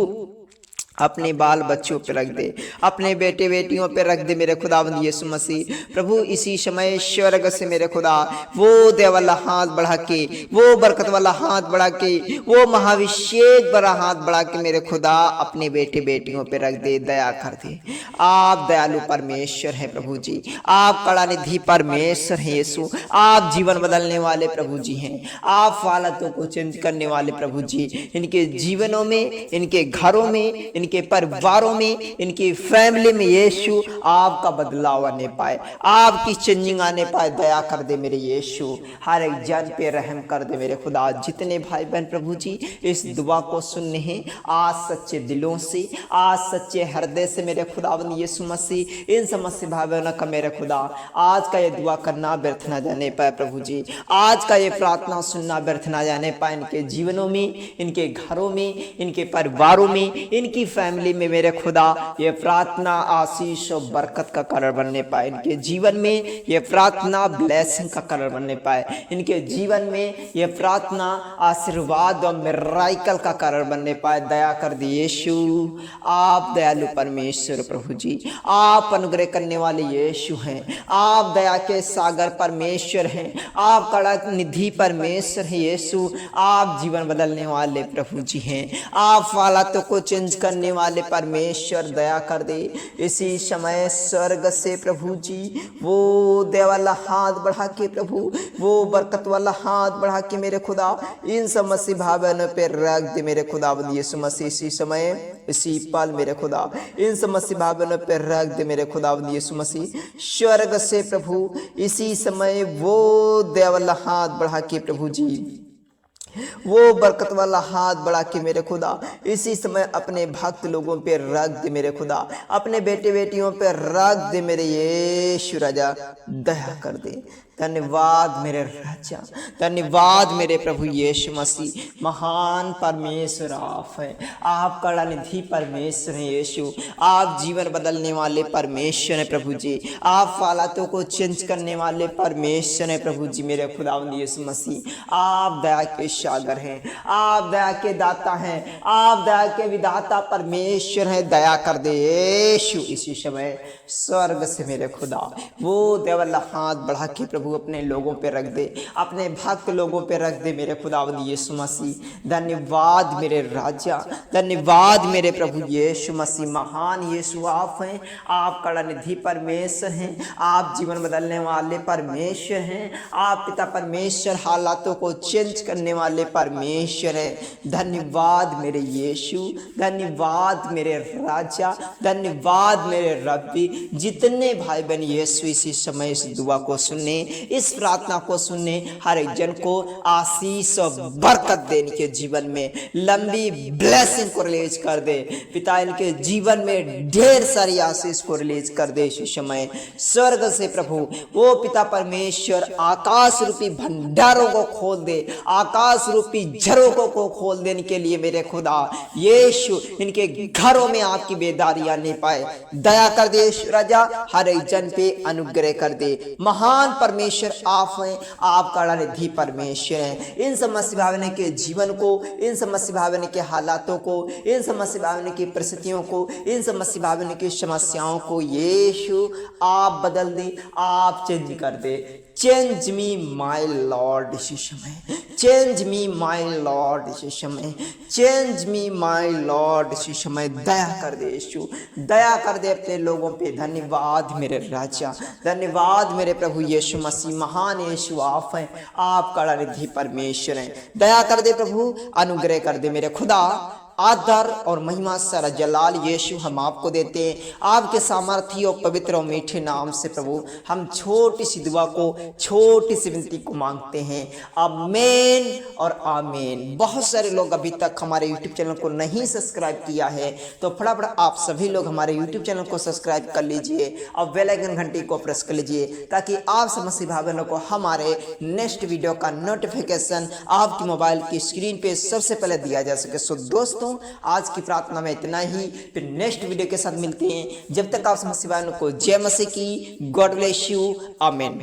अपने बाल बच्चों पे रख दे, अपने बेटे बेटियों पे रख दे मेरे खुदावंद यीशु मसीह। प्रभु इसी समय स्वर्ग से मेरे खुदा वो दया वाला हाथ बढ़ा के, वो बरकत वाला हाथ बढ़ा के, वो महाभिषेक बड़ा हाथ बढ़ा के मेरे खुदा अपने बेटे बेटियों पे रख दे, दया कर दे। आप दयालु परमेश्वर हैं प्रभु जी, आप करुणानिधि परमेश्वर हैं यीशु, आप जीवन बदलने वाले प्रभु जी हैं, आप हालातों को चेंज करने वाले प्रभु जी। इनके जीवनों में, इनके घरों में, इनके परिवारों में, इनकी फैमिली में यीशु आपका बदलाव आने पाए, आपकी चेंजिंग आने पाए। दया कर दे मेरे यीशु, हर एक जन पे रहम कर दे मेरे खुदा। जितने भाई बहन प्रभु जी इस दुआ को सुनने हैं आज सच्चे दिलों से, आज सच्चे हृदय से मेरे खुदावंद यीशु मसीह, इन समस्त भाई बहनों का मेरे खुदा आज का ये दुआ करना व्यर्थ ना जाने पाए प्रभु जी, आज का ये प्रार्थना सुनना व्यर्थ ना जाने पाए। इनके जीवनों में, इनके घरों में, इनके परिवारों में, इनकी फैमिली में मेरे खुदा ये प्रार्थना आशीष और बरकत का कारण बनने पाए। इनके जीवन में ये प्रार्थना ब्लेसिंग का कारण बनने पाए। इनके जीवन में ये प्रार्थना आशीर्वाद और मिराकल का कारण बनने पाए। दया कर दी यीशु, आप दयालु परमेश्वर प्रभु जी, आप अनुग्रह करने वाले यीशु हैं, आप दया के सागर परमेश्वर हैं, आप करुणानिधि परमेश्वर हैं यीशु, आप जीवन बदलने वाले प्रभु जी हैं, आप हालातों को चेंज करने वाले परमेश्वर। दया कर दे इसी समय स्वर्ग से प्रभु जी वो दया वाला हाथ बढ़ा के प्रभु, वो बरकत वाला हाथ बढ़ा के मेरे खुदा इन समस्त भावनों पे रख दे मेरे खुदा यीशु मसीह। इसी समय, इसी पल मेरे खुदा इन समस्त भावनों पे रख दे मेरे खुदा यीशु मसीह। स्वर्ग से प्रभु इसी समय वो दया वाला हाथ बढ़ा के प्रभु जी, वो बरकत वाला हाथ बढ़ा के मेरे खुदा इसी समय अपने भक्त लोगों पे रख दे मेरे खुदा, अपने बेटे बेटियों पे रख दे मेरे यीशु राजा। दया कर दे। धन्यवाद मेरे राजा, धन्यवाद मेरे प्रभु यीशु मसीह। महान परमेश्वर आप हैं, आप करुणानिधि परमेश्वर हैं यीशु, आप जीवन बदलने वाले परमेश्वर हैं प्रभु जी, आप हालातों को चेंज करने वाले परमेश्वर हैं प्रभु जी मेरे खुदावंद यीशु मसीह। आप दया के सागर हैं, आप दया के दाता हैं, आप दया के विधाता परमेश्वर हैं। दया कर दे यीशु इसी समय स्वर्ग से मेरे खुदा वो दया वाला हाथ बढ़ा के प्रभु अपने लोगों पे रख दे, अपने भक्त लोगों पे रख दे मेरे खुदावंद यीशु मसीह। धन्यवाद मेरे राजा, धन्यवाद मेरे प्रभु यीशु मसीह। महान यीशु आप हैं, आप करुणानिधि परमेश्वर हैं, आप जीवन बदलने वाले परमेश्वर हैं, आप पिता परमेश्वर हालातों को चेंज करने वाले परमेश्वर हैं। धन्यवाद मेरे यीशु, धन्यवाद मेरे राजा, धन्यवाद मेरे रब्बी। जितने भाई बहन यीशु इसी समय इस दुआ को सुनने, इस प्रार्थना को सुनने, हर एक जन को आशीष और बरकत देने के जीवन में लंबी ब्लेसिंग को रिलीज कर दे पिता। इनके जीवन में ढेर सारी आशीष को रिलीज कर दे इस समय स्वर्ग से प्रभु। वो पिता परमेश्वर आकाश रूपी भंडारों को खोल दे, आकाश रूपी झरोकों को खोल देने के लिए मेरे खुदा यीशु इनके घरों में आपकी बेदारी आने पाए। दया कर दे राजा, हर एक जन पे अनुग्रह कर दे। महान परमेश्वर आप हैं, आप करुणानिधि परमेश्वर हैं। इन समस्त भावना के जीवन को, इन समस्त भावना के हालातों को, इन समस्त भावना की परिस्थितियों को, इन समस्त भावना की समस्याओं को यीशु आप बदल दे, आप चेंज कर दे। चेंज मी माय लॉर्ड इसी समय, चेंज मी माय लॉर्ड इसी समय, चेंज मी माय लॉर्ड इसी समय। दया कर दे यीशु, दया कर दे अपने लोगों पे। धन्यवाद मेरे राजा, धन्यवाद मेरे प्रभु यीशु मसीह। महान यीशु आप हैं, आप करुणानिधि परमेश्वर हैं। दया कर दे प्रभु, अनुग्रह कर दे मेरे खुदा। आदर और महिमा सारा जलाल यीशु हम आपको देते हैं, आपके सामर्थी और पवित्र और मीठे नाम से प्रभु हम छोटी सी दुआ को, छोटी सी विनती को मांगते हैं। आमीन और आमीन। बहुत सारे लोग अभी तक हमारे YouTube चैनल को नहीं सब्सक्राइब किया है, तो फटाफट आप सभी लोग हमारे YouTube चैनल को सब्सक्राइब कर लीजिए और बेल आइकन घंटी को प्रेस कर लीजिए, ताकि आप समस्त भाई बहनों को हमारे नेक्स्ट वीडियो का नोटिफिकेशन आपकी मोबाइल की स्क्रीन पे सबसे पहले दिया जा सके। सो दोस्तों, आज की प्रार्थना में इतना ही, फिर नेक्स्ट वीडियो के साथ मिलते हैं। जब तक आप समस्त भाई बहनों को जय मसीह की। God bless you. आमीन।